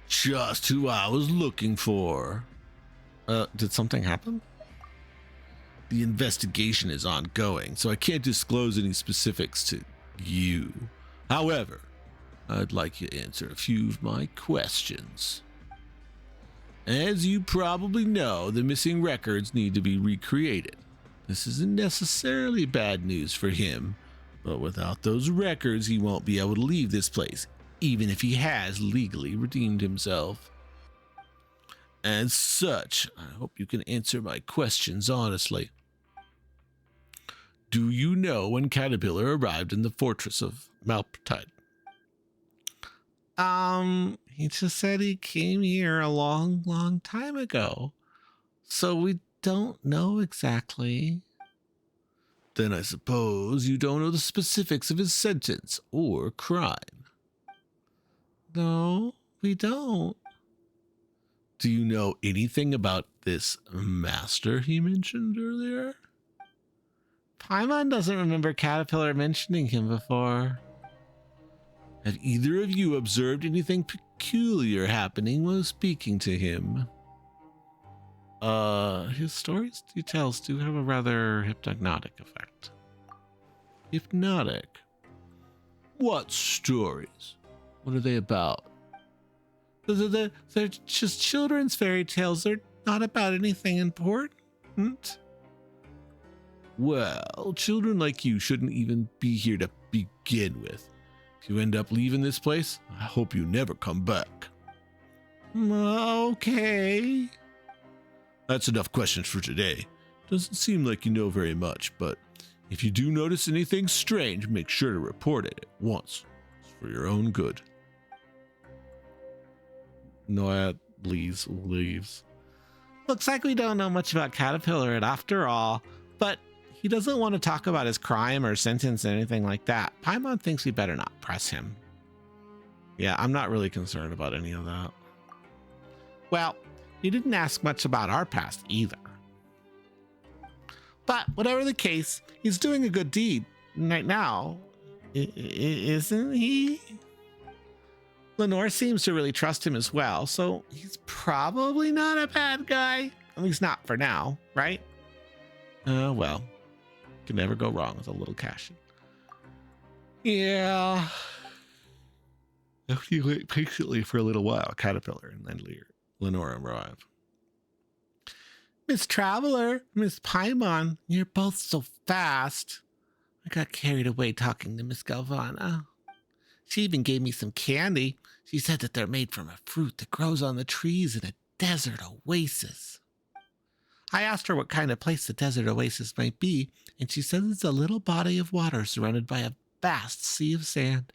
Just who I was looking for. Did something happen? The investigation is ongoing, so I can't disclose any specifics to you. However, I'd like you to answer a few of my questions. As you probably know, the missing records need to be recreated. This isn't necessarily bad news for him, but without those records, he won't be able to leave this place, even if he has legally redeemed himself. As such, I hope you can answer my questions honestly. Do you know when Caterpillar arrived in the fortress of Malptide? He just said he came here a long, long time ago. So we don't know exactly. Then I suppose you don't know the specifics of his sentence or crime. No, we don't. Do you know anything about this master he mentioned earlier? Paimon doesn't remember Caterpillar mentioning him before. Have either of you observed anything peculiar happening while speaking to him? His stories details do have a rather hypnotic effect. Hypnotic? What stories? What are they about? They're just children's fairy tales. They're not about anything important. Well, children like you shouldn't even be here to begin with. If you end up leaving this place, I hope you never come back. Okay. That's enough questions for today. Doesn't seem like you know very much, but if you do notice anything strange, make sure to report it at once. It's for your own good. Noah leaves. Looks like we don't know much about Caterpillar after all, but he doesn't want to talk about his crime or sentence or anything like that. Paimon thinks we better not press him. Yeah, I'm not really concerned about any of that. Well, he didn't ask much about our past either. But whatever the case, he's doing a good deed right now, isn't he? Lenore seems to really trust him as well, so he's probably not a bad guy. At least not for now, right? Well, can never go wrong with a little cash. Yeah. If you wait patiently for a little while, Caterpillar and then Lenore arrive. Miss Traveler, Miss Paimon, you're both so fast. I got carried away talking to Miss Galvana. She even gave me some candy. She said that they're made from a fruit that grows on the trees in a desert oasis. I asked her what kind of place the desert oasis might be, and she said it's a little body of water surrounded by a vast sea of sand.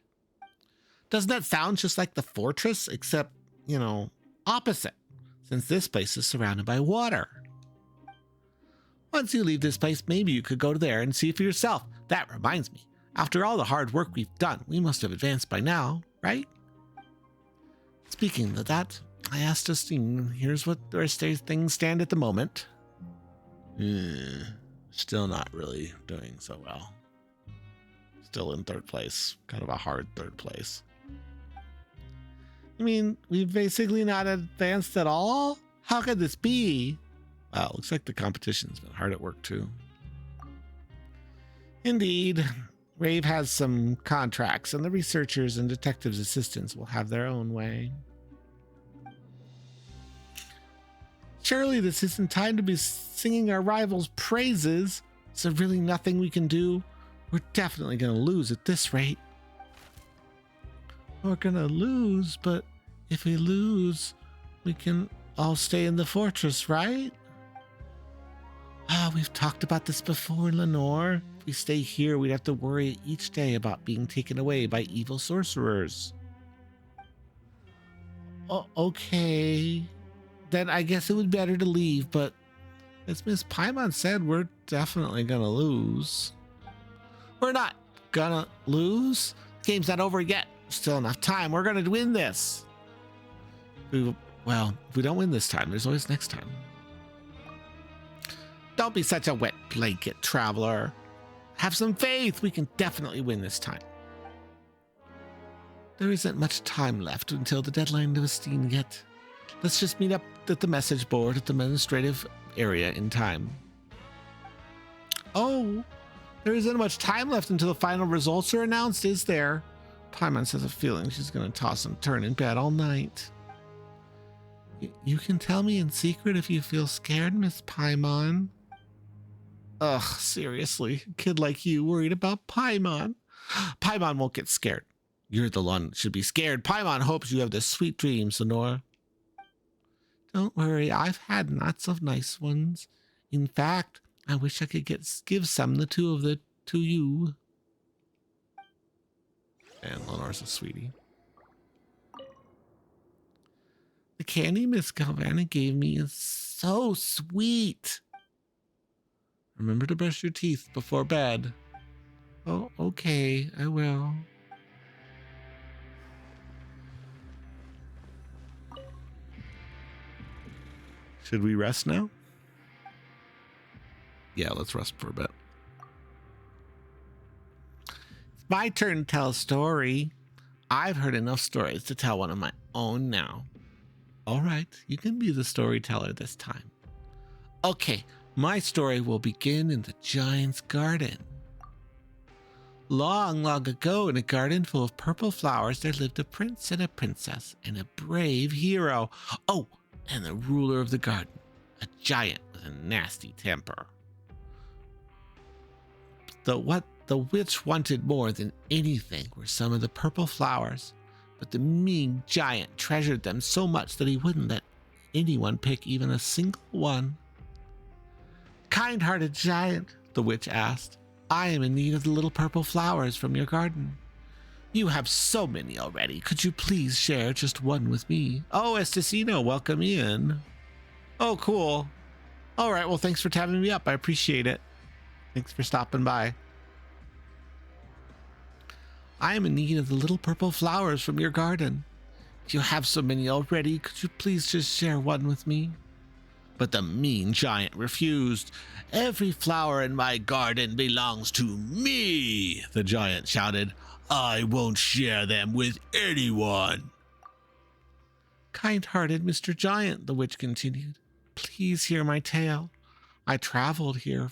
Doesn't that sound just like the fortress, except, opposite, since this place is surrounded by water? Once you leave this place, maybe you could go there and see for yourself. That reminds me, after all the hard work we've done, we must have advanced by now, right? Speaking of that, I asked Justine, here's where things stand at the moment. Still not really doing so well. Still in third place. Kind of a hard third place. I mean, we've basically not advanced at all? How could this be? Wow, looks like the competition's been hard at work too. Indeed. Rave has some contracts, and the researchers and detectives' assistants will have their own way. Surely this isn't time to be singing our rivals' praises. Is there really nothing we can do? We're definitely going to lose at this rate. We're going to lose, but if we lose, we can all stay in the fortress, right? We've talked about this before, Lenore. If we stay here, we'd have to worry each day about being taken away by evil sorcerers. Okay. Then I guess it would be better to leave, but As Miss Paimon said, we're definitely gonna lose. We're not gonna lose. The game's not over yet. Still enough time. We're gonna win this. Well, if we don't win this time, there's always next time. Don't be such a wet blanket, traveler. Have some faith. We can definitely win this time. There isn't much time left until the deadline to Vestine yet. Let's just meet up at the message board at the administrative area in time. Oh, there isn't much time left until the final results are announced, is there? Paimon has a feeling she's going to toss and turn in bed all night. You can tell me in secret if you feel scared, Miss Paimon. Ugh, seriously, a kid like you worried about Paimon. Paimon won't get scared. You're the one that should be scared. Paimon hopes you have the sweet dreams, Lenore. Don't worry, I've had lots of nice ones. In fact, I wish I could give some to you. And Lenore's a sweetie. The candy Miss Galvani gave me is so sweet. Remember to brush your teeth before bed. Oh, okay, I will. Should we rest now? Yeah, let's rest for a bit. It's my turn to tell a story. I've heard enough stories to tell one of my own now. All right, you can be the storyteller this time. Okay, my story will begin in the giant's garden. Long, long ago, in a garden full of purple flowers, there lived a prince and a princess and a brave hero. Oh, and the ruler of the garden, a giant with a nasty temper. What the witch wanted more than anything were some of the purple flowers, but the mean giant treasured them so much that he wouldn't let anyone pick even a single one. Kind-hearted giant, the witch asked, I am in need of the little purple flowers from your garden. You have so many already. Could you please share just one with me? Oh, Estacino, welcome in. Oh, cool. All right, well, thanks for tapping me up. I appreciate it. Thanks for stopping by. I am in need of the little purple flowers from your garden. If you have so many already, could you please just share one with me? But the mean giant refused. Every flower in my garden belongs to me, the giant shouted. I won't share them with anyone. Kind-hearted Mr. Giant, the witch continued, please hear my tale. I traveled here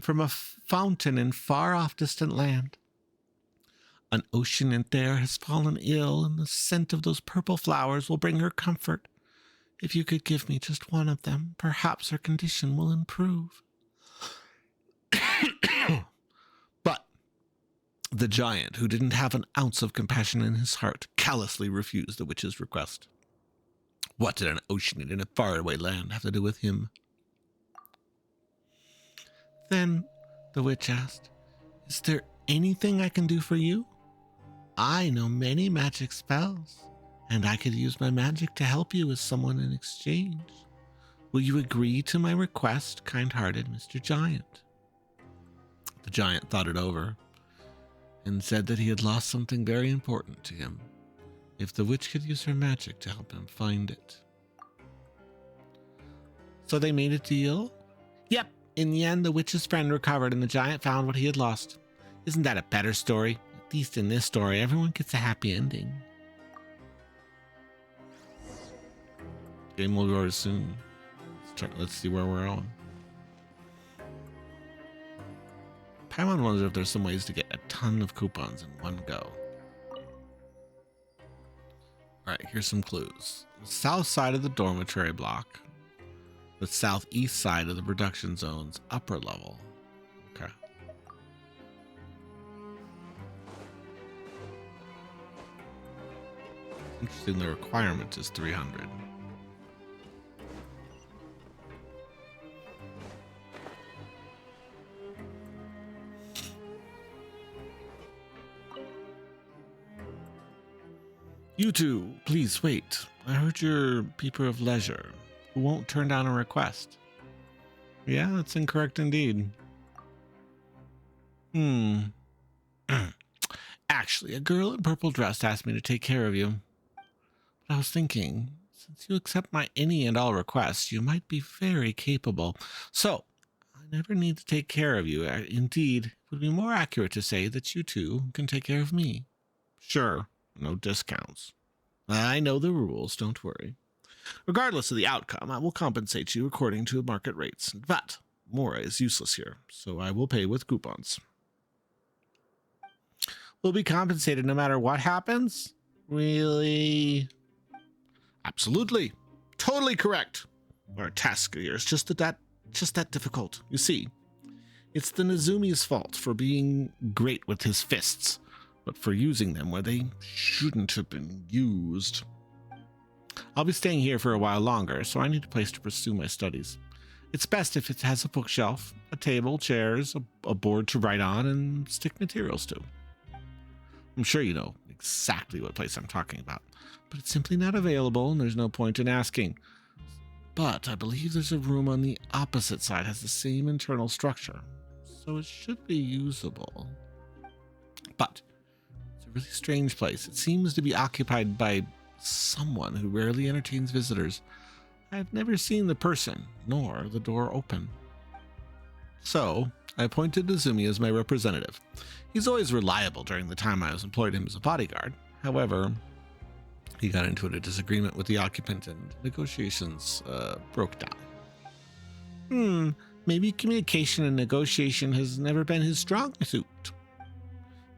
from a fountain in far-off distant land. An ocean there has fallen ill, and the scent of those purple flowers will bring her comfort. If you could give me just one of them, perhaps her condition will improve. But the giant, who didn't have an ounce of compassion in his heart, callously refused the witch's request. What did an ocean in a faraway land have to do with him? Then the witch asked, is there anything I can do for you? I know many magic spells, and I could use my magic to help you with someone in exchange. Will you agree to my request, kind-hearted Mr. Giant? The giant thought it over and said that he had lost something very important to him, if the witch could use her magic to help him find it. So they made a deal? Yep, in the end, the witch's friend recovered and the giant found what he had lost. Isn't that a better story? At least in this story, everyone gets a happy ending. Game will go soon. Let's see where we're on. Paimon wonders if there's some ways to get a ton of coupons in one go. Alright, here's some clues. The south side of the dormitory block. The southeast side of the production zone's upper level. Okay. Interesting, the requirement is 300. You two, please wait. I heard you're people of leisure who won't turn down a request. Yeah, that's incorrect indeed. Actually, a girl in purple dress asked me to take care of you. But I was thinking, since you accept my any and all requests, you might be very capable. So, I never need to take care of you. Indeed, it would be more accurate to say that you two can take care of me. Sure, no discounts. I know the rules, don't worry. Regardless of the outcome, I will compensate you according to market rates. But Mora is useless here, so I will pay with coupons. We'll be compensated no matter what happens? Really? Absolutely. Totally correct. Our task here is just that difficult. You see, it's the Nezumi's fault for being great with his fists, but for using them where they shouldn't have been used. I'll be staying here for a while longer, so I need a place to pursue my studies. It's best if it has a bookshelf, a table, chairs, a board to write on, and stick materials to. I'm sure you know exactly what place I'm talking about, but it's simply not available and there's no point in asking. But I believe there's a room on the opposite side has the same internal structure, so it should be usable. But it's a really strange place. It seems to be occupied by someone who rarely entertains visitors. I've never seen the person, nor the door open. So, I appointed Nezumi as my representative. He's always reliable during the time I was employed him as a bodyguard. However, he got into a disagreement with the occupant and negotiations broke down. Maybe communication and negotiation has never been his strong suit.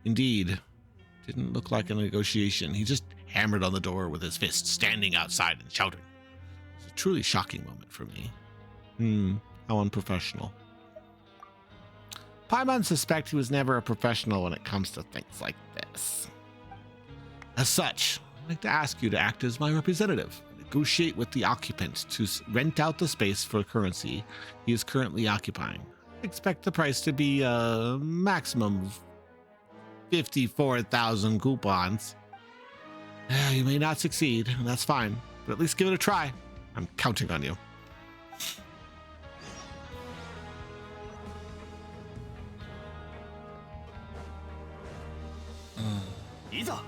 Indeed, didn't look like a negotiation. He just hammered on the door with his fist, standing outside and shouting. It was a truly shocking moment for me. How unprofessional. Paimon suspects he was never a professional when it comes to things like this. As such, I'd like to ask you to act as my representative, negotiate with the occupant to rent out the space for currency he is currently occupying. Expect the price to be a maximum of 54,000 coupons. You may not succeed, and that's fine, but at least give it a try. I'm counting on you. There's a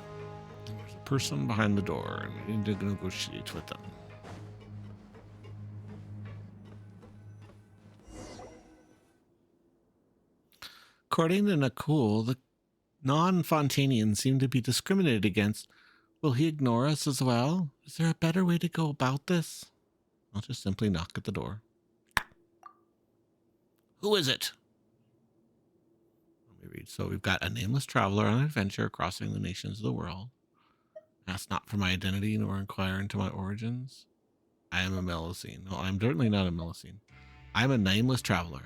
person behind the door, and we need to negotiate with them. According to Nakul, the non-Fontanians seem to be discriminated against. Will he ignore us as well? Is there a better way to go about this? I'll just simply knock at the door. Who is it? Let me read. So we've got a nameless traveler on an adventure crossing the nations of the world. Ask not for my identity nor inquire into my origins. I am a Melusine. No, I'm certainly not a Melusine. I am a nameless traveler.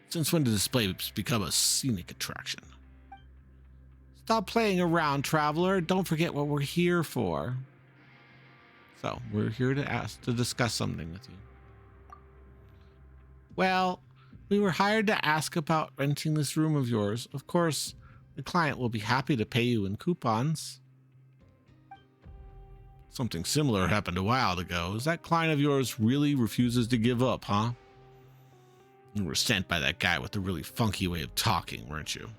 Since when did displays become a scenic attraction? Stop playing around, traveler. Don't forget what we're here for. So, we're here to discuss something with you. Well, we were hired to ask about renting this room of yours. Of course, the client will be happy to pay you in coupons. Something similar happened a while ago. Is that client of yours really refuses to give up, huh? You were sent by that guy with the really funky way of talking, weren't you?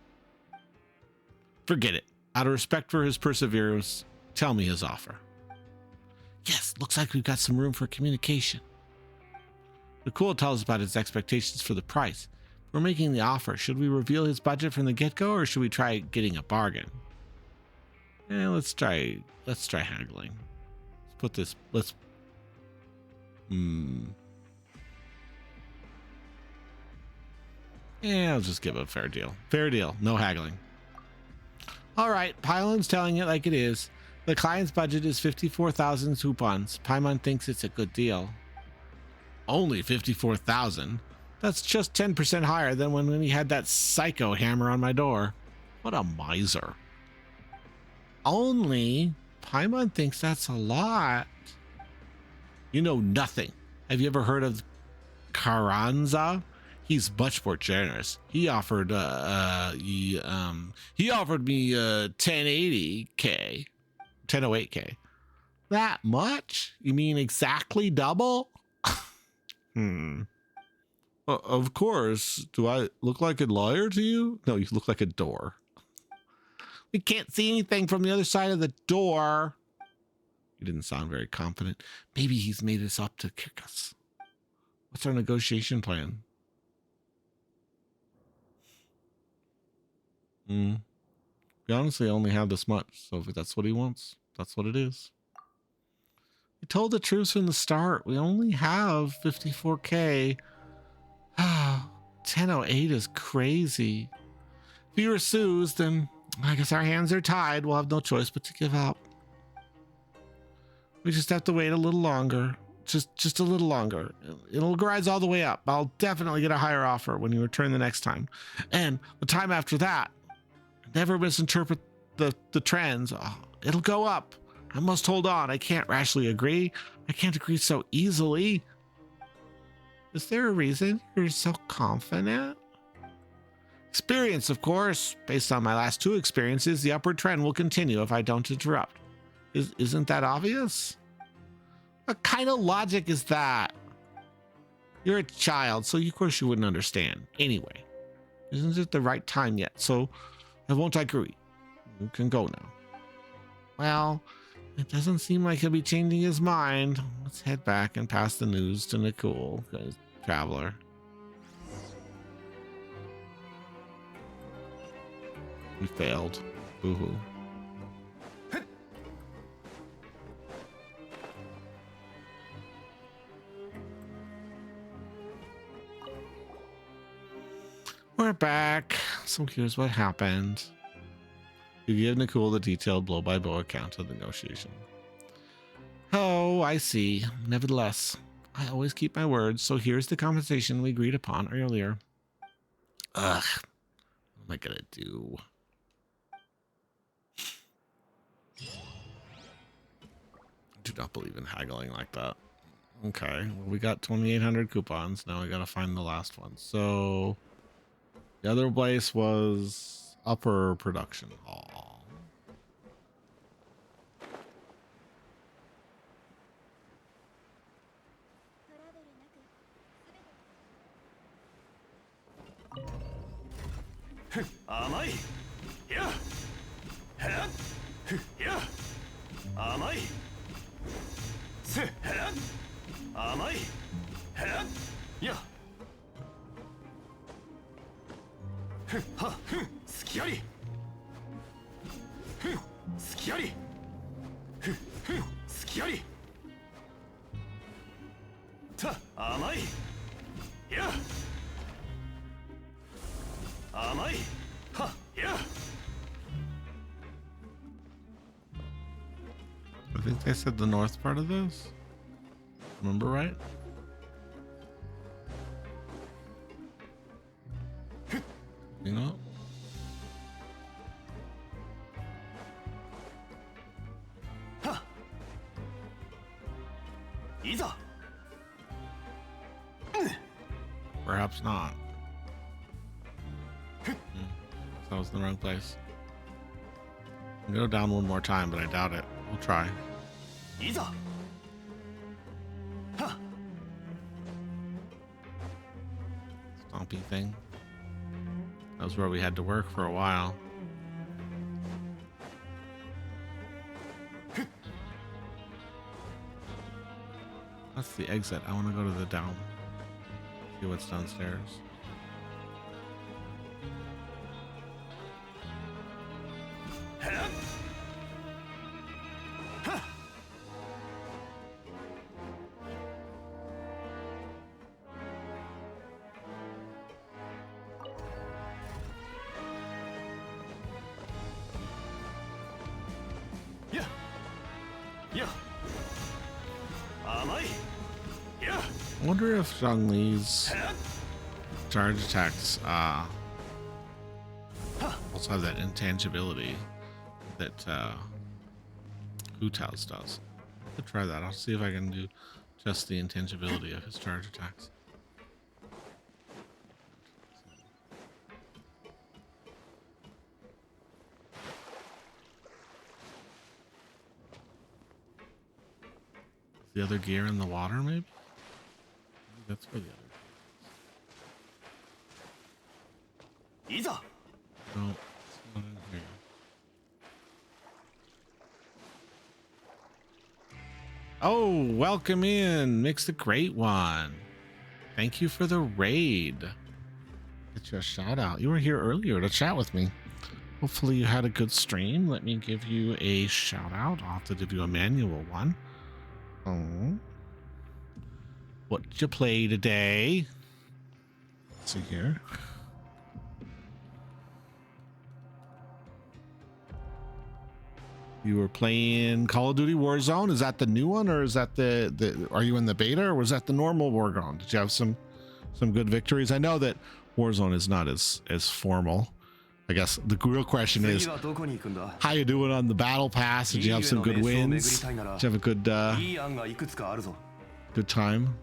Forget it. Out of respect for his perseverance, tell me his offer. Yes, looks like we've got some room for communication. Nakul tells us about his expectations for the price. If we're making the offer, should we reveal his budget from the get-go, or should we try getting a bargain? Let's try haggling. Let's put this, I'll just give it a fair deal. Fair deal, no haggling. All right, Pylon's telling it like it is. The client's budget is 54,000 coupons. Paimon thinks it's a good deal. Only 54,000? That's just 10% higher than when he had that psycho hammer on my door. What a miser. Only? Paimon thinks that's a lot. You know nothing. Have you ever heard of Carranza? He's much more generous. He offered me 1080k. 1008k. That much? You mean exactly double? Of course. Do I look like a liar to you? No, you look like a door. We can't see anything from the other side of the door. You didn't sound very confident. Maybe he's made us up to kick us. What's our negotiation plan? We honestly only have this much, so if that's what he wants, that's what it is. We told the troops from the start, we only have 54k. 1008 is crazy. If he pursues, then I guess our hands are tied. We'll have no choice but to give up. We just have to wait a little longer. Just a little longer. It'll rise all the way up. I'll definitely get a higher offer when you return the next time. And the time after that, never misinterpret the trends. It'll go up. I must hold on. I can't rashly agree. I can't agree so easily. Is there a reason you're so confident? Experience, of course. Based on my last 2 experiences, the upward trend will continue if I don't interrupt. Isn't that obvious? What kind of logic is that? You're a child, so of course you wouldn't understand. Anyway, isn't it the right time yet? So I won't agree. You can go now. Well, it doesn't seem like he'll be changing his mind. Let's head back and pass the news to Nicole, traveler. We failed. Boo-hoo. We're back. So here's what happened. You give Nicole the detailed blow-by-blow account of the negotiation. Oh, I see. Nevertheless, I always keep my words, so here's the compensation we agreed upon earlier. Ugh. What am I gonna do? I do not believe in haggling like that. Okay, well, we got 2,800 coupons. Now we gotta find the last one. So the other place was Upper Production Hall. Amai. Yeah. Head. Yeah. Amai. Head. Amai. Head. Yeah. Ha. Scary. Scary. Scary. Ta. Amai. Yeah. Amai. Ha. Yeah. I think they said the north part of this. Remember right? You know? Ha. Iza. Perhaps not. That was in the wrong place. I'll go down one more time, but I doubt it. We'll try. Iza. Ha. Stompy thing. That was where we had to work for a while. That's the exit. I want to go to the down. See what's downstairs. Head. Ha. Yeah. Yeah. Amai. Yeah. I wonder if Zhang Li's Head. charge attacks also have that intangibility that Hu Tao's does. I'll try that. I'll see if I can do just the intangibility of his charge attacks. The other gear in the water, maybe? That's where the other. いざ No, it's not in here. Oh, welcome in, Mix the Great One. Thank you for the raid. Get you a shout out. You were here earlier to chat with me. Hopefully you had a good stream. Let me give you a shout out. I'll have to give you a manual one. Oh. What'd you play today? Let's see here. You were playing Call of Duty Warzone. Is that the new one, or is that the are you in the beta, or was that the normal Warzone? Did you have some good victories? I know that Warzone is not as formal. I guess the real question is, how you doing on the battle pass? Did you have some good wins? Did you have a good good time?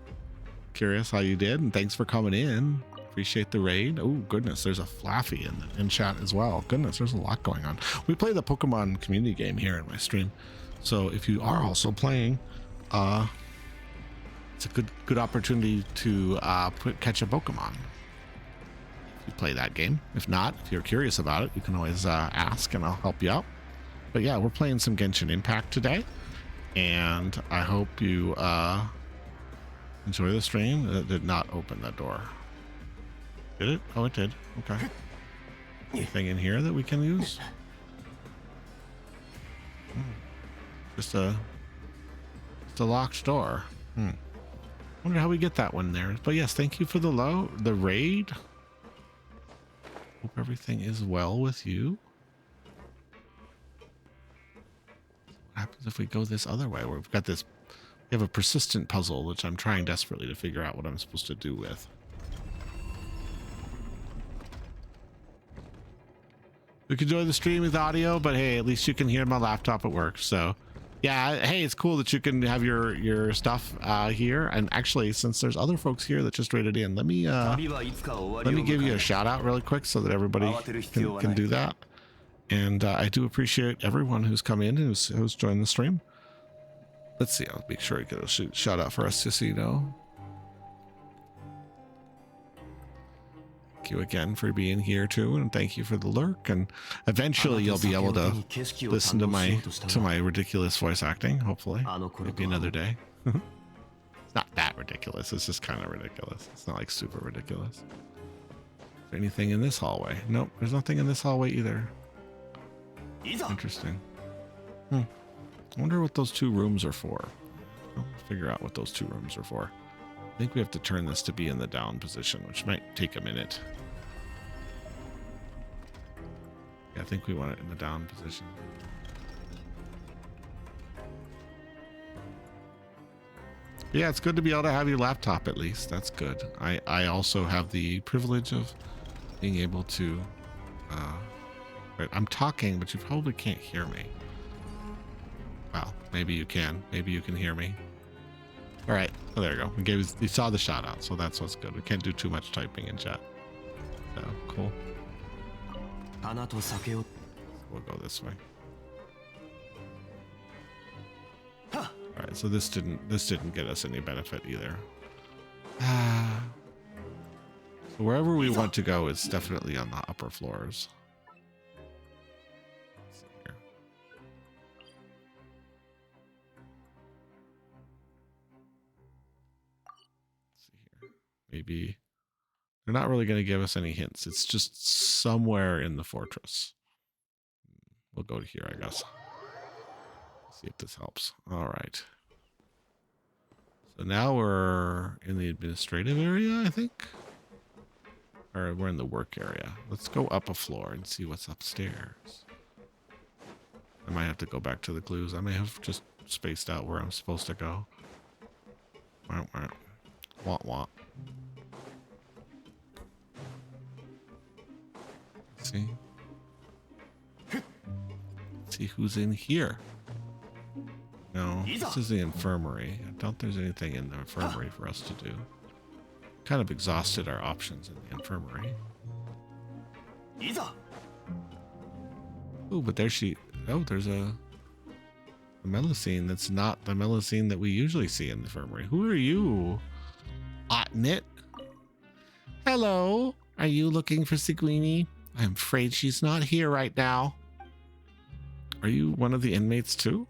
Curious how you did, and thanks for coming in. Appreciate the raid. Oh goodness, there's a Flaffy in chat as well. Goodness, there's a lot going on. We play the Pokemon community game here in my stream, so if you are also playing, it's a good opportunity to catch a Pokemon. If you play that game. If not, if you're curious about it, you can always ask, and I'll help you out. But yeah, we're playing some Genshin Impact today, and I hope you enjoy the stream. It did not open that door. Did it? Oh, it did. Okay. Anything in here that we can use? Just a locked door. Wonder how we get that one there. But yes, thank you for the raid. Hope everything is well with you. What happens if we go this other way? Where we've got this. We have a persistent puzzle, which I'm trying desperately to figure out what I'm supposed to do with. We could enjoy the stream with audio, but hey, at least you can hear my laptop at work. So yeah, hey, it's cool that you can have your stuff here. And actually, since there's other folks here that just rated in, let me give you a shout out really quick so that everybody can do that. And I do appreciate everyone who's come in and who's joined the stream. Let's see, I'll make sure I get a shout out for us, just so you know. Thank you again for being here too, and thank you for the lurk. And eventually you'll be able to listen to my ridiculous voice acting, hopefully. Maybe another day. It's not that ridiculous, it's just kind of ridiculous. It's not like super ridiculous. Is there anything in this hallway? Nope, there's nothing in this hallway either. Interesting. I wonder what those two rooms are for. I'll figure out what those two rooms are for. I think we have to turn this to be in the down position, which might take a minute. Yeah, I think we want it in the down position. Yeah, it's good to be able to have your laptop at least. That's good. I also have the privilege of being able to... right, I'm talking, but you probably can't hear me. Well, maybe you can. Maybe you can hear me. All right. Oh, there you go. You saw the shout out, so that's what's good. We can't do too much typing in chat. So cool. We'll go this way. All right. So this didn't get us any benefit either. So wherever we want to go is definitely on the upper floors. Maybe they're not really going to give us any hints. It's just somewhere in the fortress. We'll go to here, I guess. See if this helps. All right. So now we're in the administrative area, I think. Or we're in the work area. Let's go up a floor and see what's upstairs. I might have to go back to the clues. I may have just spaced out where I'm supposed to go. Want. See? See who's in here. No, this is the infirmary. I doubt there's anything in the infirmary for us to do. Kind of exhausted our options in the infirmary. Oh, but there she... Oh, there's a Melusine that's not the Melusine that we usually see in the infirmary. Who are you? oughtn't it? Hello, are you looking for Seguini? I'm afraid she's not here right now. Are you one of the inmates too?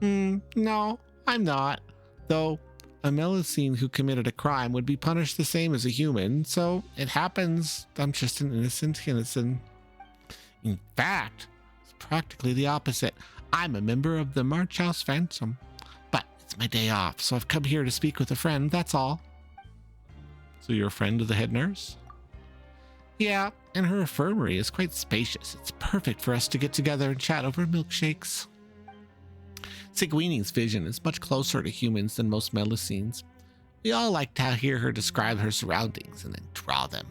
No, I'm not. Though a Melusine who committed a crime would be punished the same as a human, so it happens. I'm just an innocent. In fact, it's practically the opposite. I'm a member of the March House Phantom. But it's my day off, so I've come here to speak with a friend, that's all. So you're a friend of the head nurse? Yeah, and her infirmary is quite spacious. It's perfect for us to get together and chat over milkshakes. Seguini's vision is much closer to humans than most Melusines. We all like to hear her describe her surroundings and then draw them.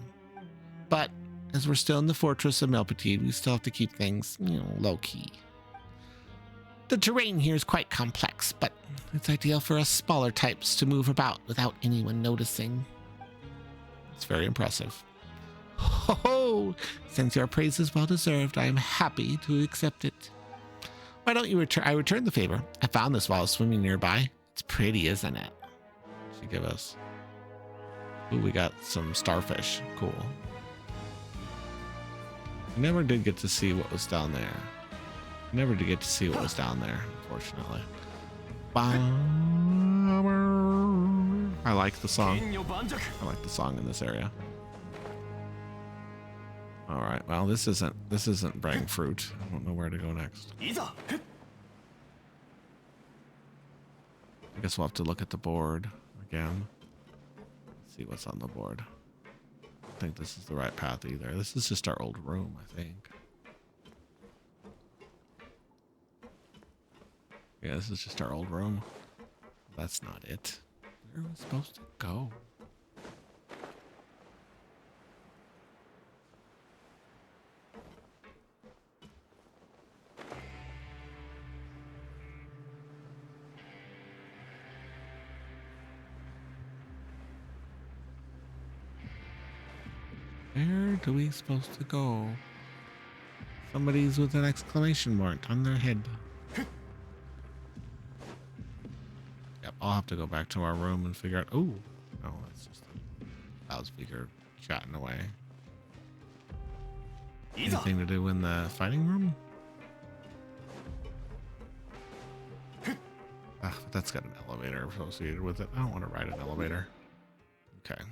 But as we're still in the fortress of Melpatine, we still have to keep things, low-key. The terrain here is quite complex, but it's ideal for us smaller types to move about without anyone noticing. It's very impressive. Ho! Since your praise is well deserved, I am happy to accept it. Why don't you return? I returned the favor. I found this while I was swimming nearby. It's pretty, isn't it? She give us. Ooh, we got some starfish. Cool. I never did get to see what was down there. Never did get to see what was down there, unfortunately. I like the song. I like the song in this area. All right. Well, this isn't bringing fruit. I don't know where to go next. I guess we'll have to look at the board again. See what's on the board. I don't think this is the right path either. This is just our old room, I think. Yeah, this is just our old room. That's not it. Where are we supposed to go? Where are we supposed to go? Somebody's with an exclamation mark on their head. Yep, I'll have to go back to our room and figure out. Oh, no, that's just a loudspeaker chatting away. Anything to do in the fighting room? Ah, but that's got an elevator associated with it. I don't want to ride an elevator. Okay.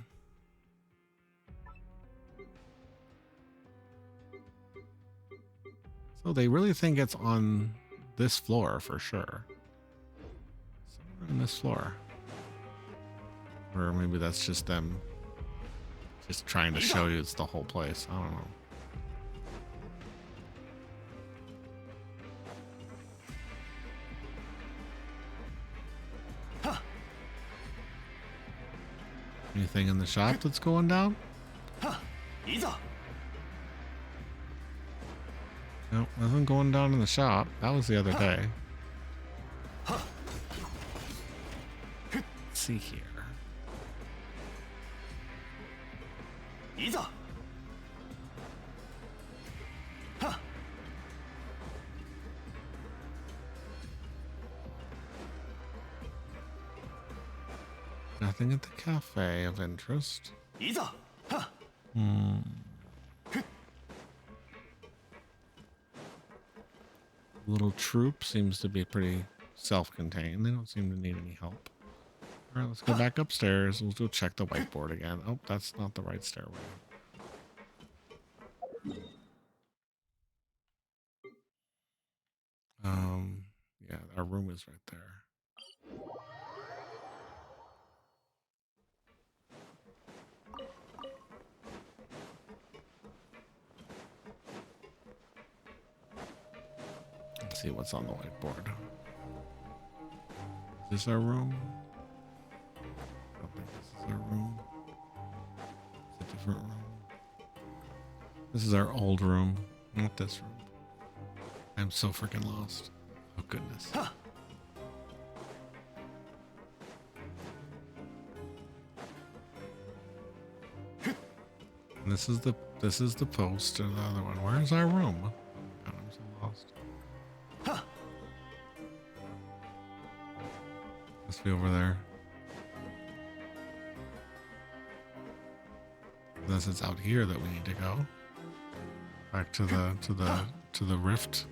So they really think it's on this floor for sure. Somewhere on this floor. Or maybe that's just them just trying to show you it's the whole place. I don't know. Anything in the shop that's going down? No, nothing going down in the shop. That was the other day. Let's see here. Nothing at the cafe of interest. Little troop seems to be pretty self-contained. They don't seem to need any help. All right, let's go back upstairs. We'll go check the whiteboard again. Oh, that's not the right stairway. Yeah, our room is right there. Let's see what's on the whiteboard. Is this our room? I don't think this is our room. It's a different room. This is our old room, not this room. I'm so freaking lost. Oh goodness. And this is the post and the other one. Where's our room? God, I'm so lost. Must be over there. Unless it's out here that we need to go. Back to the rift.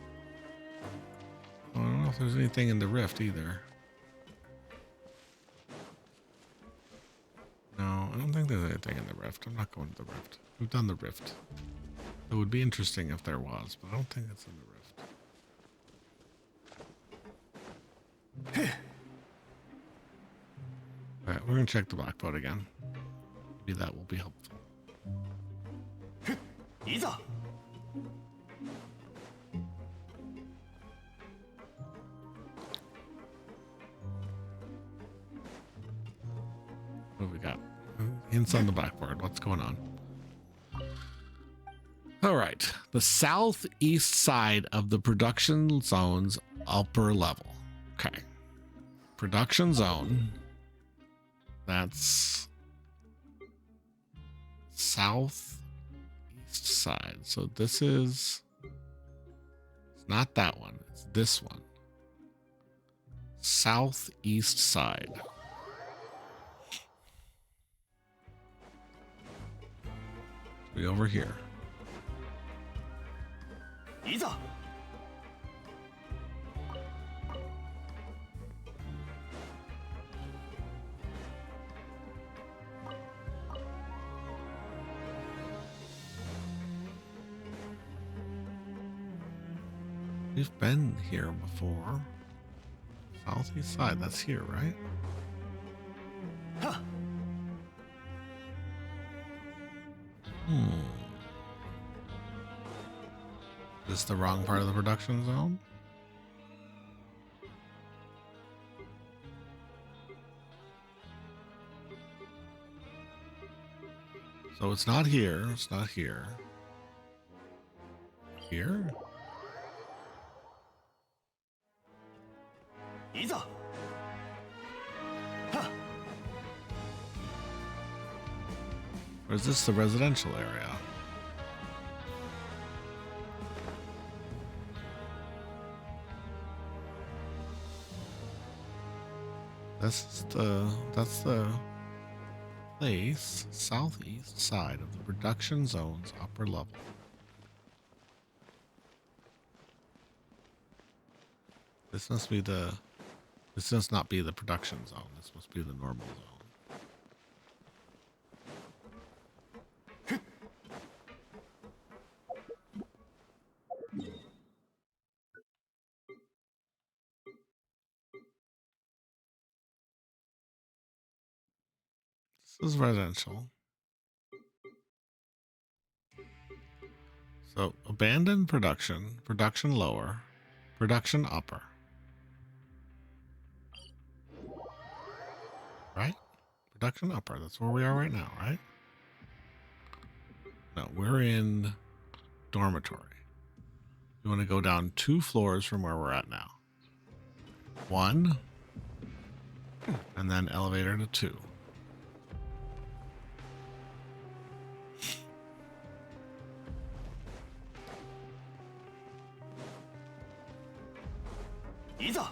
I don't know if there's anything in the rift either. No, I don't think there's anything in the rift. I'm not going to the rift. We've done the rift. It would be interesting if there was, but I don't think it's in the rift. Alright, we're gonna check the black boat again. Maybe that will be helpful. いざ What do we got? Hints on the blackboard. What's going on? All right. The southeast side of the production zone's upper level. Okay. Production zone. That's southeast side. So this is... It's not that one. It's this one. Southeast side. Be over here. いざ We've been here before. Southeast side, that's here, right? はっ Is this the wrong part of the production zone? So it's not here. It's not here. Here? いざ Or is this the residential area? That's the place southeast side of the production zone's upper level. This must not be the production zone. This must be the normal zone. This is residential. So abandoned production, production lower, production upper. Right? Production upper. That's where we are right now, right? No, we're in dormitory. You want to go down 2 floors from where we're at now. 1, and then elevator to 2.いざ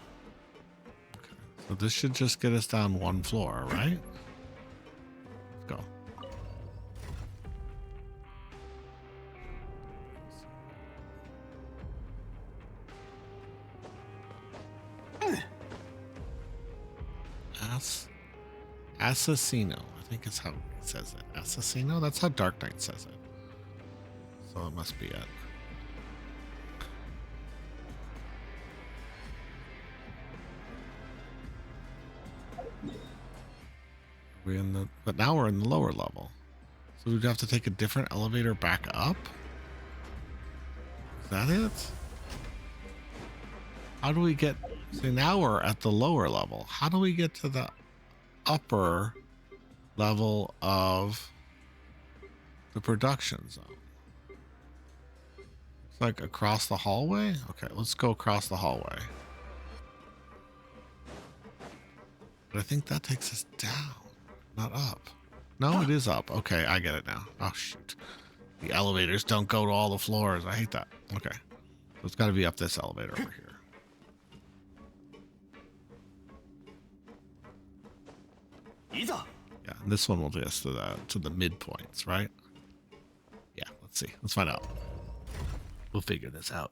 So this should just get us down 1 floor, right? Let's go. Assassino. I think it's how it says it. Assassino? That's how Dark Knight says it. So it must be it. But now we're in the lower level. So we'd have to take a different elevator back up? Is that it? How do we get... See, now we're at the lower level. How do we get to the upper level of the production zone? It's like across the hallway? Okay, let's go across the hallway. But I think that takes us down, not up. No, it is up. Okay, I get it now. Oh, shoot. The elevators don't go to all the floors. I hate that. Okay. So it's got to be up this elevator over here. Yeah, and this one will get us to the midpoints, right? Let's see. Let's find out. We'll figure this out.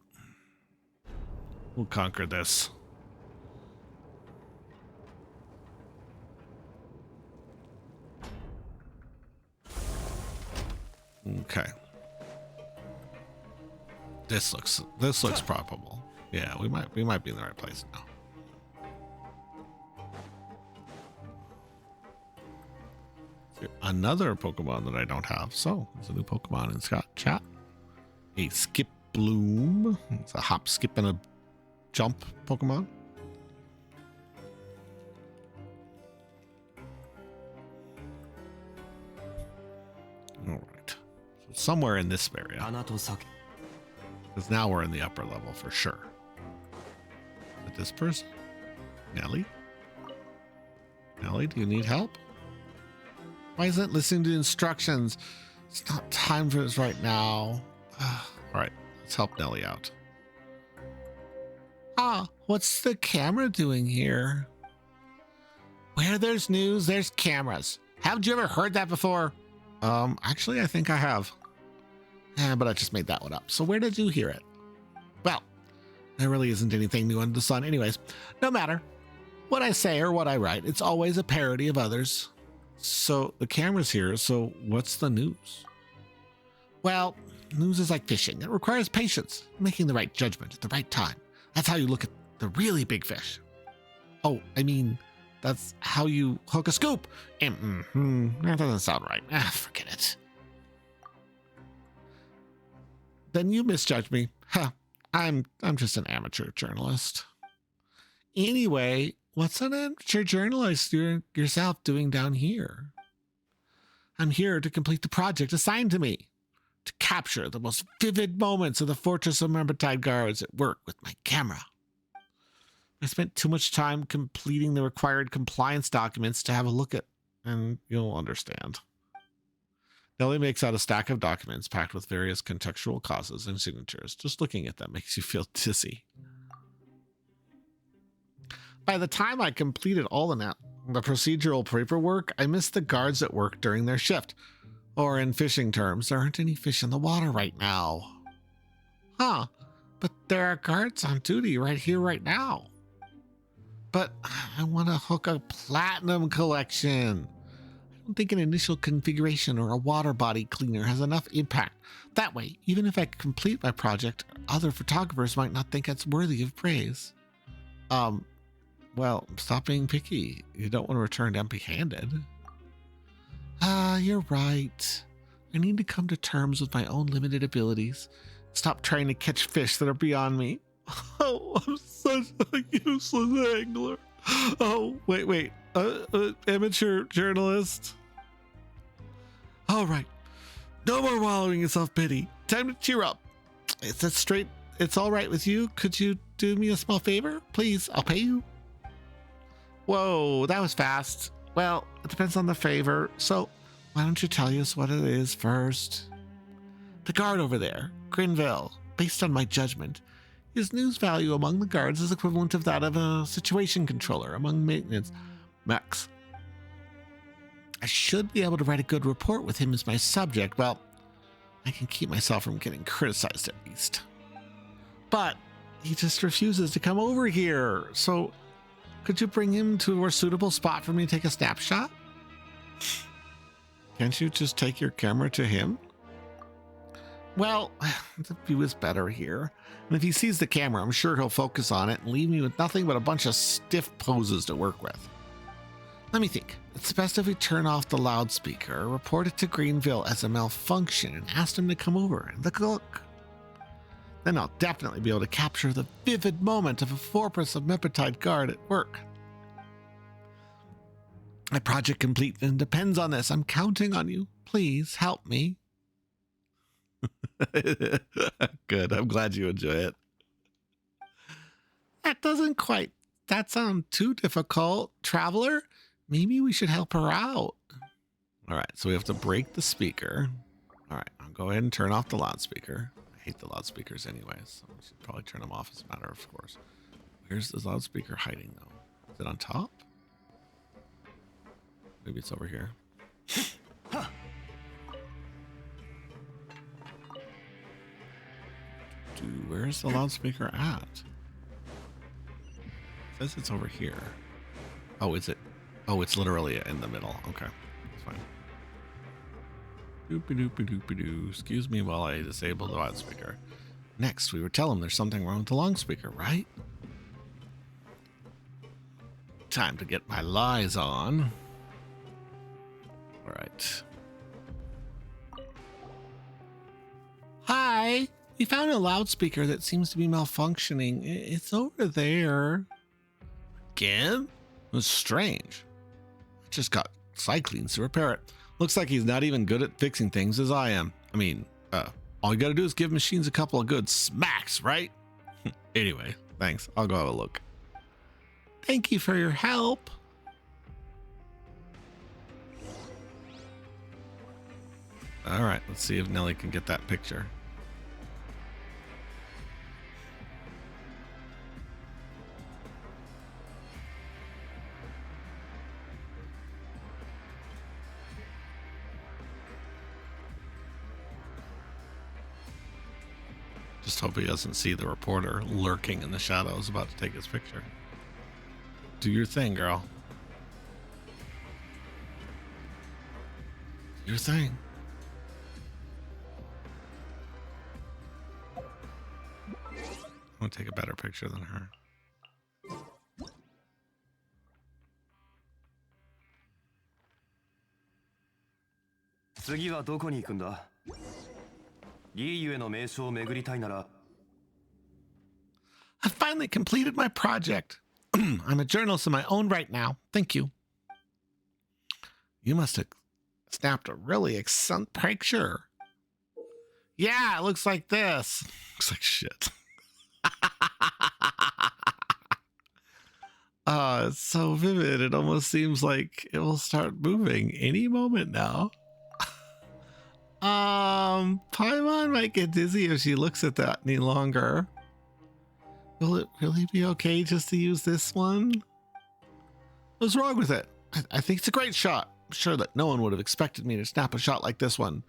We'll conquer this. Okay. This looks probable. Yeah, we might be in the right place now. Another Pokemon that I don't have. So there's a new Pokemon in Scott chat. A Skip Bloom. It's a hop, skip, and a jump Pokemon. All right. So somewhere in this area. 花と酒 Because now we're in the upper level for sure. But this person? Nelly? Nelly, do you need help? Why isn't it listening to instructions? It's not time for this right now. All right, let's help Nelly out. Ah, what's the camera doing here? Where there's news, there's cameras. Haven't you ever heard that before? Actually, I think I have. Yeah, but I just made that one up. So where did you hear it? Well, there really isn't anything new under the sun anyways. No matter. What I say or what I write, it's always a parody of others. So the camera's here, so what's the news? Well, news is like fishing. It requires patience, making the right judgment at the right time. That's how you look at the really big fish. Oh, I mean, that's how you hook a scoop. That doesn't sound right. Forget it. Then you misjudged me. Huh. I'm just an amateur journalist. Anyway, what's an amateur journalist yourself doing down here? I'm here to complete the project assigned to me. To capture the most vivid moments of the Fortress of Membertide Guards at work with my camera. I spent too much time completing the required compliance documents to have a look at, and you'll understand. Nelly makes out a stack of documents packed with various contextual causes and signatures. Just looking at them makes you feel dizzy. By the time I completed all the procedural paperwork, I missed the guards at work during their shift. Or in fishing terms, there aren't any fish in the water right now. Huh, but there are guards on duty right here, right now. But I want to hook a platinum collection. I don't think an initial configuration or a water body cleaner has enough impact. That way, even if I complete my project, other photographers might not think it's worthy of praise. Well, stop being picky. You don't want to return empty-handed. You're right. I need to come to terms with my own limited abilities. Stop trying to catch fish that are beyond me. Oh, I'm such a useless angler. Oh, wait. Amateur journalist. All right. No more wallowing in self-pity. Time to cheer up. Is that straight? It's all right with you? Could you do me a small favor? Please, I'll pay you. Whoa, that was fast. Well, it depends on the favor. So why don't you tell us what it is first? The guard over there, Grinville, based on my judgment, his news value among the guards is equivalent of that of a situation controller among maintenance mechs. I should be able to write a good report with him as my subject. Well, I can keep myself from getting criticized at least. But he just refuses to come over here. So could you bring him to a more suitable spot for me to take a snapshot? Can't you just take your camera to him? Well, the view is better here. And if he sees the camera, I'm sure he'll focus on it and leave me with nothing but a bunch of stiff poses to work with. Let me think. It's best if we turn off the loudspeaker, report it to Greenville as a malfunction, and ask him to come over and look. Then I'll definitely be able to capture the vivid moment of a Fortress of Membertide guard at work. My project complete and depends on this. I'm counting on you. Please help me. Good. I'm glad you enjoy it. That sound too difficult. Traveler, maybe we should help her out. All right, so we have to break the speaker. All right, I'll go ahead and turn off the loudspeaker. I hate the loudspeakers anyways, so we should probably turn them off as a matter of course. Where's the loudspeaker hiding though? Is it on top? Maybe it's over here. where's the loudspeaker at? It says it's over here. Oh, is it? Oh, it's literally in the middle. Okay, that's fine. Doopy doopy doopy doo. Excuse me while I disable the loudspeaker. Next, we would tell him there's something wrong with the loudspeaker, right? Time to get my lies on. All right. Hi, we found a loudspeaker that seems to be malfunctioning. It's over there. Again? That's strange. I just got cyclines to repair it. Looks like he's not even good at fixing things as I am. I mean, all you gotta do is give machines a couple of good smacks, right? Anyway, thanks. I'll go have a look. Thank you for your help. All right, let's see if Nelly can get that picture. Just hope he doesn't see the reporter lurking in the shadows about to take his picture. Do your thing, girl. Do your thing. I'm gonna take a better picture than her. 次はどこに行くんだ？リーユへの名所を巡りたいなら。I finally completed my project. I'm a journalist in my own right now. Thank you. You must have snapped a really excellent picture. Yeah, it looks like this. Looks like shit. It's so vivid. It almost seems like it will start moving any moment now. Paimon might get dizzy if she looks at that any longer. Will it really be okay just to use this one? What's wrong with it? I think it's a great shot. I'm sure that no one would have expected me to snap a shot like this one.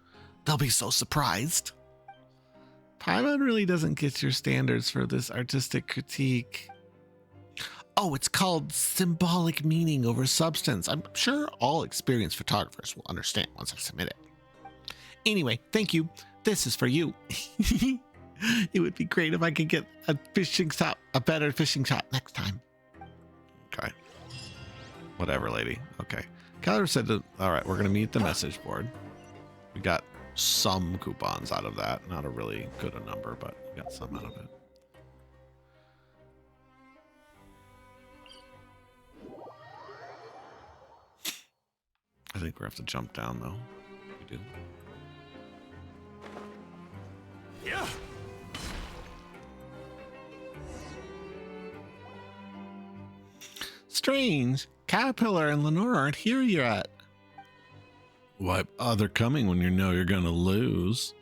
They'll be so surprised. Paimon really doesn't get your standards for this artistic critique. Oh, it's called symbolic meaning over substance. I'm sure all experienced photographers will understand once I submit it. Anyway, thank you. This is for you. It would be great if I could get a better fishing shot next time. Okay. Whatever, lady. Okay. Keller said, all right, we're going to meet the message board. We got some coupons out of that. Not a really good a number, but we got some out of it. I think we have to jump down, though. We do. Yeah. Strange. Caterpillar and Lenore aren't here yet. Why bother coming when you know you're going to lose?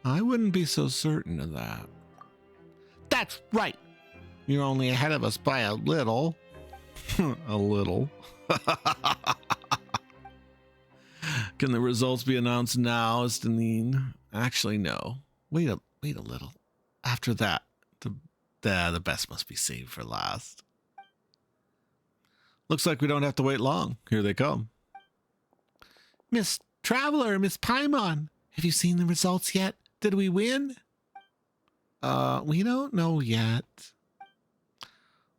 I wouldn't be so certain of that. That's right. You're only ahead of us by a little. A little. Can the results be announced now, Estanine? Actually, no. Wait a little. After that, the best must be saved for last. Looks like we don't have to wait long. Here they come. Miss Traveler, Miss Paimon, have you seen the results yet? Did we win? We don't know yet.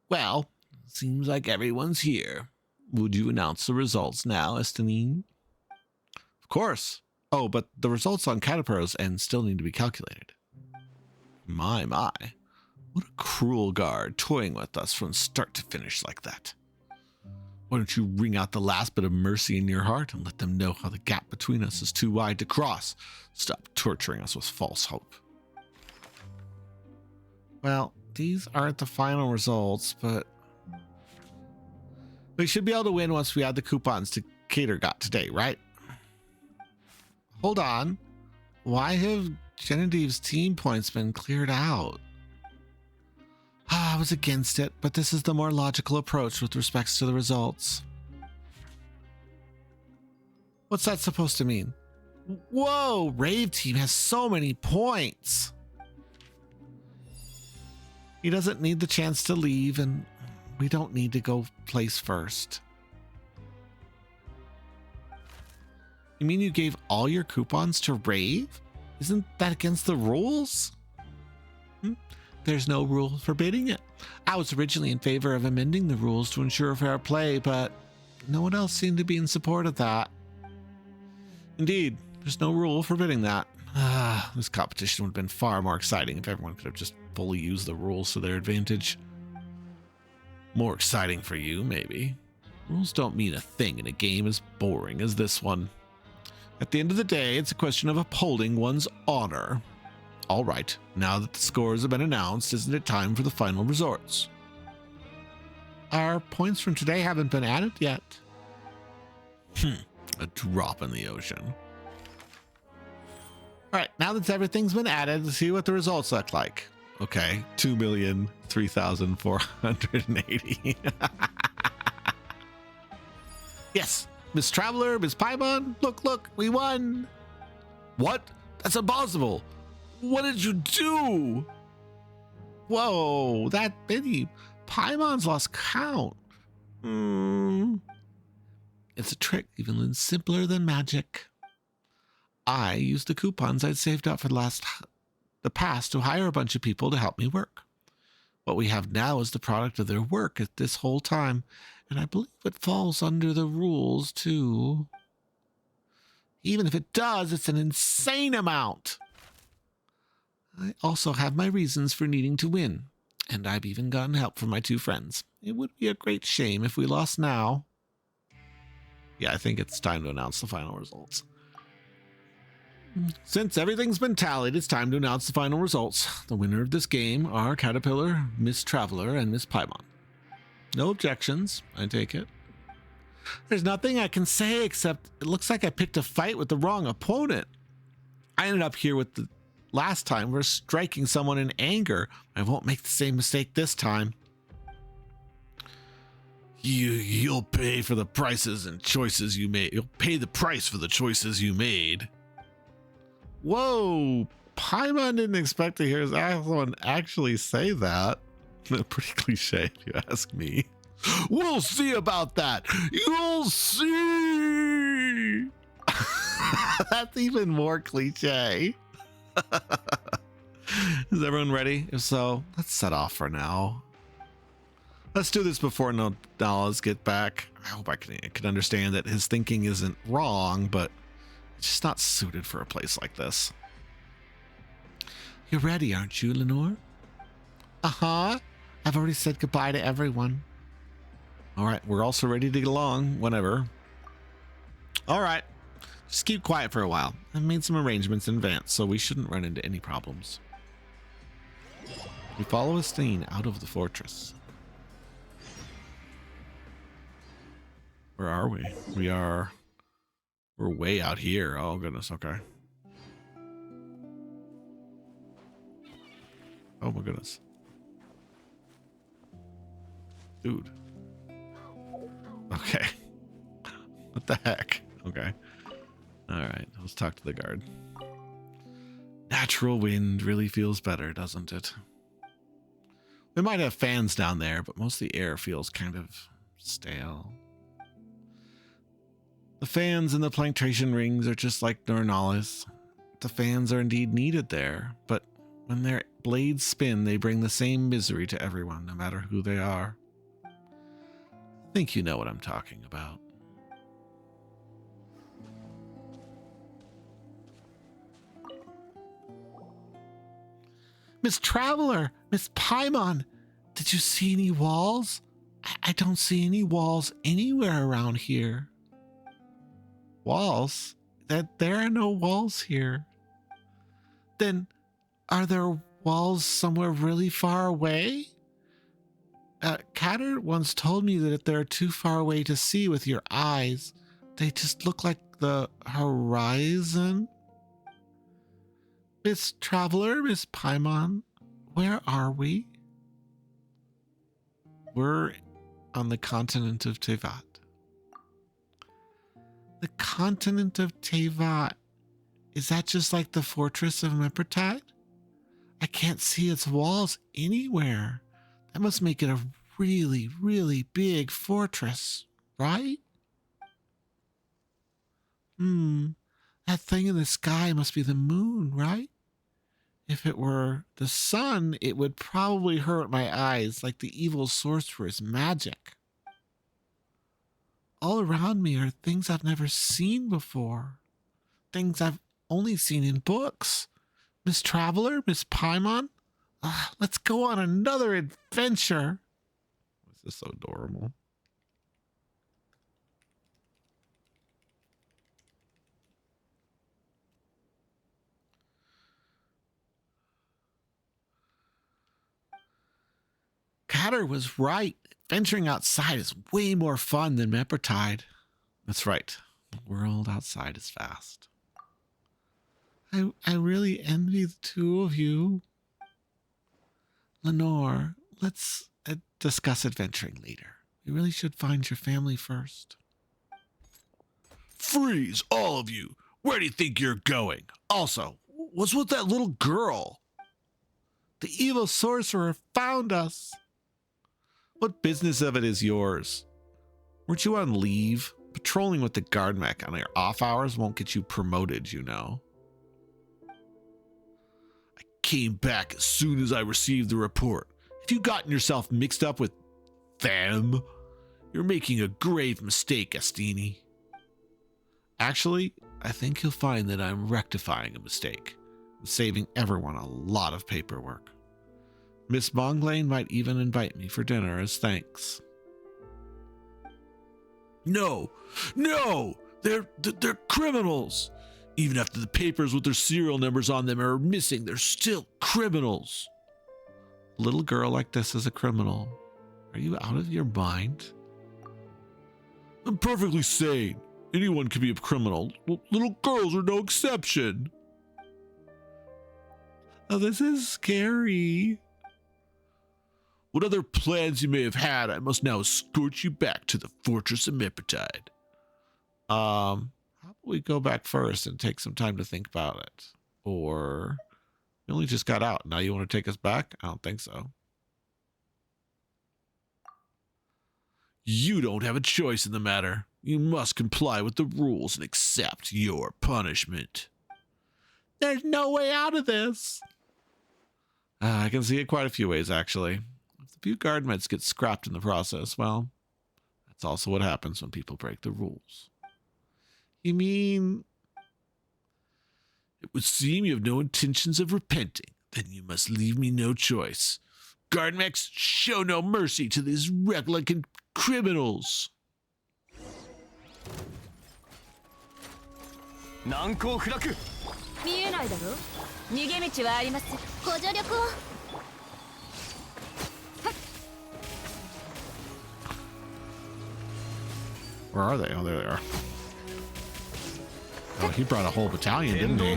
Well, seems like everyone's here. Would you announce the results now, Estanine? Of course. Oh, but the results on Caterpillar's end still need to be calculated. My. What a cruel guard, toying with us from start to finish like that. Why don't you wring out the last bit of mercy in your heart and let them know how the gap between us is too wide to cross? Stop torturing us with false hope. Well, these aren't the final results, but we should be able to win once we add the coupons to Cater got today, right? Hold on. Why have Genevieve's team points been cleared out? I was against it, but this is the more logical approach with respects to the results. What's that supposed to mean? Whoa, Rave Team has so many points. He doesn't need the chance to leave, and we don't need to go place first. You mean you gave all your coupons to Rave? Isn't that against the rules? There's no rule forbidding it. I was originally in favor of amending the rules to ensure fair play, but no one else seemed to be in support of that. Indeed, there's no rule forbidding that. This competition would have been far more exciting if everyone could have just fully used the rules to their advantage. More exciting for you, maybe. Rules don't mean a thing in a game as boring as this one. At the end of the day, it's a question of upholding one's honor. All right, now that the scores have been announced, isn't it time for the final results? Our points from today haven't been added yet. A drop in the ocean. All right, now that everything's been added, let's see what the results look like. Okay, 2,003,480. Yes, Miss Traveler, Miss Paimon, look, we won. What? That's impossible. What did you do? Whoa, that many. Paimon's lost count. It's a trick even simpler than magic. I used the coupons I'd saved up for the past to hire a bunch of people to help me work. What we have now is the product of their work at this whole time, and I believe it falls under the rules too. Even if it does, it's an insane amount. I also have my reasons for needing to win, and I've even gotten help from my two friends. It would be a great shame if we lost now. Yeah, I think it's time to announce the final results. Since everything's been tallied, it's time to announce the final results. The winner of this game are Caterpillar, Miss Traveler, and Miss Paimon. No objections, I take it. There's nothing I can say except it looks like I picked a fight with the wrong opponent. I ended up here with the last time. We're striking someone in anger. I won't make the same mistake this time. You'll pay for the prices and choices you made. You'll pay the price for the choices you made. Whoa, Paimon didn't expect to hear someone actually say that. Pretty cliche if you ask me. We'll see about that. You'll see. That's even more cliche. Is everyone ready? If so, let's set off for now. Let's do this before Nala's get back. I hope I can understand that his thinking isn't wrong, but it's just not suited for a place like this. You're ready, aren't you, Lenore? Uh-huh. I've already said goodbye to everyone. All right, we're also ready to get along whenever. All right, just keep quiet for a while. I've made some arrangements in advance, so we shouldn't run into any problems. We follow Estine out of the fortress. Where are we? We're way out here. Oh, goodness. Okay. Oh, my goodness. Dude. Okay. What the heck? Okay. All right. Let's talk to the guard. Natural wind really feels better, doesn't it? We might have fans down there, but most of the air feels kind of stale. The fans in the plantation rings are just like Nornalis. The fans are indeed needed there, but when their blades spin, they bring the same misery to everyone, no matter who they are. I think you know what I'm talking about. Miss Traveler, Miss Paimon, did you see any walls? I don't see any walls anywhere around here. Walls? There are no walls here. Then, are there walls somewhere really far away? Catter once told me that if they're too far away to see with your eyes, they just look like the horizon. Miss Traveler, Miss Paimon, where are we? We're on the continent of Tevat. The continent of Tevat. Is that just like the fortress of Meppertide? I can't see its walls anywhere. That must make it a really, really big fortress, right? That thing in the sky must be the moon, right? If it were the sun, it would probably hurt my eyes like the evil sorcerer's magic. All around me are things I've never seen before. Things I've only seen in books. Miss Traveler, Miss Paimon, let's go on another adventure. This is so adorable. Catter was right. Venturing outside is way more fun than Meppertide. That's right. The world outside is vast. I really envy the two of you. Lenore, let's discuss adventuring later. We really should find your family first. Freeze, all of you! Where do you think you're going? Also, what's with that little girl? The evil sorcerer found us. What business of it is yours? Weren't you on leave? Patrolling with the guard mech on your off hours won't get you promoted, you know. I came back as soon as I received the report. Have you gotten yourself mixed up with them? You're making a grave mistake, Astini. Actually, I think you'll find that I'm rectifying a mistake, saving everyone a lot of paperwork. Miss Bonglane might even invite me for dinner as thanks. No, they're criminals. Even after the papers with their serial numbers on them are missing, they're still criminals. A little girl like this is a criminal. Are you out of your mind? I'm perfectly sane. Anyone can be a criminal. Little girls are no exception. Oh, this is scary. What other plans you may have had, I must now escort you back to the Fortress of Meppertide. How about we go back first and take some time to think about it? Or we only just got out. Now you want to take us back? I don't think so. You don't have a choice in the matter. You must comply with the rules and accept your punishment. There's no way out of this. I can see it quite a few ways, actually. If a few guard meds get scrapped in the process, well, that's also what happens when people break the rules. You mean... It would seem you have no intentions of repenting. Then you must leave me no choice. Guard mechs, show no mercy to these reckless criminals. 難攻不落。見えないだろ。逃げ道はあります。ご助力を。 Where are they? Oh, there they are. Oh, he brought a whole battalion, didn't he?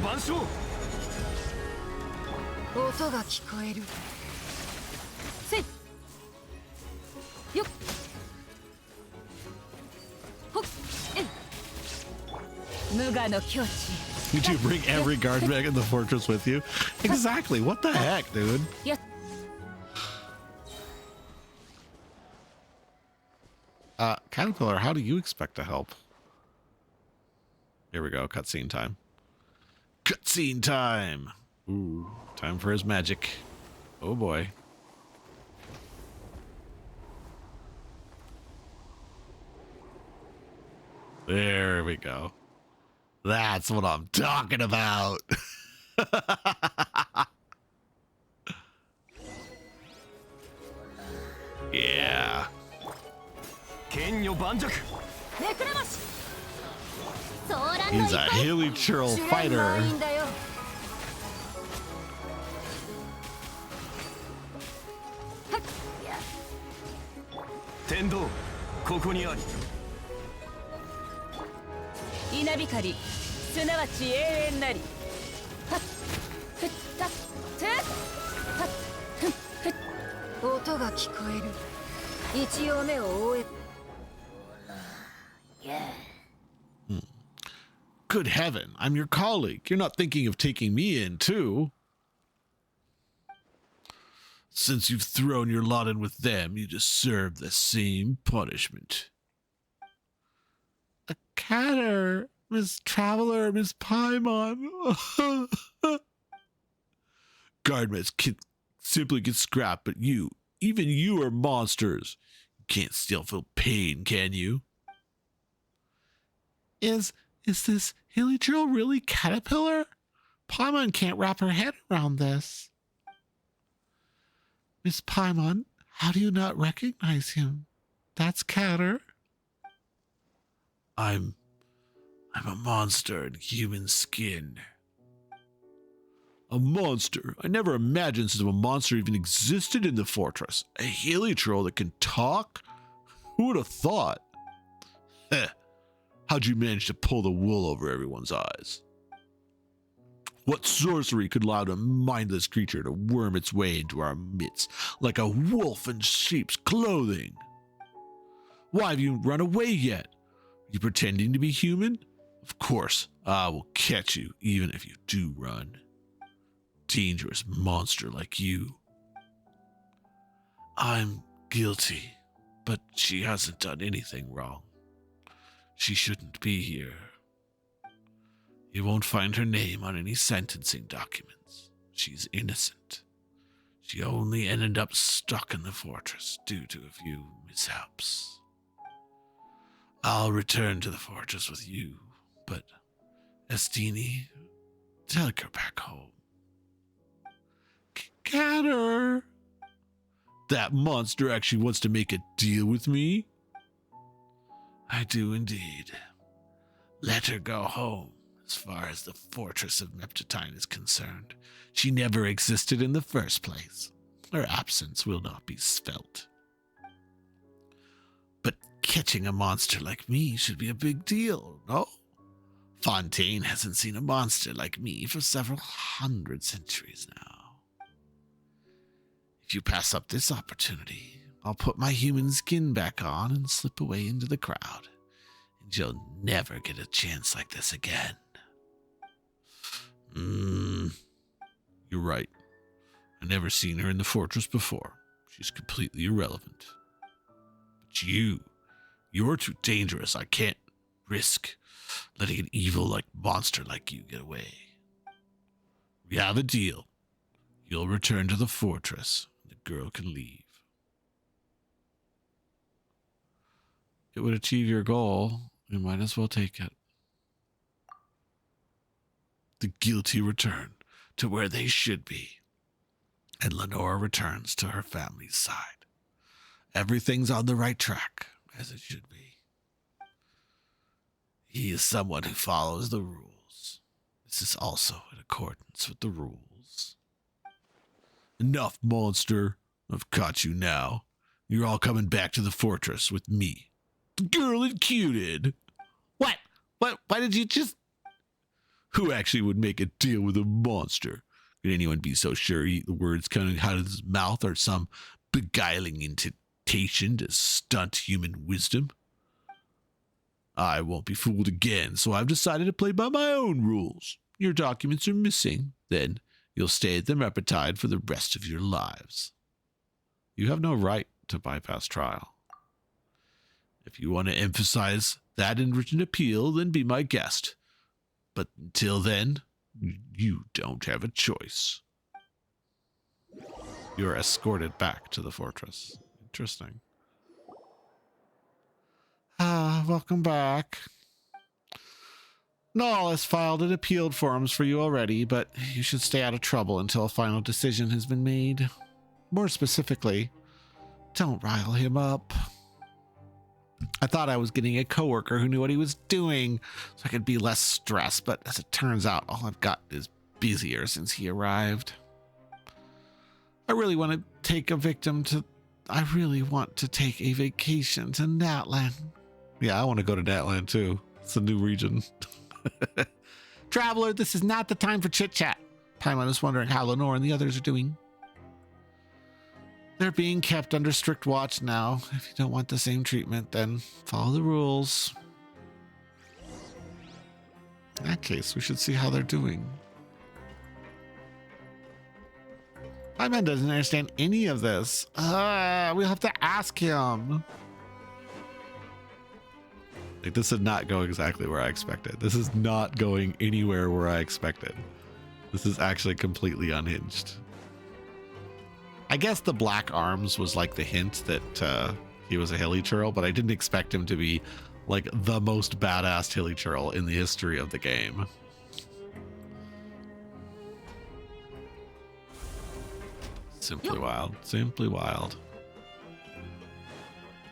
音が聞こえる。せい。よっ。ほっ。えい。無我の境地。 Did you bring every guard mech in the fortress with you? Exactly. What the heck, dude? Yeah. Caterpillar, how do you expect to help? Here we go. Cutscene time. Cutscene time. Ooh, time for his magic. Oh boy. There we go. That's what I'm talking about. Yeah. 剣女盤石。めくれまし。 He's a hilly churl fighter. いいんだよ。天道、ここにあり。稲光、すなわち永遠なり。はっ、ふったっ、てっ、はっ、ふっ、ふっ。音が聞こえる。一応目を覆え。Good heaven, I'm your colleague. You're not thinking of taking me in, too. Since you've thrown your lot in with them, you deserve the same punishment. A catter, Miss Traveler, Miss Paimon. Guardmates can simply get scrapped, but even you are monsters. You can't still feel pain, can you? Is this Hilly Drill really Caterpillar? Paimon can't wrap her head around this. Miss Paimon, how do you not recognize him? That's Catter. I'm a monster in human skin. A monster? I never imagined such a monster even existed in the fortress. A heliotroll that can talk? Who would have thought? Heh. How'd you manage to pull the wool over everyone's eyes? What sorcery could allow a mindless creature to worm its way into our midst like a wolf in sheep's clothing? Why have you run away yet? Are you pretending to be human? Of course, I will catch you even if you do run. Dangerous monster like you. I'm guilty, but she hasn't done anything wrong. She shouldn't be here. You won't find her name on any sentencing documents. She's innocent. She only ended up stuck in the fortress due to a few mishaps. I'll return to the fortress with you, but Estini, take her back home. Catter. That monster actually wants to make a deal with me? I do indeed. Let her go home. As far as the fortress of Meptitine is concerned, she never existed in the first place. Her absence will not be felt. But catching a monster like me should be a big deal, no? Fontaine hasn't seen a monster like me for several hundred centuries now. If you pass up this opportunity, I'll put my human skin back on and slip away into the crowd, and you'll never get a chance like this again. You're right. I've never seen her in the fortress before. She's completely irrelevant. But you're too dangerous. I can't risk letting an evil monster like you get away. We have a deal. You'll return to the fortress. The girl can leave. It would achieve your goal. You might as well take it. The guilty return to where they should be, and Lenora returns to her family's side. Everything's on the right track, as it should be. He is someone who follows the rules. This is also in accordance with the rules. Enough, monster. I've caught you now. You're all coming back to the fortress with me. The girl included. What? Why did you just... Who actually would make a deal with a monster? Could anyone be so sure the words coming out of his mouth are some beguiling incantation to stunt human wisdom? I won't be fooled again, so I've decided to play by my own rules. Your documents are missing. Then you'll stay at the Meptitine for the rest of your lives. You have no right to bypass trial. If you want to emphasize that in written appeal, then be my guest. But until then, you don't have a choice. You're escorted back to the fortress. Interesting. Welcome back. Null has filed and appealed forms for you already, but you should stay out of trouble until a final decision has been made. More specifically, don't rile him up. I thought I was getting a coworker who knew what he was doing, so I could be less stressed, but as it turns out, all I've got is busier since he arrived. I really want to take a vacation to Natlan. Yeah, I want to go to Natlan too. It's a new region. Traveler, this is not the time for chit-chat. Paimon is wondering how Lenore and the others are doing. They're being kept under strict watch now. If you don't want the same treatment, then follow the rules. In that case, we should see how they're doing. My man doesn't understand any of this. We'll have to ask him. Like, this did not go exactly where I expected. This is not going anywhere where I expected. This is actually completely unhinged. I guess the black arms was like the hint that he was a hilly churl, but I didn't expect him to be like the most badass hilly churl in the history of the game. Simply wild. Simply wild.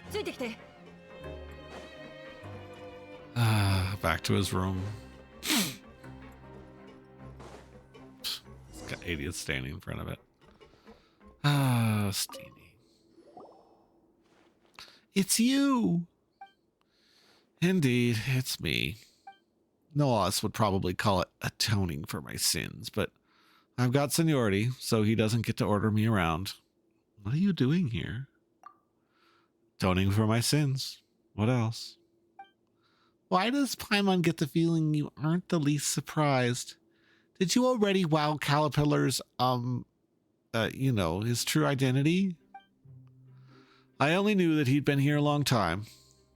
ついてきて。 Back to his room. He's got idiots standing in front of it. Steenie. It's you! Indeed, it's me. No one else would probably call it atoning for my sins, but I've got seniority, so he doesn't get to order me around. What are you doing here? Atoning for my sins. What else? Why does Paimon get the feeling you aren't the least surprised? Did you already wow Caterpillar's, you know, his true identity? I only knew that he'd been here a long time.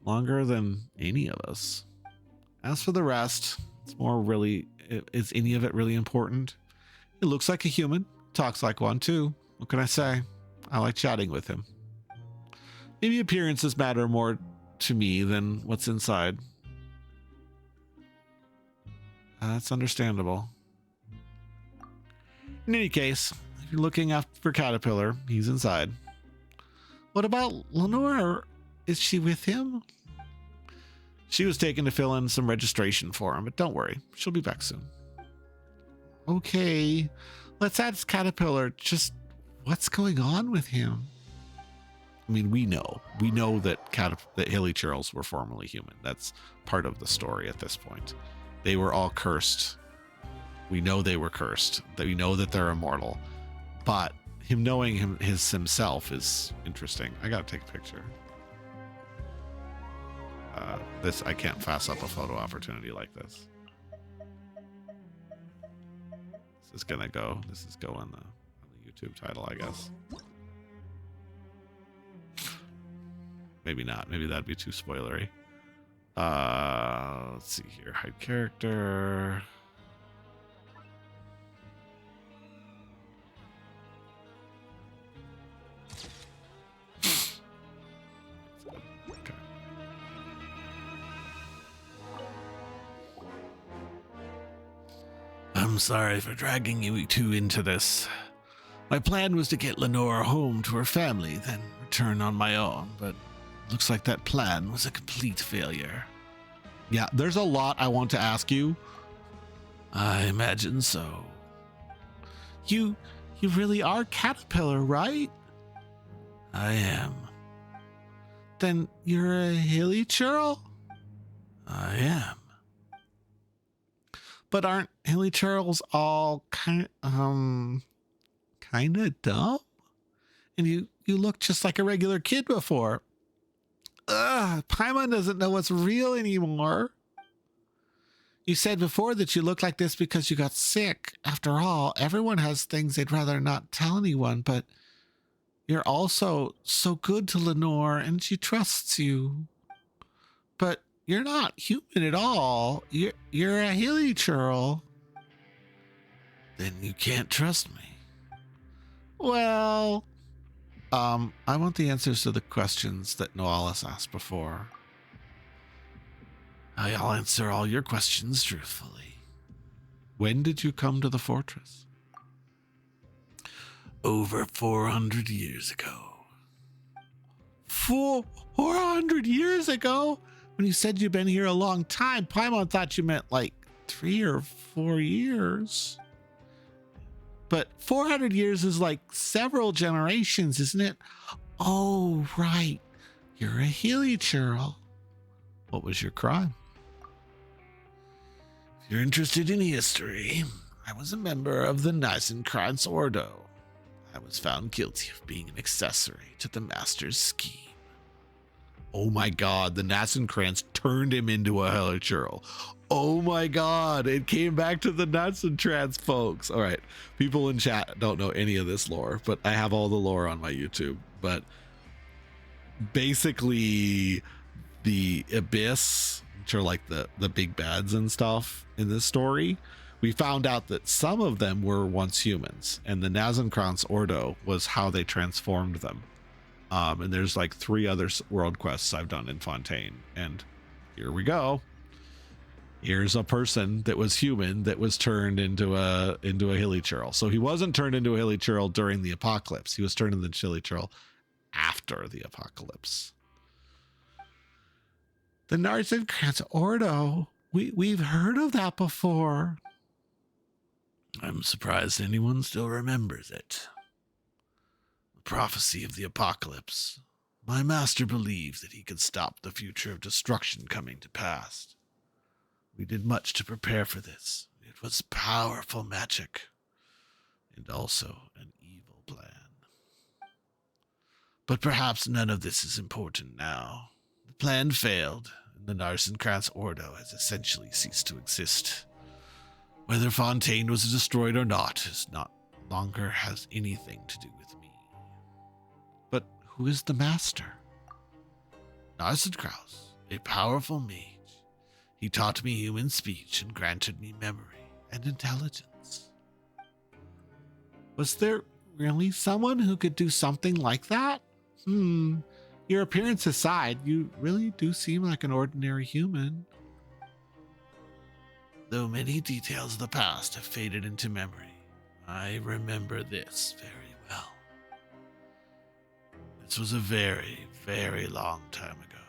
Longer than any of us. As for the rest, it's more really, is any of it really important? He looks like a human, talks like one too. What can I say? I like chatting with him. Maybe appearances matter more to me than what's inside. That's understandable. In any case, if you're looking after Caterpillar, he's inside. What about Lenore? Is she with him? She was taken to fill in some registration for him, but don't worry, she'll be back soon. Okay, let's ask Caterpillar just what's going on with him. I mean, we know that that hilly churls were formerly human. That's part of the story at this point. They were all cursed. We know they were cursed. That we know that they're immortal. But him knowing himself is interesting. I gotta take a picture. I can't pass up a photo opportunity like this. This is going on the YouTube title, I guess. Maybe not. Maybe that'd be too spoilery. Let's see here. Hide character. Okay. I'm sorry for dragging you two into this. My plan was to get Lenore home to her family, then return on my own, but looks like that plan was a complete failure. Yeah, there's a lot I want to ask you. I imagine so. You really are Caterpillar, right? I am. Then you're a hilly churl? I am. But aren't hilly churls all kind of dumb? And you looked just like a regular kid before. Paimon doesn't know what's real anymore. You said before that you looked like this because you got sick. After all, everyone has things they'd rather not tell anyone, but you're also so good to Lenore and she trusts you. But you're not human at all. You're a hilly churl. Then you can't trust me. Well, I want the answers to the questions that Noalis asked before. I'll answer all your questions truthfully. When did you come to the fortress? Over 400 years ago. 400 years ago? When you said you've been here a long time, Paimon thought you meant like 3 or 4 years. But 400 years is like several generations, isn't it? Oh, right. You're a hilly churl. What was your crime? If you're interested in history, I was a member of the Nysenkranz Ordo. I was found guilty of being an accessory to the Master's scheme. Oh my god, the Nassenkranz turned him into a Helichurl. Oh my god, it came back to the Nassenkranz, folks. All right, people in chat don't know any of this lore, but I have all the lore on my YouTube. But basically, the Abyss, which are like the big bads and stuff in this story, we found out that some of them were once humans, and the Nassenkranz Ordo was how they transformed them. And there's like 3 other world quests I've done in Fontaine, and here we go. Here's a person that was human that was turned into a Hilichurl. So he wasn't turned into a Hilichurl during the apocalypse. He was turned into Hilichurl after the apocalypse. The Nassenkranz Ordo. We've heard of that before. I'm surprised anyone still remembers it. Prophecy of the apocalypse. My master believed that he could stop the future of destruction coming to pass. We did much to prepare for this. It was powerful magic, and also an evil plan. But perhaps none of this is important now. The plan failed, and the Nassenkranz Ordo has essentially ceased to exist. Whether Fontaine was destroyed or not is not longer has anything to do with me. But who is the master? Nassenkranz, a powerful mage. He taught me human speech and granted me memory and intelligence. Was there really someone who could do something like that? Your appearance aside, you really do seem like an ordinary human. Though many details of the past have faded into memory, I remember this very well. This was a very, very long time ago.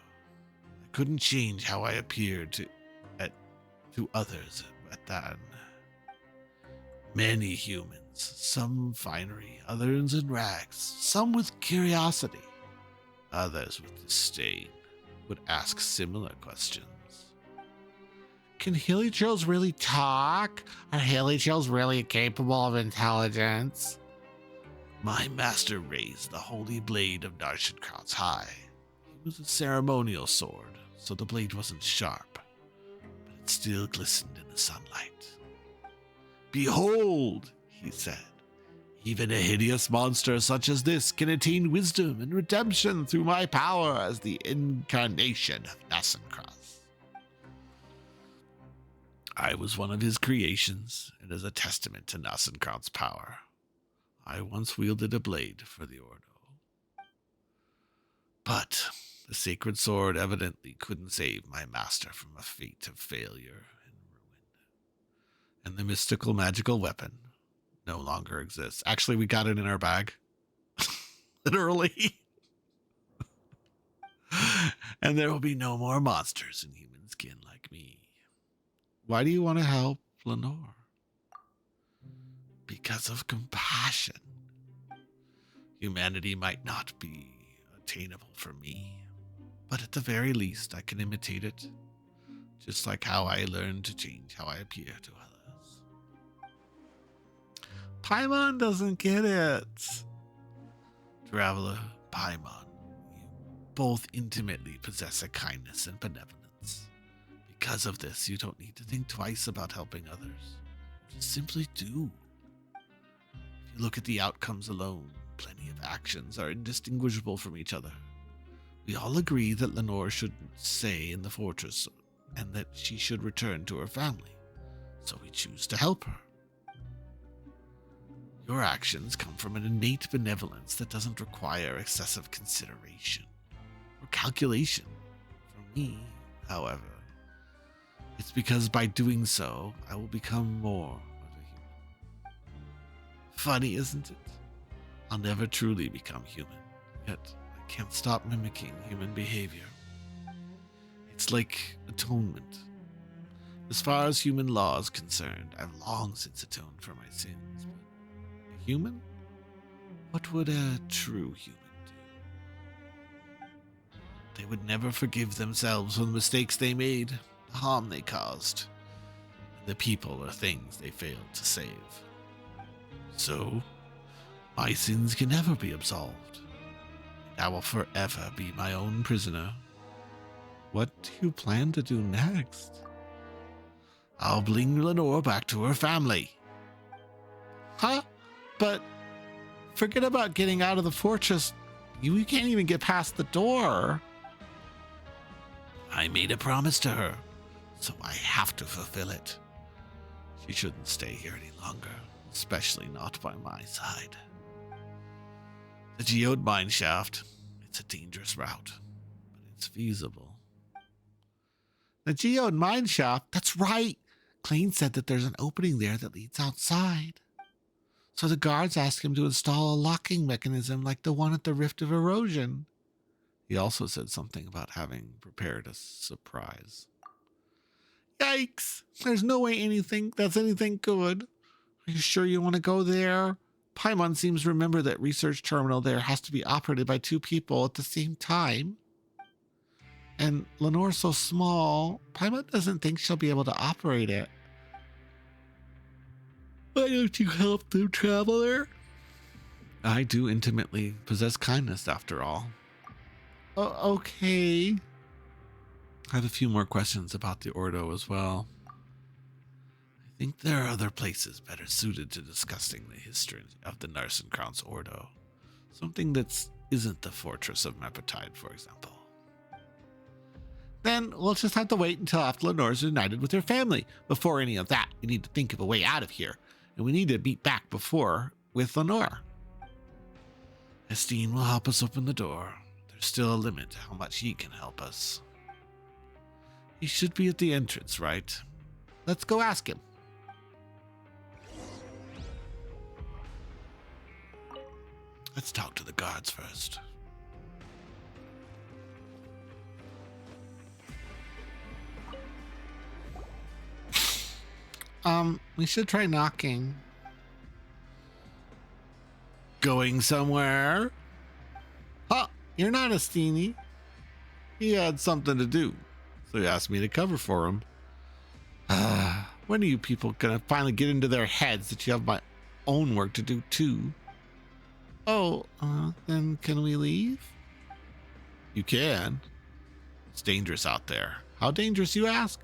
I couldn't change how I appeared to others at that. Many humans, some finery, others in rags, some with curiosity, others with disdain, would ask similar questions. Can Hilichurls really talk? Are Hilichurls really capable of intelligence? My master raised the holy blade of Nassenkranz high. It was a ceremonial sword, so the blade wasn't sharp, but it still glistened in the sunlight. Behold, he said, even a hideous monster such as this can attain wisdom and redemption through my power as the incarnation of Nassenkranz. I was one of his creations, and as a testament to Nassenkranz's power, I once wielded a blade for the Ordo. But the sacred sword evidently couldn't save my master from a fate of failure and ruin. And the mystical magical weapon no longer exists. Actually, we got it in our bag. Literally. And there will be no more monsters in human skin like me. Why do you want to help Lenore? Because of compassion. Humanity might not be attainable for me, but at the very least I can imitate it, just like how I learned to change how I appear to others. Paimon doesn't get it. Traveler, Paimon, you both intimately possess a kindness and benevolence. Because of this, you don't need to think twice about helping others. Just simply do. If you look at the outcomes alone, plenty of actions are indistinguishable from each other. We all agree that Lenore should stay in the fortress and that she should return to her family, so we choose to help her. Your actions come from an innate benevolence that doesn't require excessive consideration or calculation. For me, however, it's because by doing so, I will become more of a human. Funny, isn't it? I'll never truly become human, yet I can't stop mimicking human behavior. It's like atonement. As far as human law is concerned, I've long since atoned for my sins, but a human? What would a true human do? They would never forgive themselves for the mistakes they made, the harm they caused, and the people or things they failed to save. So, my sins can never be absolved, and I will forever be my own prisoner What do you plan to do next? I'll bring Lenore back to her family. Huh? But forget about getting out of the fortress. You can't even get past the door. I made a promise to her, so I have to fulfill it. She shouldn't stay here any longer, especially not by my side. The geode mine shaft, it's a dangerous route, but it's feasible. The geode mine shaft? That's right. Clayne said that there's an opening there that leads outside. So the guards asked him to install a locking mechanism like the one at the Rift of Erosion. He also said something about having prepared a surprise. Yikes! There's no way that's anything good. Are you sure you want to go there? Paimon seems to remember that research terminal there has to be operated by 2 people at the same time. And Lenore's so small, Paimon doesn't think she'll be able to operate it. Why don't you help the traveler? I do intimately possess kindness, after all. Okay. I have a few more questions about the Ordo as well. I think there are other places better suited to discussing the history of the Narsenkrantz Ordo. Something that isn't the Fortress of Mepetide, for example. Then we'll just have to wait until after Lenore's united with her family. Before any of that, we need to think of a way out of here. And we need to meet back before with Lenore. Estine will help us open the door. There's still a limit to how much he can help us. He should be at the entrance, right? Let's go ask him. Let's talk to the guards first. We should try knocking. Going somewhere? Huh, you're not a Steenie. He had something to do, so he asked me to cover for him. When are you people gonna finally get into their heads that you have my own work to do too? Oh, then can we leave? You can. It's dangerous out there. How dangerous, you ask?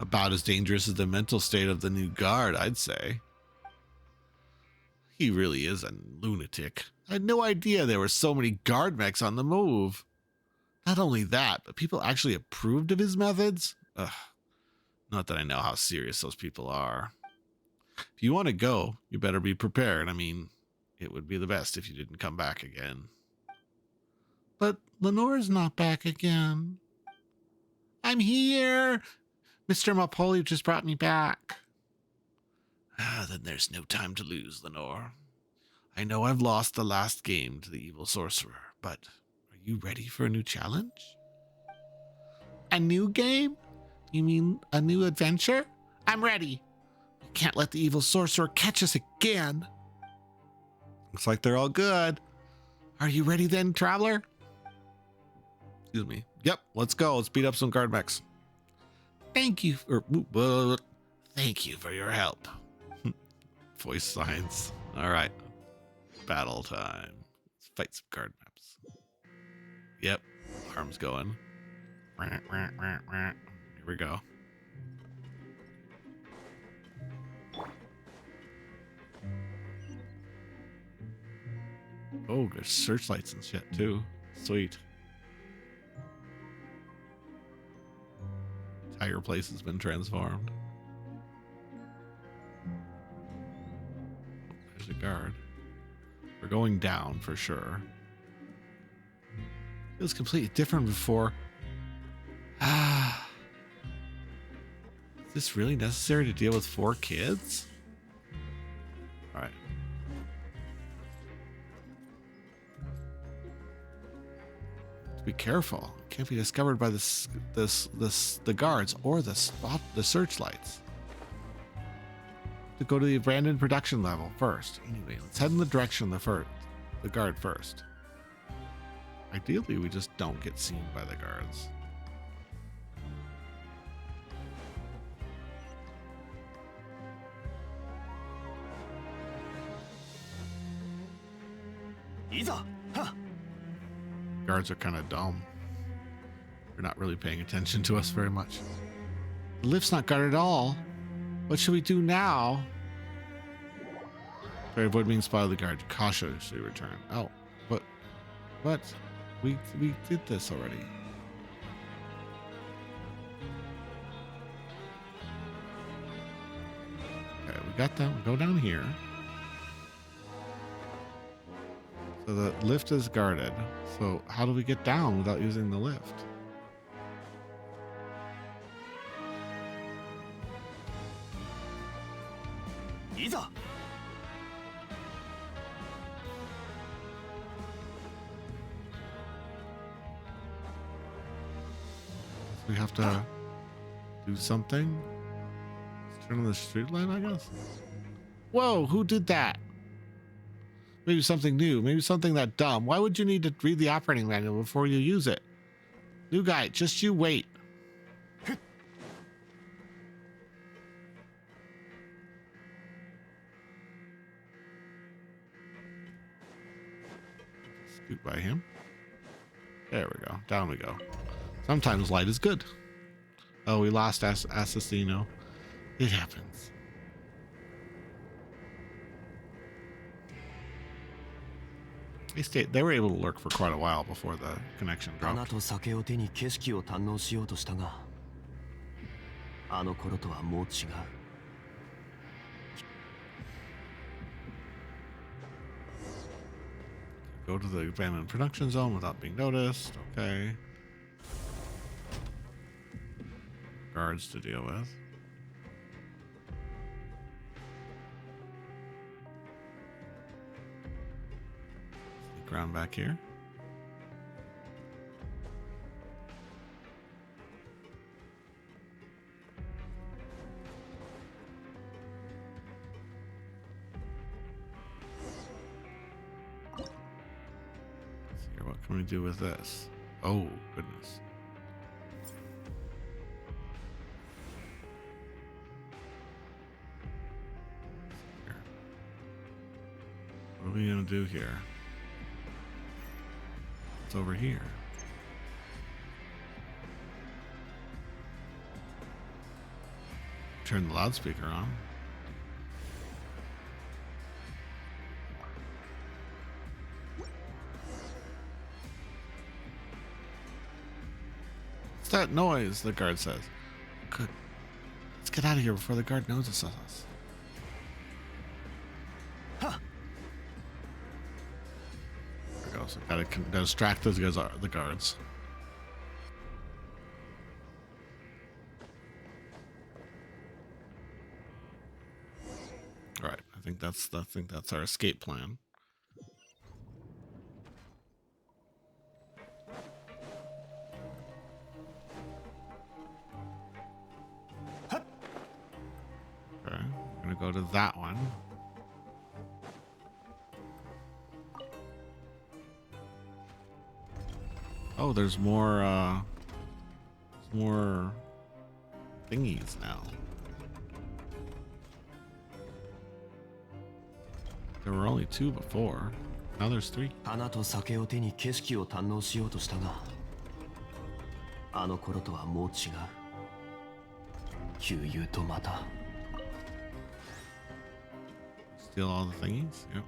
About as dangerous as the mental state of the new guard, I'd say. He really is a lunatic. I had no idea there were so many guard mechs on the move. Not only that, but people actually approved of his methods? Ugh. Not that I know how serious those people are. If you want to go, you better be prepared. I mean, it would be the best if you didn't come back again. But Lenore's not back again. I'm here! Mr. Mapoli just brought me back. Then there's no time to lose, Lenore. I know I've lost the last game to the evil sorcerer, but are you ready for a new challenge? A new game? You mean a new adventure? I'm ready. We can't let the evil sorcerer catch us again. Looks like they're all good. Are you ready then, traveler? Excuse me. Yep, let's go. Let's beat up some guard mechs. Thank you. Thank you for your help. Voice signs. All right. Battle time. Let's fight some guard maps. Yep. Arms going. Here we go. Oh, there's searchlights and shit too. Sweet. Entire place has been transformed. There's a guard. We're going down for sure. Feels completely different before. Is this really necessary to deal with 4 kids? All right. Be careful. Can't be discovered by the guards or the searchlights. To go to the abandoned production level first. Anyway, let's head in the direction of the guard first. Ideally, we just don't get seen by the guards. Guards are kind of dumb. They're not really paying attention to us very much. The lift's not guarded at all. What should we do now? Very avoid being spotted the guard. Cautiously return. Oh, what? We did this already. Okay, we got that. We go down here. So the lift is guarded. So how do we get down without using the lift? Iza! We have to do something. Let's turn on the street light, I guess. Whoa, who did that? Maybe something new. Maybe something that dumb. Why would you need to read the operating manual before you use it? New guy, just you wait. Scoot by him. There we go. Down we go. Sometimes light is good. Oh, we lost Assassino. It happens. They were able to lurk for quite a while before the connection 花 dropped. と酒を手に景色を堪能しようとしたが、あの頃とはもう違う。Go to the abandoned production zone without being noticed. Okay. Guards to deal with. Sneak around back here. Let's see here, what can we do with this? Oh, goodness. What are we gonna do here? It's over here. Turn the loudspeaker on. What's that noise? The guard says. Good. Let's get out of here before the guard notices us. There we go. So gotta distract those guys, the guards. All right. I think that's our escape plan. Okay, I'm gonna go to that one. Oh, there's more thingies now. There were only 2 before. Now there's 3. 花と酒を手に景色を堪能しようとしたが、あの頃とはもう違う。悠々とまた。Steal all the thingies? Yep.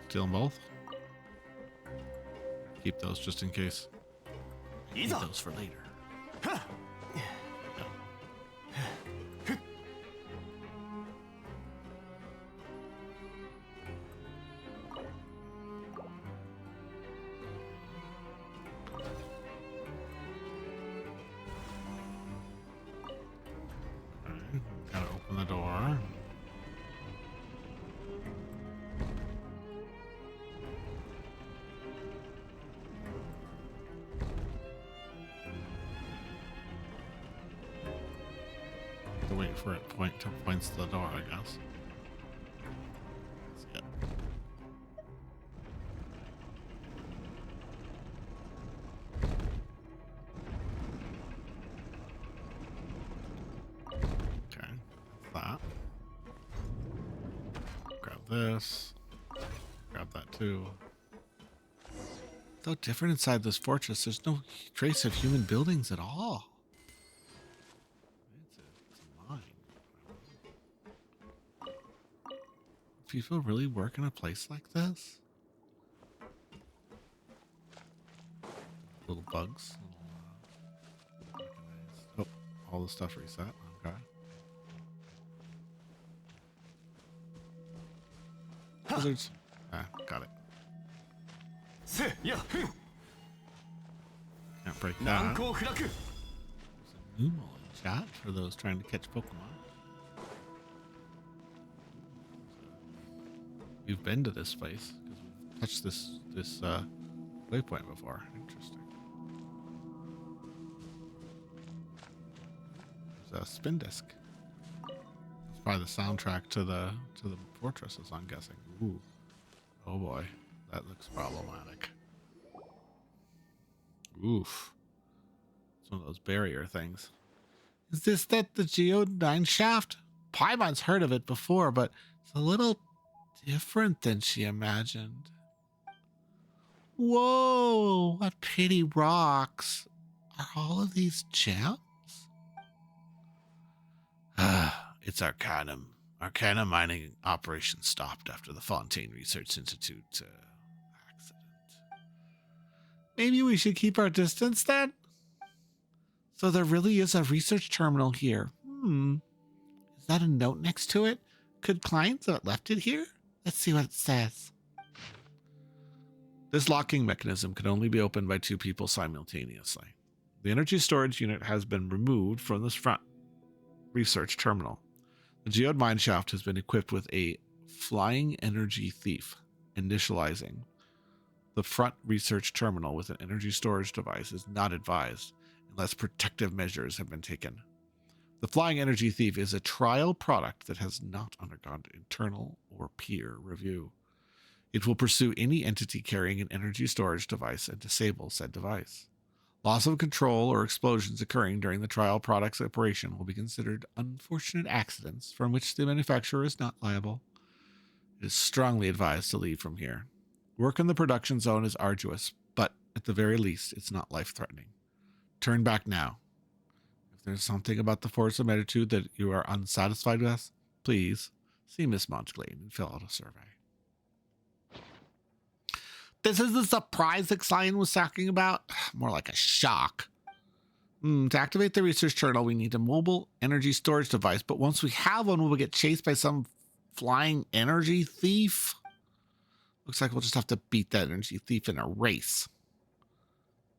Steal them both? Keep those just in case. Keep those for later. Gotta open the door. To wait for it to points to the door, I guess. That's it. Okay, that. Grab this. too. So different inside this fortress. There's no trace of human buildings at all. It's a mine. People really work in a place like this? Little bugs. Oh, all the stuff reset. Okay. Lizards. Ah, got it. Can't break that. There's a Numo in chat for those trying to catch Pokemon. We've been to this place because we've touched this waypoint before. Interesting. There's a spin disc. It's probably the soundtrack to the fortresses, I'm guessing. Ooh. Oh boy, that looks problematic. Oof. It's one of those barrier things. Is this the Geode 9 shaft? Paimon's heard of it before, but it's a little different than she imagined. Whoa, what pretty rocks. Are all of these gems? It's Arcanum. Arcanum mining operation stopped after the Fontaine Research Institute accident. Maybe we should keep our distance then? So there really is a research terminal here. Is that a note next to it? Could clients have left it here? Let's see what it says. This locking mechanism can only be opened by 2 people simultaneously. The energy storage unit has been removed from this front research terminal. The geode mine shaft has been equipped with a flying energy thief. Initializing the front research terminal with an energy storage device is not advised unless protective measures have been taken. The flying energy thief is a trial product that has not undergone internal or peer review. It will pursue any entity carrying an energy storage device and disable said device. Loss of control or explosions occurring during the trial product's operation will be considered unfortunate accidents from which the manufacturer is not liable. It is strongly advised to leave from here. Work in the production zone is arduous, but at the very least, it's not life-threatening. Turn back now. If there's something about the Force of Meditude that you are unsatisfied with, please see Miss Montclain and fill out a survey. This is the surprise that Xian was talking about? More like a shock. To activate the research terminal, we need a mobile energy storage device, but once we have one, we'll get chased by some flying energy thief. Looks like we'll just have to beat that energy thief in a race.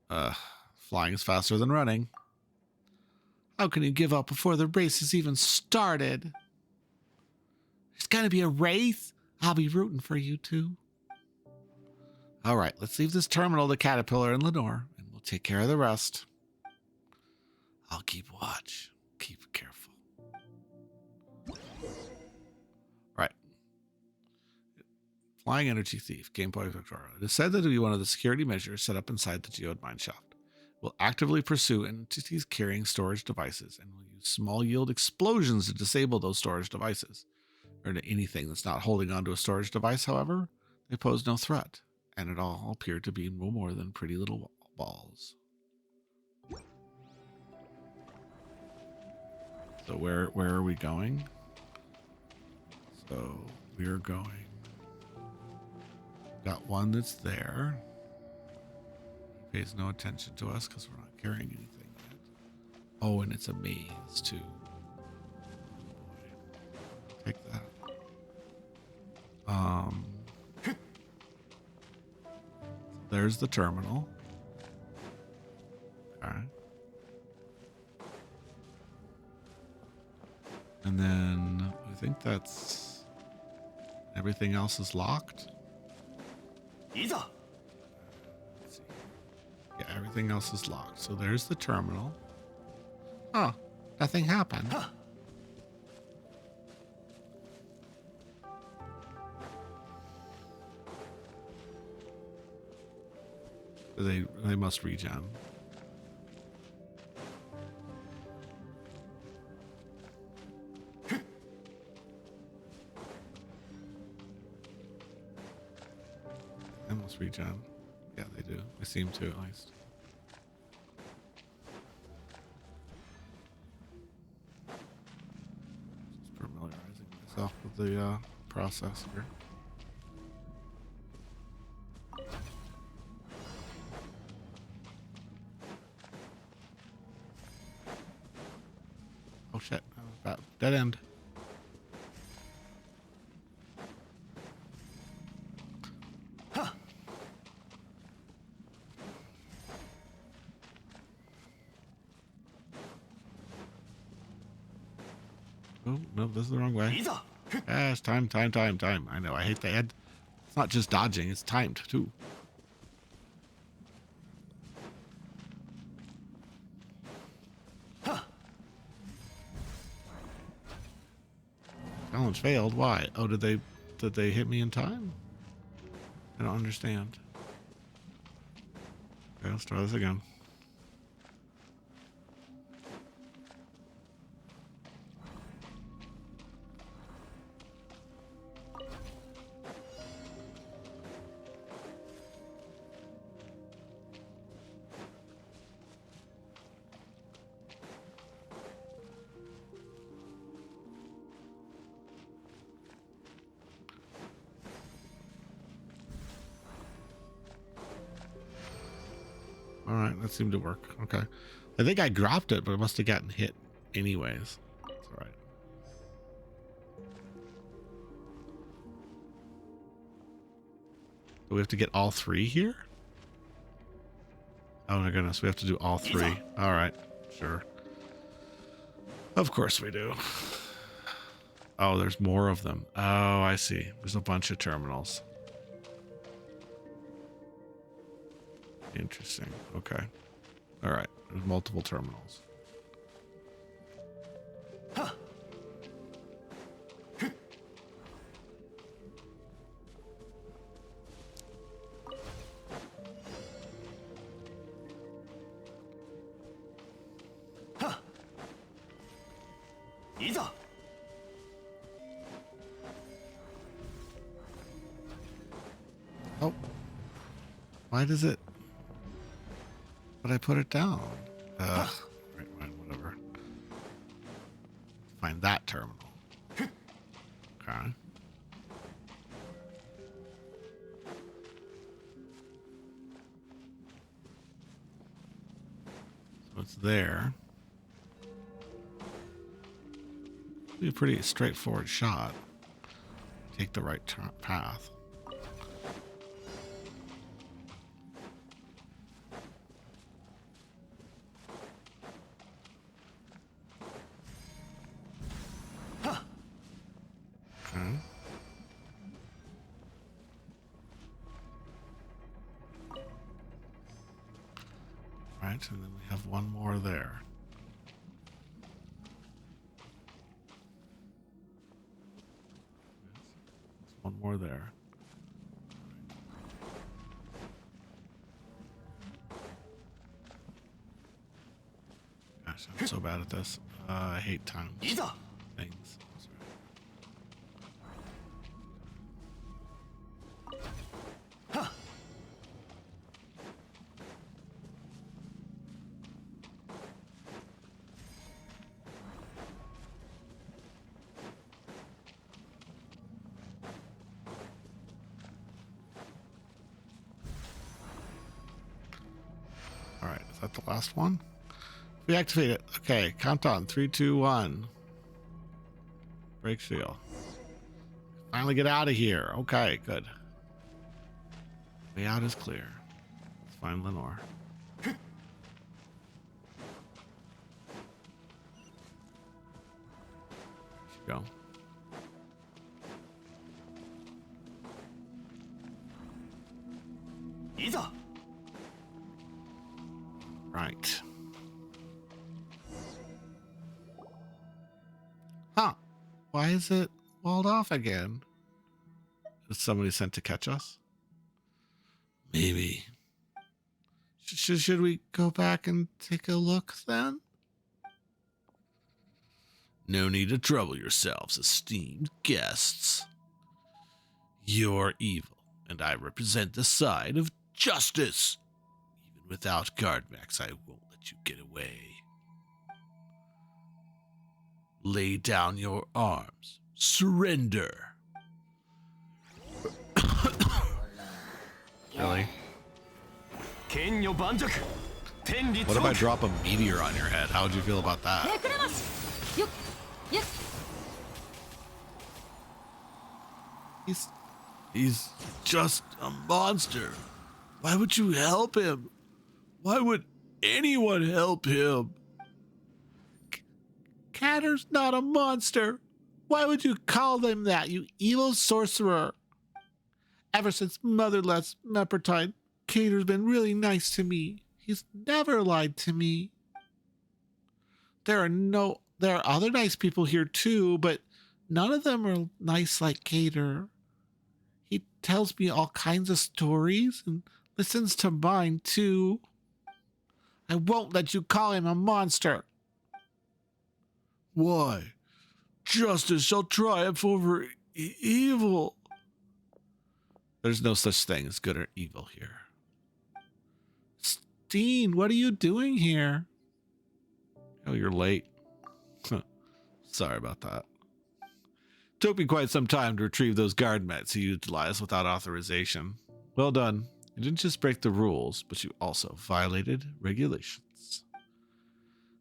Flying is faster than running. How can you give up before the race has even started? There's gonna be a race? I'll be rooting for you two. All right, let's leave this terminal to Caterpillar and Lenore, and we'll take care of the rest. I'll keep watch. Keep careful. Right. Flying energy thief. Game point Victoria. It is said that it will be one of the security measures set up inside the geode mine shaft. We'll actively pursue entities carrying storage devices, and we'll use small yield explosions to disable those storage devices. Or to anything that's not holding onto a storage device, however, they pose no threat, and it all appear to be no more than pretty little balls. So where are we going? So we're going. Got one that's there. He pays no attention to us because we're not carrying anything yet. Oh, and it's a maze too. Take that. There's the terminal. Okay. And then I think that's everything else is locked. Let's see. Yeah, everything else is locked. So there's the terminal. Oh, nothing happened. Huh. They must regen. They must regen. Yeah, they do. They seem to, at least. Just familiarizing myself with the process here. Oh shit, that was bad. Dead end. Oh, no, this is the wrong way. Yes, time. I know, I hate the end. It's not just dodging, it's timed too. Challenge failed. Why? Oh, did they hit me in time? I don't understand. Okay, let's try this again. All right, that seemed to work. Okay. I think I dropped it, but it must have gotten hit anyways. That's all right. Do we have to get all three here? Oh my goodness, we have to do all three. All right, sure. Of course we do. Oh, there's more of them. Oh, I see. There's a bunch of terminals. Interesting. Okay. All right. There's multiple terminals. Oh. Why does it... But I put it down. Right, fine, whatever. Find that terminal. Okay. So it's there. Be a pretty straightforward shot. Take the right path. Okay. Right, and then we have one more there. One more there. Gosh, I'm so bad at this. I hate times. Things. All right, is that the last one? We activate it. Okay, count on. 3, 2, 1. Break seal. Finally get out of here. Okay, good. Way out is clear. Let's find Lenore. Go. Right. Huh. Why is it walled off again? Is somebody sent to catch us? Maybe. Should we go back and take a look then? No need to trouble yourselves, esteemed guests. You're evil, and I represent the side of justice. Even without guard mechs, I won't let you get away. Lay down your arms. Surrender. Really? 剣女盤石天理 What if I drop a meteor on your head? How would you feel about that? めくれますよっよっ He's just a monster. Why would you help him? Why would anyone help him? Catter's not a monster. Why would you call them that, you evil sorcerer? Ever since Mother left Meppertide, Cater's been really nice to me. He's never lied to me. There are other nice people here too, but none of them are nice like Cater. He tells me all kinds of stories and listens to mine too. I won't let you call him a monster. Why? Justice shall triumph over evil. There's no such thing as good or evil here. Steen, what are you doing here? Oh, you're late. Sorry about that. Took me quite some time to retrieve those guard mets you utilized without authorization. Well done. You didn't just break the rules, but you also violated regulations.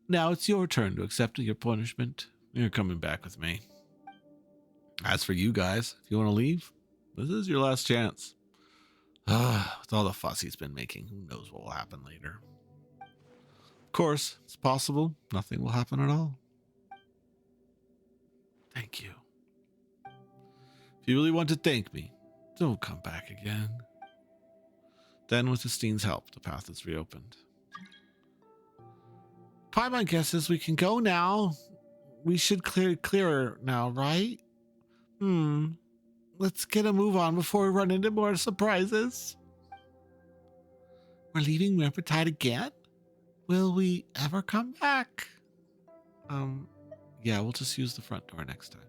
Now it's your turn to accept your punishment. You're coming back with me. As for you guys, if you want to leave, this is your last chance. With all the fuss he's been making, who knows what will happen later. Of course, it's possible nothing will happen at all. Thank you. If you really want to thank me, don't come back again. Then, with Steen's help, the path is reopened. Paimon guesses we can go now. We should clear clearer now, right? Let's get a move on before we run into more surprises. We're leaving Meppertide again? Will we ever come back? Yeah, we'll just use the front door next time.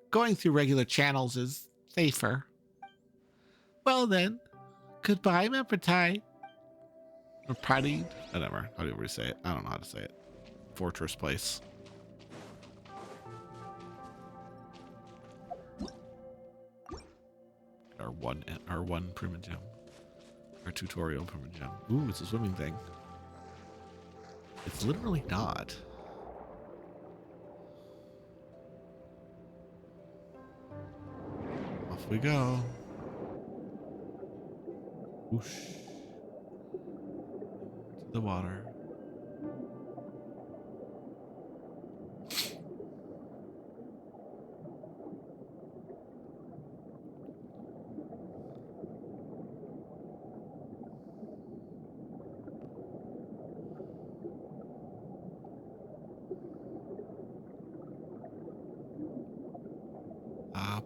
Going through regular channels is safer. Well then, goodbye, Meppertide. Or Pride? Whatever. How do we say it? I don't know how to say it. Fortress place. Our one primogem. Our tutorial primogem. Ooh, it's a swimming thing. It's literally not. Off we go. Whoosh. To the water.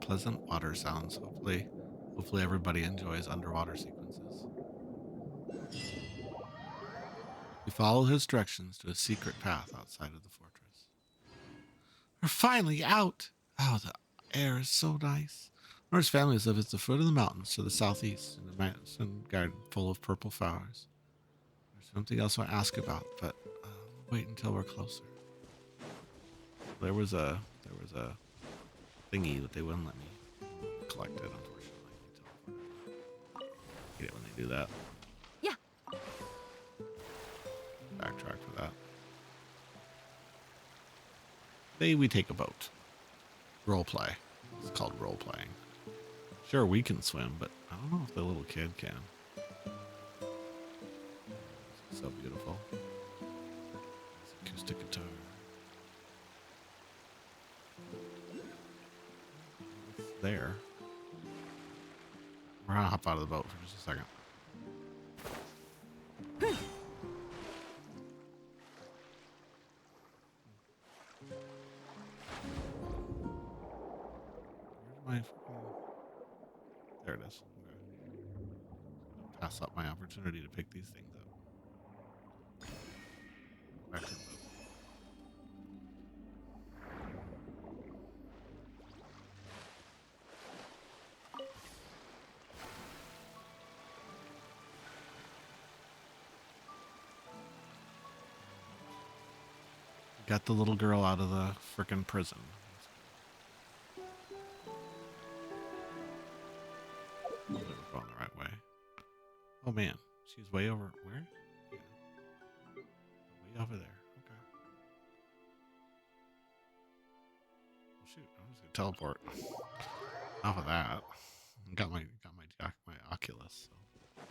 Pleasant water sounds. Hopefully everybody enjoys underwater sequences. We follow his directions to a secret path outside of the fortress. We're finally out! Oh, the air is so nice. Nora's family live at the foot of the mountains to the southeast in a mountain garden full of purple flowers. There's something else I want to ask about, but wait until we're closer. There was a thingy that they wouldn't let me collect it, unfortunately. I hate it when they do that. Yeah. Backtrack for that. Maybe we take a boat. Role play. It's called role playing. Sure, we can swim, but I don't know if the little kid can. It's so beautiful. It's acoustic guitar. There. We're gonna hop out of the boat for just a second. Where's my there it is. Okay. Pass up my opportunity to pick these things up. Back to the boat. Got the little girl out of the frickin' prison. We're going the right way. Oh man, she's way over. Where? Yeah. Way over there. Okay. Well, shoot, I'm just gonna teleport. Off of that. Got my Oculus. So.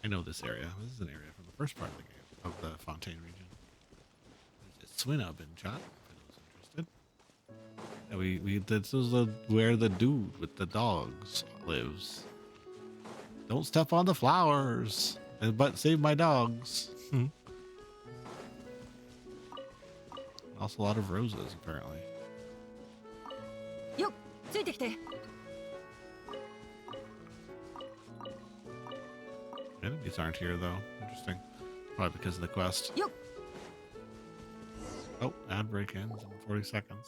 I know this area. This is an area from the first part of the game, of the Fontaine region. There's a swing up in chat for those interested. Yeah, this is where the dude with the dogs lives. Don't step on the flowers, but save my dogs. Also, a lot of roses apparently. Yo, ついてきて。 Enemies aren't here though. Interesting. Probably because of the quest. Yo. Oh, ad break ends in 40 seconds.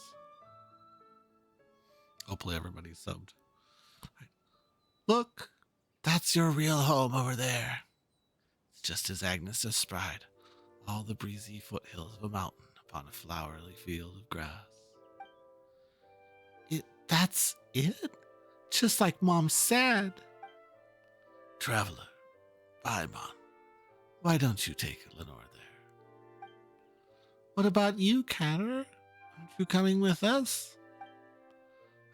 Hopefully everybody's subbed. Look, that's your real home over there. It's just as Agnes described, all the breezy foothills of a mountain upon a flowery field of grass. That's it? Just like Mom said. Traveler, Paimon, why don't you take Lenore there? What about you, Catter? Aren't you coming with us?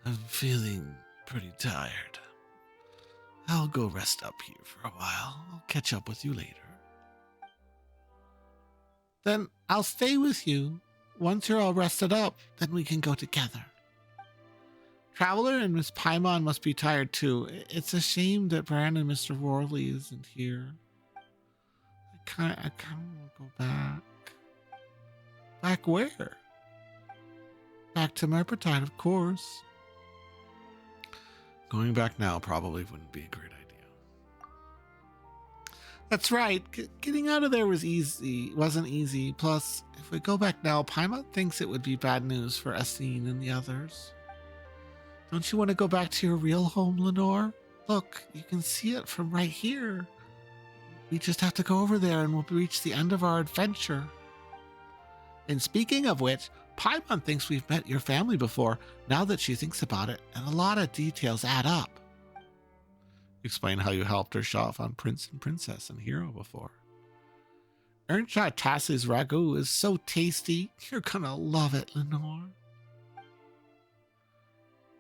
I'm feeling pretty tired. I'll go rest up here for a while. I'll catch up with you later. Then I'll stay with you. Once you're all rested up, then we can go together. Traveler and Miss Paimon must be tired too. It's a shame that Bran and Mr. Worley isn't here. I kind of want to go back. Back where? Back to Merpentine, of course. Going back now probably wouldn't be a great idea. That's right. Getting out of there wasn't easy. Plus, if we go back now, Paimon thinks it would be bad news for Essene and the others. Don't you want to go back to your real home, Lenore? Look, you can see it from right here. We just have to go over there and we'll reach the end of our adventure. And speaking of which, Paimon thinks we've met your family before, now that she thinks about it, and a lot of details add up. Explain how you helped her shop on Prince and Princess and Hero before. Earnshaw Tass's ragu is so tasty. You're gonna love it, Lenore.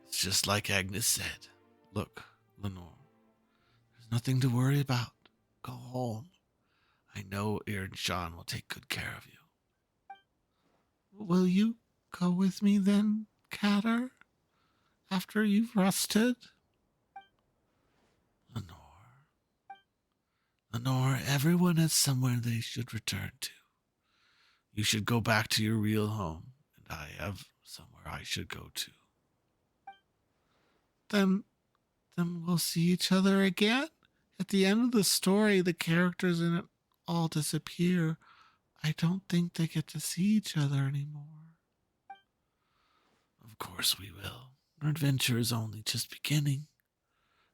It's just like Agnes said. Look, Lenore, there's nothing to worry about. Go home. I know Earnshaw will take good care of you. Will you go with me then, Catter? After you've rested? Lenore, everyone has somewhere they should return to. You should go back to your real home, and I have somewhere I should go to. Then we'll see each other again? At the end of the story, the characters in it all disappear. I don't think they get to see each other anymore. Of course we will. Our adventure is only just beginning.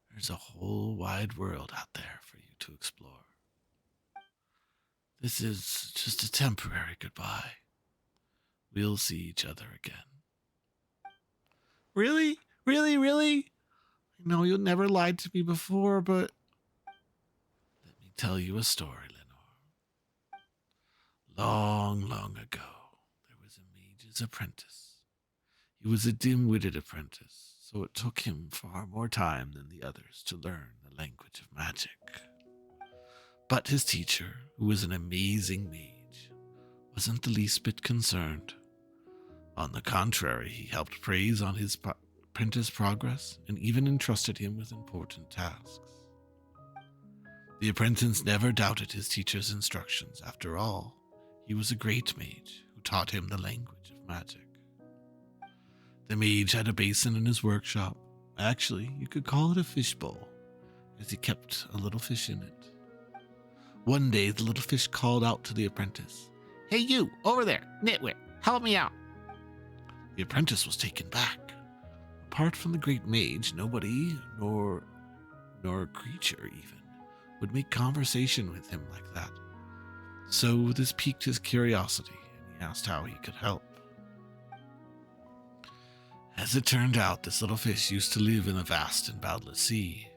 There's a whole wide world out there for you to explore. This is just a temporary goodbye. We'll see each other again. Really? Really, really? I know you never lied to me before, but... Let me tell you a story, Lenore. Long, long ago, there was a mage's apprentice. He was a dim-witted apprentice, so it took him far more time than the others to learn the language of magic. But his teacher, who was an amazing mage, wasn't the least bit concerned. On the contrary, he helped praise on his apprentice's progress and even entrusted him with important tasks. The apprentice never doubted his teacher's instructions. After all, he was a great mage who taught him the language of magic. The mage had a basin in his workshop. Actually, you could call it a fishbowl, as he kept a little fish in it. One day, the little fish called out to the apprentice, "Hey you, over there, nitwit, help me out." The apprentice was taken back. Apart from the great mage, nobody, nor a creature even, would make conversation with him like that. So this piqued his curiosity, and he He asked how he could help. As it turned out, this little fish used to live in a vast and boundless sea,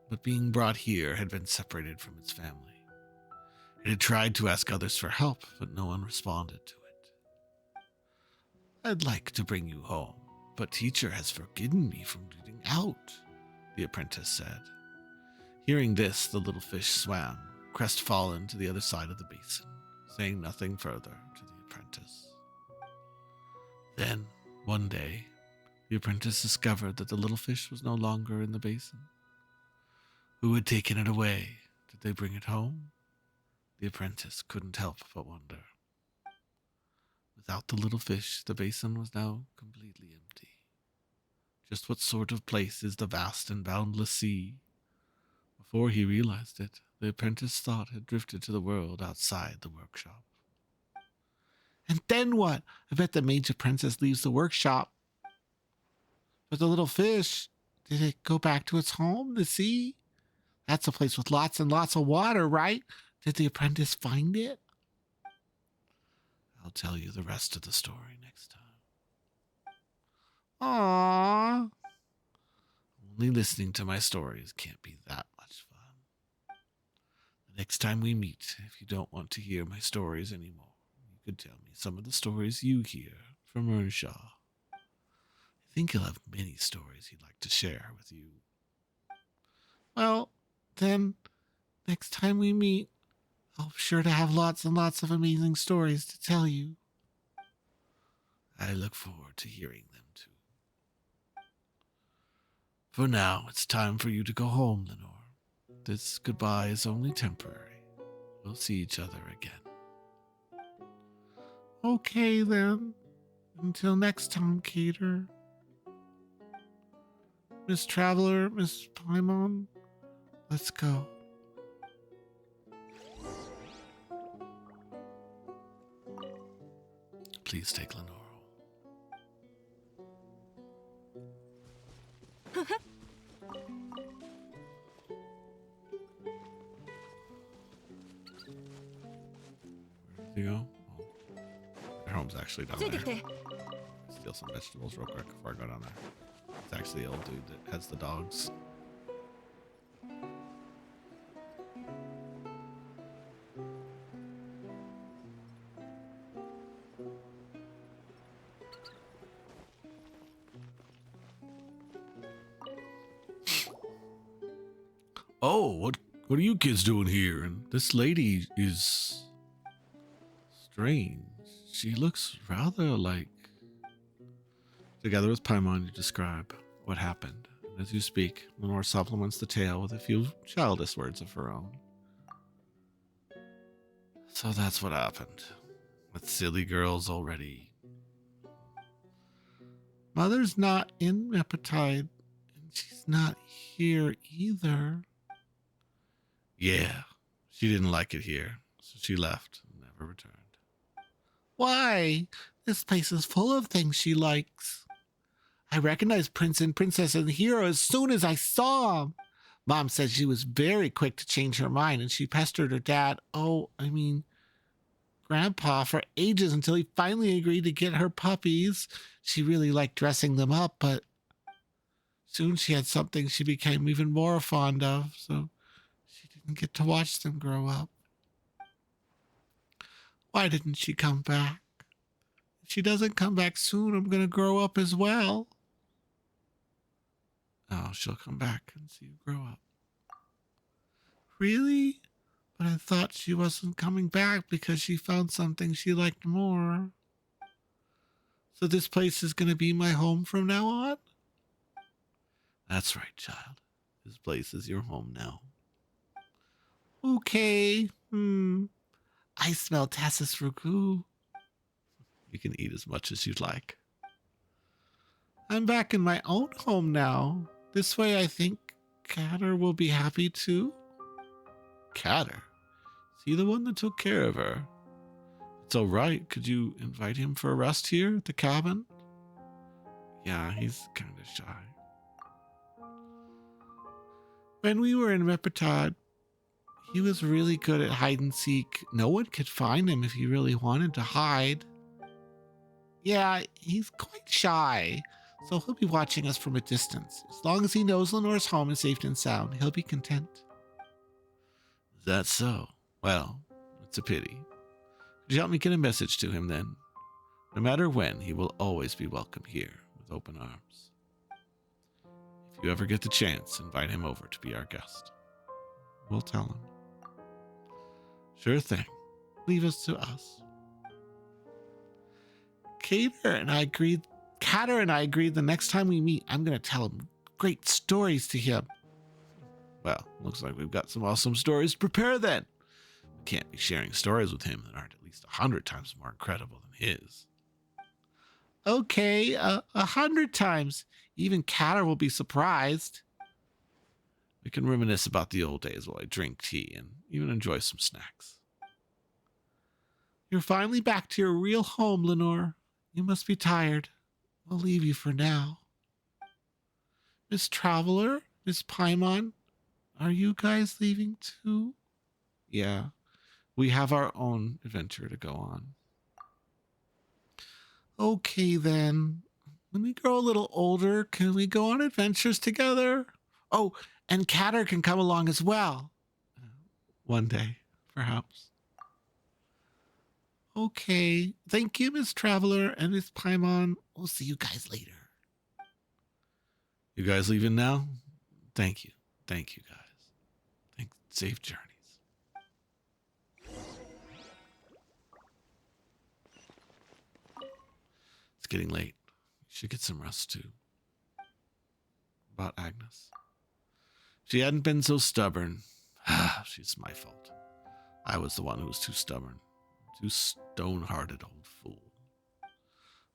but being brought here had been separated from its family. It had tried to ask others for help, but no one responded to it. I'd like to bring you home, but teacher has forbidden me from getting out, the apprentice said. Hearing this, the little fish swam, crestfallen, to the other side of the basin, saying nothing further to the apprentice. Then, one day, the apprentice discovered that the little fish was no longer in the basin. Who had taken it away? Did they bring it home? The apprentice couldn't help but wonder. Without the little fish, the basin was now completely empty. Just what sort of place is the vast and boundless sea? Before he realized it, the apprentice's thought had drifted to the world outside the workshop. And then what? I bet the mage apprentice leaves the workshop. But the little fish, did it go back to its home, the sea? That's a place with lots and lots of water, right? Did the apprentice find it? I'll tell you the rest of the story next time. Aww. Only listening to my stories can't be that much fun. The next time we meet, if you don't want to hear my stories anymore, you could tell me some of the stories you hear from Earnshaw. I think he'll have many stories he'd like to share with you. Well, then, next time we meet, I'll be sure to have lots and lots of amazing stories to tell you. I look forward to hearing them too. For now, it's time for you to go home, Lenore. This goodbye is only temporary. We'll see each other again. Okay, then. Until next time, Cater. Miss Traveler, Miss Paimon, let's go. Please take Lenore home. Where did he go? Oh. Their home's actually down there. Steal some vegetables real quick before I go down there. It's actually the old dude that has the dogs. Oh, what are you kids doing here? And this lady is strange. She looks rather like... Together with Paimon, you describe what happened. As you speak, Lenore supplements the tale with a few childish words of her own. So that's what happened. That silly girl's already... Mother's not in Mepetide, and she's not here either. Yeah, she didn't like it here, so she left and never returned. Why? This place is full of things she likes. I recognized Prince and Princess and Hero as soon as I saw them. Mom said she was very quick to change her mind, and she pestered her dad, Grandpa, for ages until he finally agreed to get her puppies. She really liked dressing them up, but soon she had something she became even more fond of, so she didn't get to watch them grow up. Why didn't she come back? If she doesn't come back soon, I'm going to grow up as well. Oh, she'll come back and see you grow up. Really? But I thought she wasn't coming back because she found something she liked more. So this place is going to be my home from now on? That's right, child. This place is your home now. Okay. I smell Tassus ragu. You can eat as much as you'd like. I'm back in my own home now. This way I think Catter will be happy too. Catter? Is he the one that took care of her? It's all right. Could you invite him for a rest here at the cabin? Yeah, he's kind of shy. When we were in Mepetod, he was really good at hide and seek. No one could find him if he really wanted to hide. Yeah, he's quite shy, so he'll be watching us from a distance. As long as he knows Lenore's home is safe and sound, he'll be content. Is that so? Well, it's a pity. Could you help me get a message to him then? No matter when, he will always be welcome here with open arms. If you ever get the chance, invite him over to be our guest. We'll tell him. Sure thing. Leave us to us. Cater and I agreed the next time we meet, I'm going to tell him great stories to him. Well, looks like we've got some awesome stories to prepare then. We can't be sharing stories with him that aren't at least 100 times more incredible than his. Okay, 100 times. Even Catter will be surprised. We can reminisce about the old days while I drink tea and even enjoy some snacks. You're finally back to your real home, Lenore. You must be tired. I'll leave you for now. Miss Traveler, Miss Paimon, are you guys leaving too? Yeah, we have our own adventure to go on. Okay then. When we grow a little older, can we go on adventures together? Oh, and Catter can come along as well. One day, perhaps. Okay. Thank you, Miss Traveler and Miss Paimon. We'll see you guys later. You guys leaving now? Thank you. Thank you, guys. Safe journeys. It's getting late. You should get some rest too. About Agnes. If she hadn't been so stubborn. She's my fault. I was the one who was too stubborn. Too stone-hearted old fool.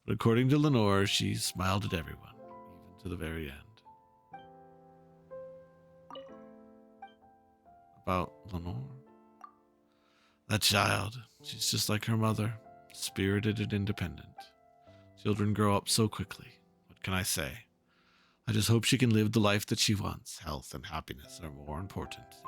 But according to Lenore, she smiled at everyone, even to the very end. About Lenore? That child, she's just like her mother, spirited and independent. Children grow up so quickly. What can I say? I just hope she can live the life that she wants. Health and happiness are more important than anything else.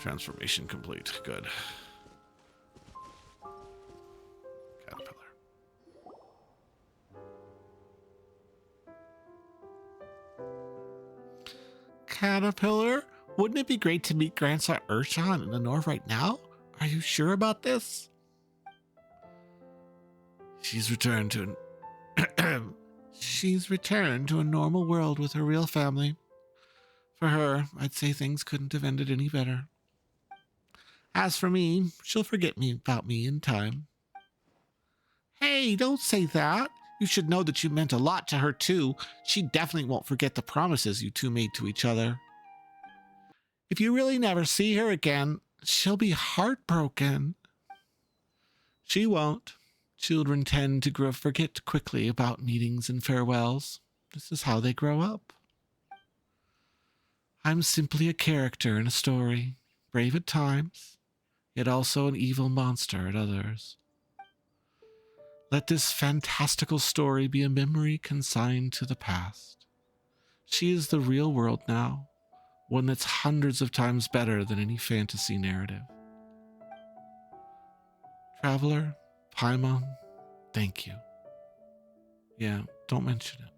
Transformation complete. Good. Caterpillar. Caterpillar, wouldn't it be great to meet Grandson Urshan and Lenore right now? Are you sure about this? She's returned to She's returned to a normal world with her real family. For her, I'd say things couldn't have ended any better. As for me, she'll forget about me in time. Hey, don't say that. You should know that you meant a lot to her too. She definitely won't forget the promises you two made to each other. If you really never see her again, she'll be heartbroken. She won't. Children tend to forget quickly about meetings and farewells. This is how they grow up. I'm simply a character in a story, brave at times, yet also an evil monster at others. Let this fantastical story be a memory consigned to the past. She is the real world now, one that's hundreds of times better than any fantasy narrative. Traveler, Paimon, thank you. Yeah, don't mention it.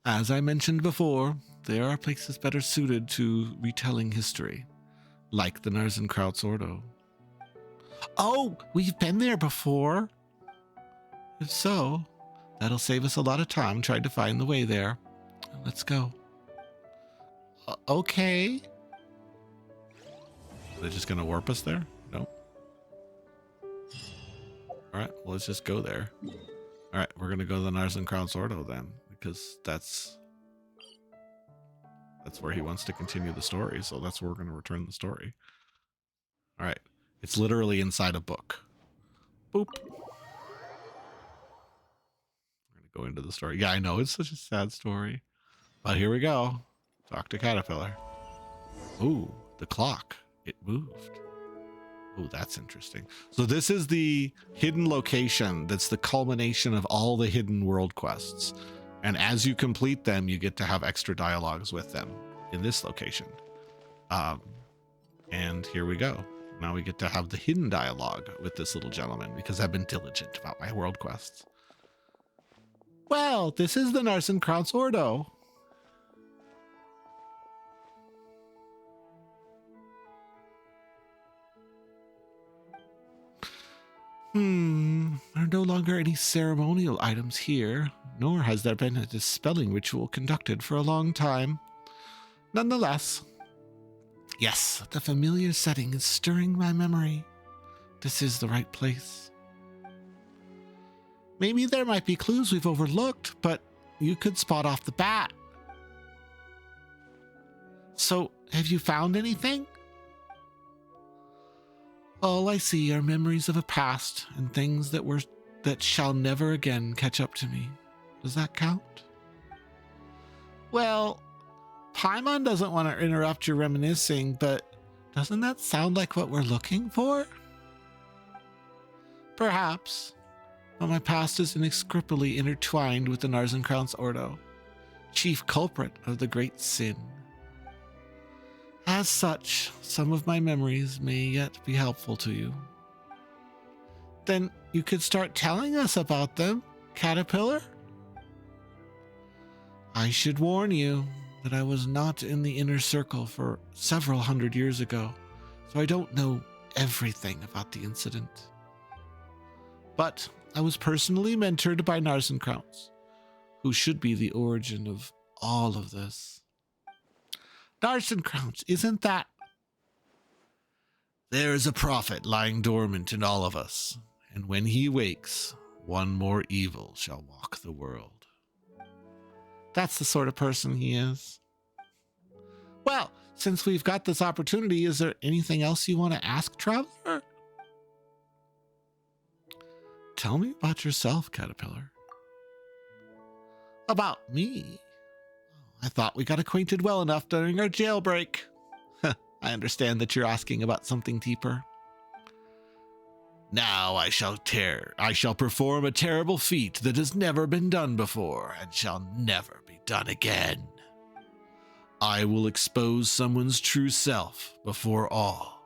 As I mentioned before, there are places better suited to retelling history, like the Narzenkraut's Ordo. Oh, we've been there before. If so, that'll save us a lot of time trying to find the way there. Let's go. Okay. They're just gonna warp us there? No. Alright, well, let's just go there. Alright, we're gonna go to the Narzenkraut's Ordo then, because that's where he wants to continue the story, so that's where we're gonna return the story. Alright. It's literally inside a book. Boop. We're gonna go into the story. Yeah, I know, it's such a sad story. But here we go. Talk to Caterpillar. Ooh, the clock. It moved. Oh, that's interesting. So this is the hidden location. That's the culmination of all the hidden world quests. And as you complete them, you get to have extra dialogues with them in this location. And here we go. Now we get to have the hidden dialogue with this little gentleman because I've been diligent about my world quests. Well, this is the Narsenkrantz Ordo. There are no longer any ceremonial items here, nor has there been a dispelling ritual conducted for a long time. Nonetheless, yes, the familiar setting is stirring my memory. This is the right place. Maybe there might be clues we've overlooked, but you could spot off the bat. So, have you found anything? All I see are memories of a past and things that shall never again catch up to me. Does that count? Well, Paimon doesn't want to interrupt your reminiscing, but doesn't that sound like what we're looking for? Perhaps, but my past is inextricably intertwined with the Narsenkrantz Ordo, chief culprit of the great sin. As such, some of my memories may yet be helpful to you. Then you could start telling us about them, Caterpillar? I should warn you that I was not in the inner circle for several hundred years ago, so I don't know everything about the incident. But I was personally mentored by Narsenkrantz, who should be the origin of all of this. Narsenkrantz, isn't that? There is a prophet lying dormant in all of us, and when he wakes, one more evil shall walk the world. That's the sort of person he is. Well, since we've got this opportunity, is there anything else you want to ask, Traveler? Tell me about yourself, Caterpillar. About me? I thought we got acquainted well enough during our jailbreak. I understand that you're asking about something deeper. Now I shall perform a terrible feat that has never been done before and shall never be done again. I will expose someone's true self before all,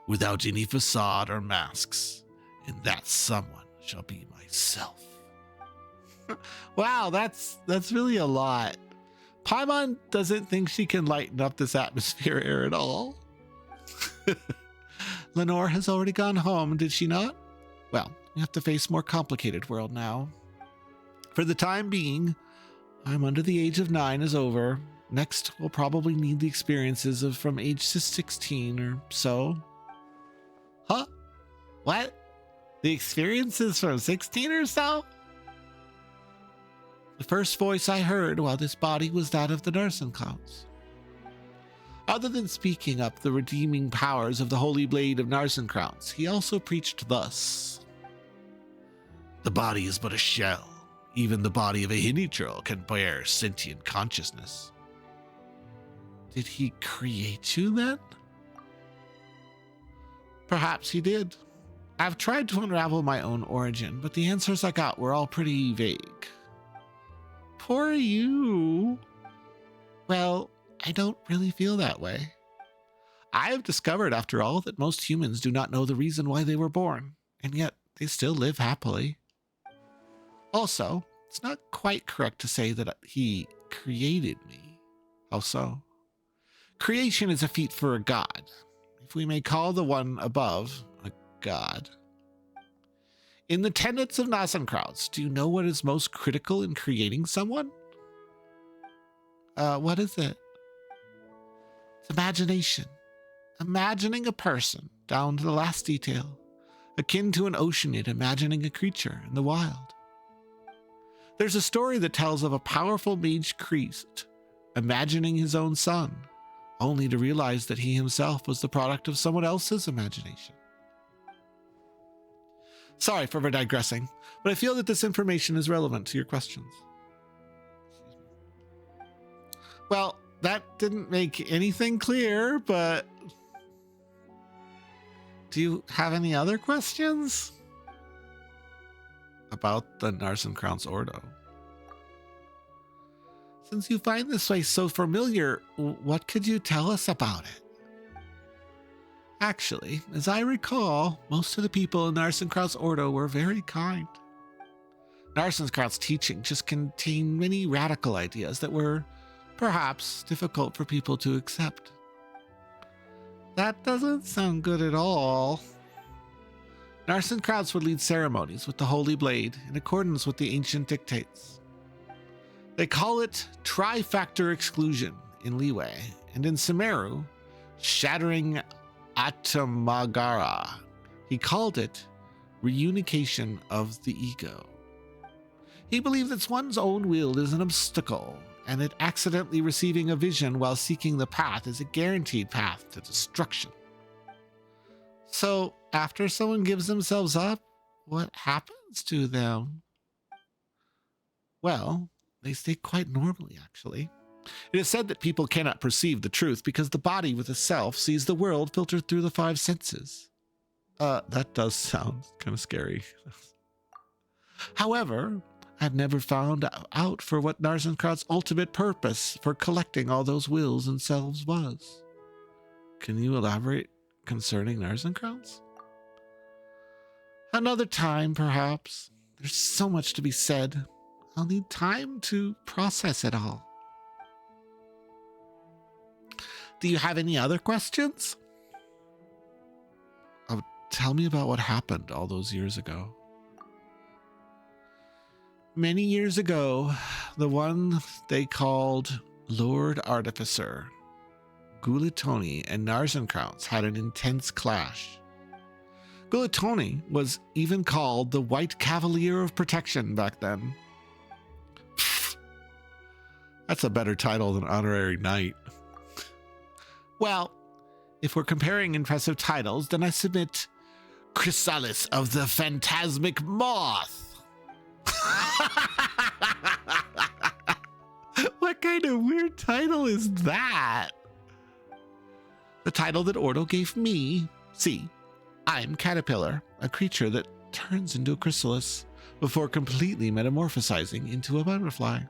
without any facade or masks, and that someone shall be myself. Wow, that's really a lot. Paimon doesn't think she can lighten up this atmosphere here at all. Lenore has already gone home, did she not? Well, we have to face a more complicated world now. For the time being, I'm under the age of 9 is over. Next, we'll probably need the experiences of from age 16 or so. Huh? What? The experiences from 16 or so? The first voice I heard while this body was that of the Narsenkrantz. Other than speaking up the redeeming powers of the Holy Blade of Narsenkrantz, he also preached thus. The body is but a shell. Even the body of a Hinichurl can bear sentient consciousness. Did he create you then? Perhaps he did. I've tried to unravel my own origin, but the answers I got were all pretty vague. Poor you. Well, I don't really feel that way. I have discovered, after all, that most humans do not know the reason why they were born, and yet they still live happily. Also, it's not quite correct to say that he created me. How so? Creation is a feat for a god, if we may call the one above a god. In the tenets of Narsenkrantz, do you know what is most critical in creating someone? What is it? It's imagination. Imagining a person down to the last detail, akin to an oceanid imagining a creature in the wild. There's a story that tells of a powerful mage priest imagining his own son, only to realize that he himself was the product of someone else's imagination. Sorry for digressing, but I feel that this information is relevant to your questions. Well, that didn't make anything clear, but Do you have any other questions about the Narsenkranz Ordo? Since you find this place so familiar, what could you tell us about it? Actually, as I recall, most of the people in Narsenkranz Ordo were very kind. Narsenkranz's teaching just contained many radical ideas that were, perhaps, difficult for people to accept. That doesn't sound good at all. Narsenkranz would lead ceremonies with the Holy Blade in accordance with the ancient dictates. They call it trifactor exclusion in Liyue, and in Sumeru, shattering Atamagara. He called it reunification of the ego. He believed that one's own will is an obstacle, and that accidentally receiving a vision while seeking the path is a guaranteed path to destruction. So, after someone gives themselves up, what happens to them? Well, they stay quite normally, actually. It is said that people cannot perceive the truth because the body with a self sees the world filtered through the five senses. That does sound kind of scary. However, I've never found out for what Narsenkranz's ultimate purpose for collecting all those wills and selves was. Can you elaborate concerning Narsenkranz? Another time, perhaps. There's so much to be said. I'll need time to process it all. Do you have any other questions? Oh, tell me about what happened all those years ago. Many years ago, the one they called Lord Artificer, Gulatoni, and Narsenkranz had an intense clash. Gulatoni was even called the White Cavalier of Protection back then. Pfft, that's a better title than Honorary Knight. Well, if we're comparing impressive titles, then I submit Chrysalis of the Phantasmic Moth. What kind of weird title is that? The title that Ordo gave me. See, I'm Caterpillar, a creature that turns into a chrysalis before completely metamorphosizing into a butterfly.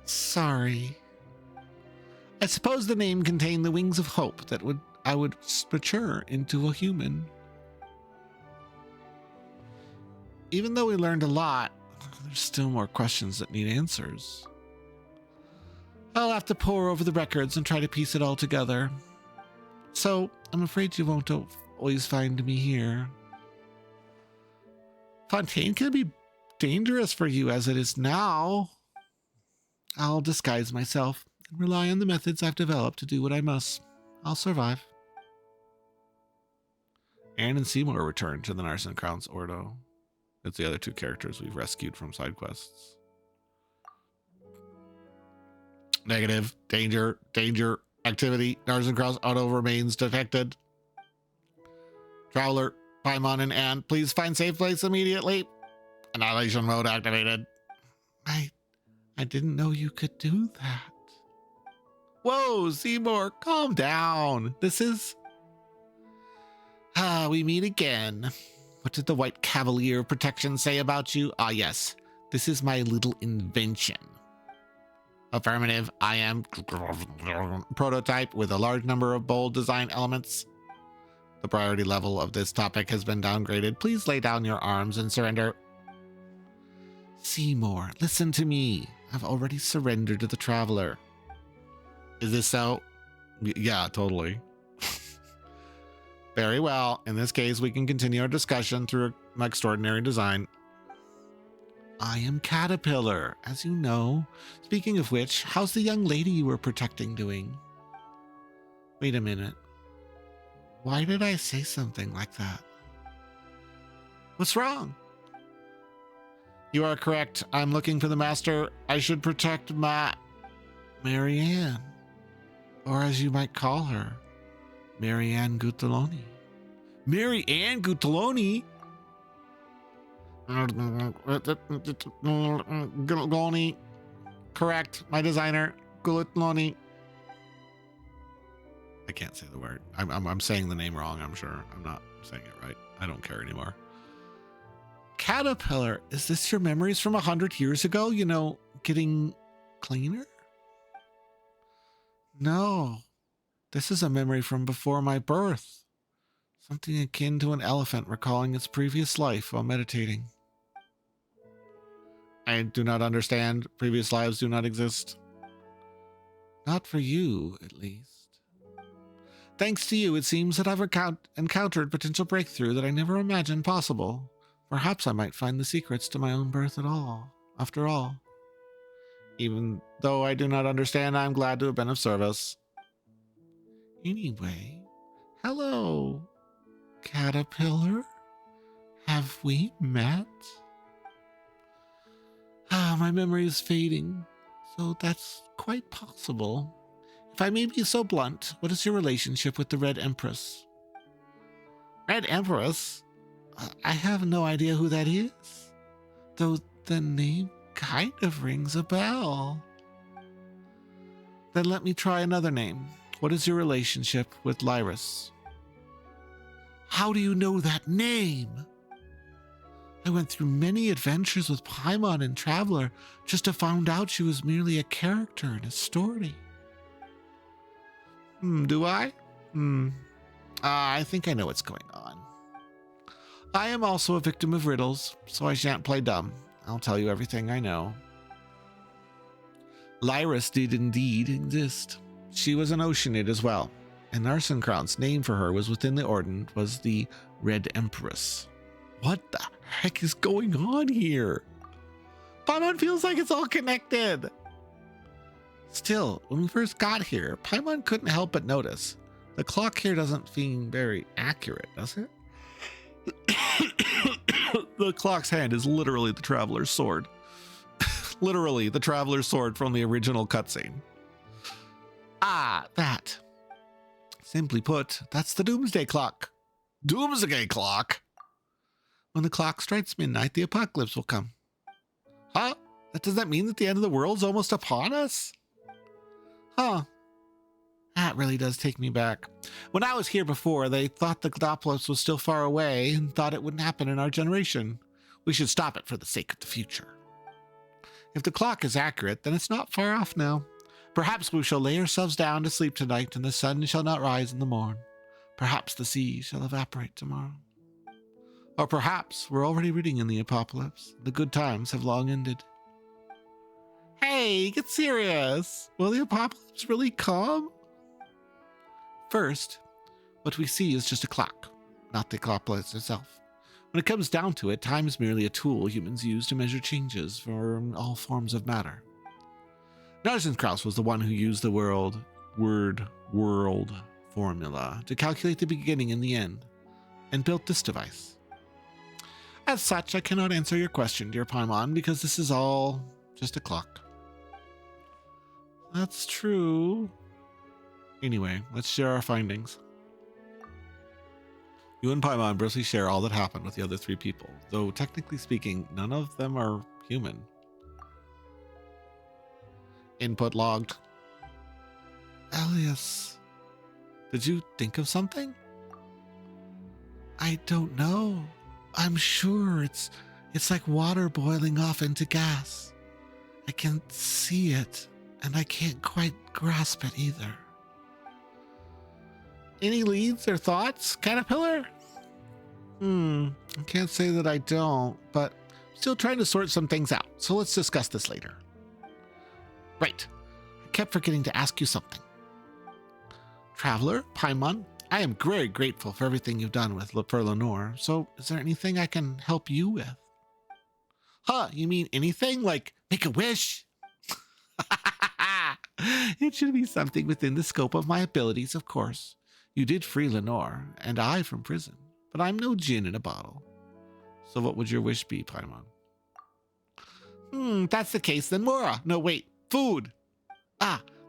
Sorry. I suppose the name contained the wings of hope that I would mature into a human. Even though we learned a lot, there's still more questions that need answers. I'll have to pore over the records and try to piece it all together. So, I'm afraid you won't always find me here. Fontaine can be dangerous for you as it is now. I'll disguise myself and rely on the methods I've developed to do what I must. I'll survive. Anne and Seymour return to the Narsenkranz Ordo. It's the other two characters we've rescued from side quests. Negative. Danger. Danger. Activity. Narsenkranz Ordo remains detected. Traveler, Paimon, and Anne, please find safe place immediately. Annihilation mode activated. I didn't know you could do that. Whoa, Seymour, calm down. This is... we meet again. What did the White Cavalier of Protection say about you? Ah, yes. This is my little invention. Affirmative. I am prototype with a large number of bold design elements. The priority level of this topic has been downgraded. Please lay down your arms and surrender. Seymour, listen to me. I've already surrendered to the Traveler. Is this so? Yeah, totally. Very well. In this case, we can continue our discussion through my extraordinary design. I am Caterpillar, as you know. Speaking of which, how's the young lady you were protecting doing? Wait a minute. Why did I say something like that? What's wrong? You are correct. I'm looking for the master. I should protect Marianne. Or as you might call her, Marianne Gutaloni. Marianne Gutaloni? Gutaloni. Correct. My designer, Gutaloni. I can't say the word. I'm saying the name wrong, I'm sure. I'm not saying it right. I don't care anymore. Caterpillar, is this your memories from 100 years ago? You know, getting cleaner? No, this is a memory from before my birth. Something akin to an elephant recalling its previous life while meditating. I do not understand. Previous lives do not exist. Not for you, at least. Thanks to you, it seems that I've encountered potential breakthrough that I never imagined possible. Perhaps I might find the secrets to my own birth after all. Even though I do not understand, I'm glad to have been of service. Anyway, hello, Caterpillar. Have we met? My memory is fading, so that's quite possible. If I may be so blunt, what is your relationship with the Red Empress? Red Empress? I have no idea who that is, though the name kind of rings a bell. Then let me try another name. What is your relationship with Lyris? How do you know that name? I went through many adventures with Paimon and Traveler just to find out she was merely a character in a story. Do I? I think I know what's going on. I am also a victim of riddles, so I shan't play dumb. I'll tell you everything I know. Lyris did indeed exist. She was an Oceanid as well, and Narsenkron's name for her was within the Ordnance was the Red Empress. What the heck is going on here? Paimon feels like it's all connected. Still, when we first got here, Paimon couldn't help but notice. The clock here doesn't seem very accurate, does it? The clock's hand is literally the Traveler's sword. Literally, the Traveler's sword from the original cutscene. Ah, that. Simply put, that's the Doomsday Clock. Doomsday Clock? When the clock strikes midnight, the apocalypse will come. Huh? Does that mean that the end of the world's almost upon us? Huh. That really does take me back. When I was here before, they thought the apocalypse was still far away and thought it wouldn't happen in our generation. We should stop it for the sake of the future. If the clock is accurate, then it's not far off now. Perhaps we shall lay ourselves down to sleep tonight, and the sun shall not rise in the morn. Perhaps the sea shall evaporate tomorrow. Or perhaps we're already reading in the apocalypse. The good times have long ended. Hey, get serious. Will the apocalypse really come? First, what we see is just a clock, not the apocalypse itself. When it comes down to it, time is merely a tool humans use to measure changes for all forms of matter. Narsenkron was the one who used the world formula to calculate the beginning and the end, and built this device. As such, I cannot answer your question, dear Paimon, because this is all just a clock. That's true. Anyway, let's share our findings. You and Paimon briefly share all that happened with the other three people, though technically speaking, none of them are human. Input logged. Elias, did you think of something? I don't know. I'm sure it's like water boiling off into gas. I can see it, and I can't quite grasp it either. Any leads or thoughts, Caterpillar? I can't say that I don't, but I'm still trying to sort some things out, so let's discuss this later. Right, I kept forgetting to ask you something. Traveler, Paimon, I am very grateful for everything you've done with Lenore, so is there anything I can help you with? Huh, you mean anything? Like make a wish? It should be something within the scope of my abilities, of course. You did free Lenore, and I from prison, but I'm no gin in a bottle. So what would your wish be, Paimon? That's the case, then Mora. No, wait, food.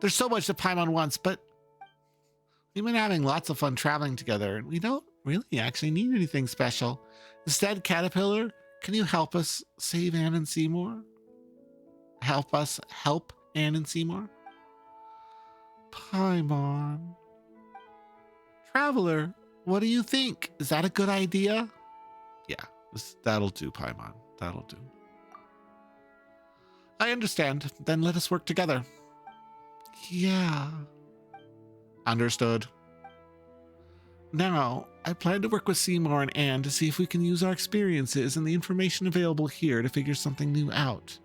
There's so much that Paimon wants, but we've been having lots of fun traveling together, and we don't really actually need anything special. Instead, Caterpillar, can you help us save Anne and Seymour? Help us help Anne and Seymour? Paimon. Traveler, what do you think? Is that a good idea? Yeah, that'll do, Paimon. That'll do. I understand. Then let us work together. Yeah. Understood. Now, I plan to work with Seymour and Anne to see if we can use our experiences and the information available here to figure something new out.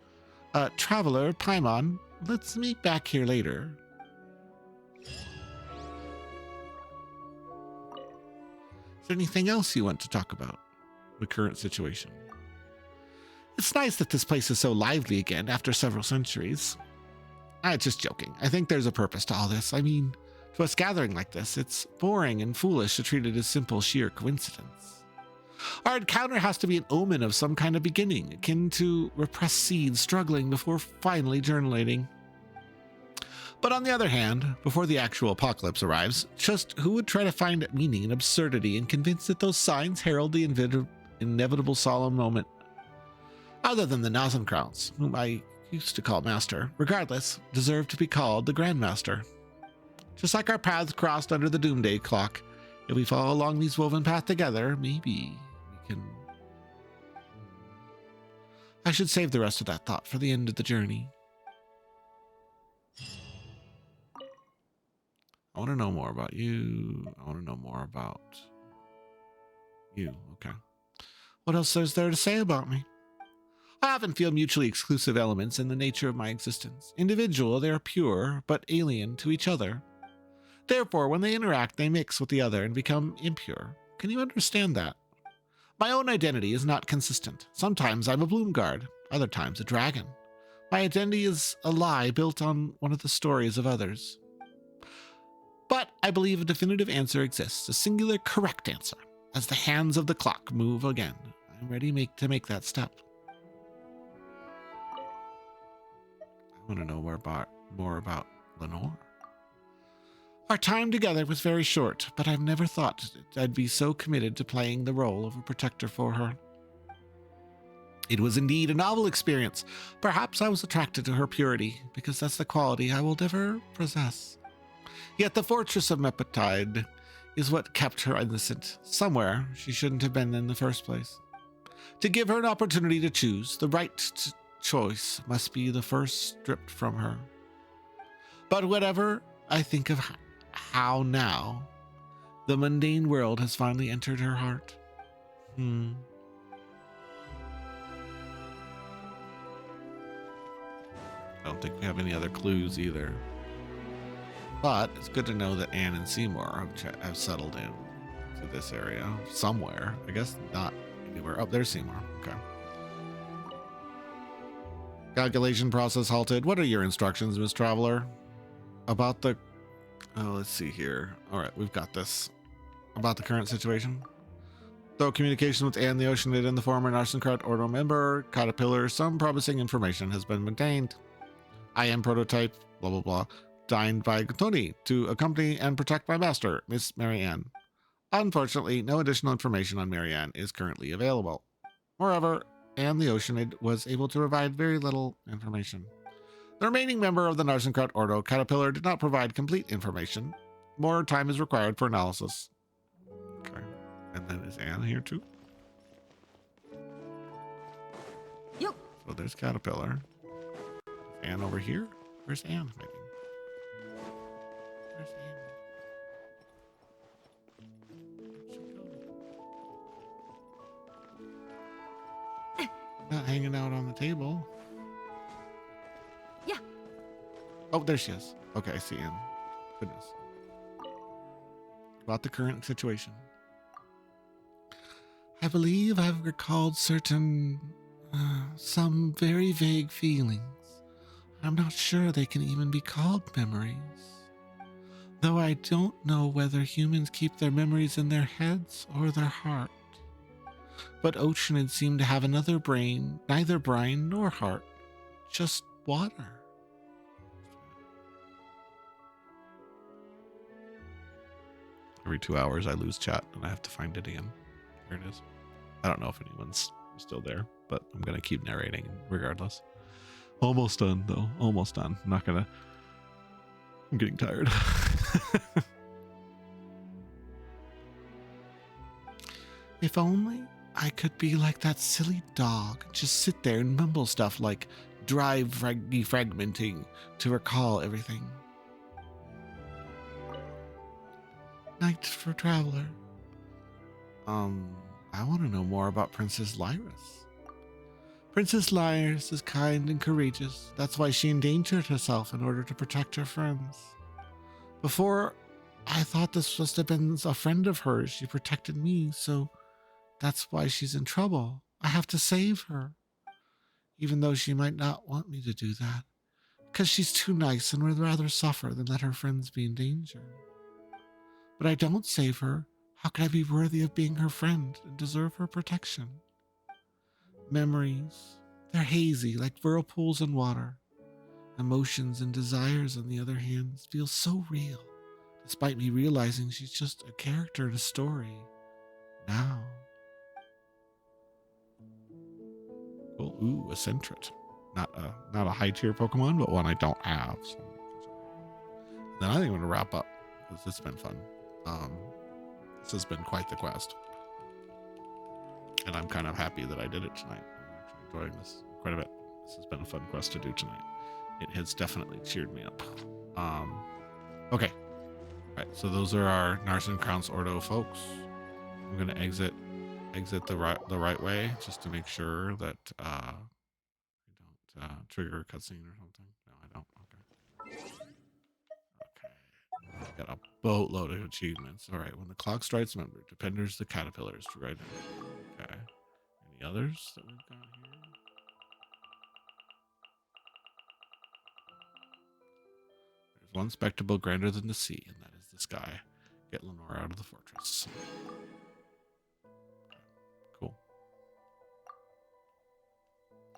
Traveler, Paimon, let's meet back here later. Is there anything else you want to talk about? The current situation. It's nice that this place is so lively again after several centuries. Just joking. I think there's a purpose to all this. I mean, to us gathering like this, it's boring and foolish to treat it as simple, sheer coincidence. Our encounter has to be an omen of some kind of beginning, akin to repressed seeds struggling before finally germinating. But on the other hand, before the actual apocalypse arrives, just who would try to find meaning in absurdity and convince that those signs herald the inevitable solemn moment? Other than the Nazencrowns, whom I used to call Master, regardless, deserve to be called the Grandmaster. Just like our paths crossed under the Doomsday Clock, if we follow along these woven paths together, maybe we can... I should save the rest of that thought for the end of the journey. I want to know more about you. I want to know more about you. Okay. What else is there to say about me? I often feel mutually exclusive elements in the nature of my existence. Individual, they are pure, but alien to each other. Therefore, when they interact, they mix with the other and become impure. Can you understand that? My own identity is not consistent. Sometimes I'm a Bloomguard, other times a dragon. My identity is a lie built on one of the stories of others. But I believe a definitive answer exists, a singular correct answer. As the hands of the clock move again, I'm ready to make that step. I want to know more about Lenore. Our time together was very short, but I've never thought I'd be so committed to playing the role of a protector for her. It was indeed a novel experience. Perhaps I was attracted to her purity, because that's the quality I will never possess. Yet the fortress of Mepetide is what kept her innocent. Somewhere she shouldn't have been in the first place. To give her an opportunity to choose, the right choice must be the first stripped from her. But whatever I think of how now, the mundane world has finally entered her heart. I don't think we have any other clues either. But it's good to know that Anne and Seymour have settled in to this area somewhere. I guess not anywhere. Oh, there's Seymour. Okay. Calculation process halted. What are your instructions, Miss Traveler? About the... Oh, let's see here. All right, we've got this. About the current situation. Though communication with Anne the Oceanid and the former Narsenkraut Ordo member, Caterpillar, some promising information has been maintained. I am prototype, blah, blah, blah. Dined by Tony to accompany and protect my master, Miss Marianne. Unfortunately, no additional information on Marianne is currently available. Moreover, Anne the Oceanid was able to provide very little information. The remaining member of the Narsenkraut Ordo, Caterpillar, did not provide complete information. More time is required for analysis. Okay. And then is Anne here too? Yep. So there's Caterpillar. Is Anne over here? Where's Anne? Maybe. Where's Anne? Where'd she go? Not hanging out on the table. Yeah. Oh, there she is. Okay, I see Anne. Goodness. About the current situation. I believe I've recalled some very vague feelings. I'm not sure they can even be called memories. Though I don't know whether humans keep their memories in their heads or their heart. But Oceanids seem to have another brain, neither brain nor heart, just water. Every 2 hours I lose chat and I have to find it again. Here it is. I don't know if anyone's still there, but I'm going to keep narrating regardless. Almost done though. Almost done. I'm getting tired. If only I could be like that silly dog, just sit there and mumble stuff like drive defragmenting to recall everything. Night for Traveler. I want to know more about Princess Lyris. Princess Lyris is kind and courageous. That's why she endangered herself in order to protect her friends. Before, I thought this must have been a friend of hers. She protected me, so that's why she's in trouble. I have to save her, even though she might not want me to do that, because she's too nice and would rather suffer than let her friends be in danger. But I don't save her. How can I be worthy of being her friend and deserve her protection? Memories, they're hazy like whirlpools in water. Emotions and desires, on the other hand, feel so real, despite me realizing she's just a character in a story. Now. Cool. Ooh, a Centret. Not a high tier Pokemon, but one I don't have. So. Then I think I'm gonna wrap up because it's been fun. This has been quite the quest, and I'm kind of happy that I did it tonight. I'm actually enjoying this quite a bit. This has been a fun quest to do tonight. It has definitely cheered me up. Okay. All right. So those are our Narsen Crowns Ordo folks. I'm gonna exit the right way just to make sure that I don't trigger a cutscene or something. No, I don't. Okay. Got a boatload of achievements. All right. When the clock strikes, remember, Defenders the Caterpillars to right now. Okay. Any others that we've got here? There's one spectacle grander than the sea, and that is the sky. Get Lenore out of the fortress. Cool.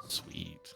Sweet.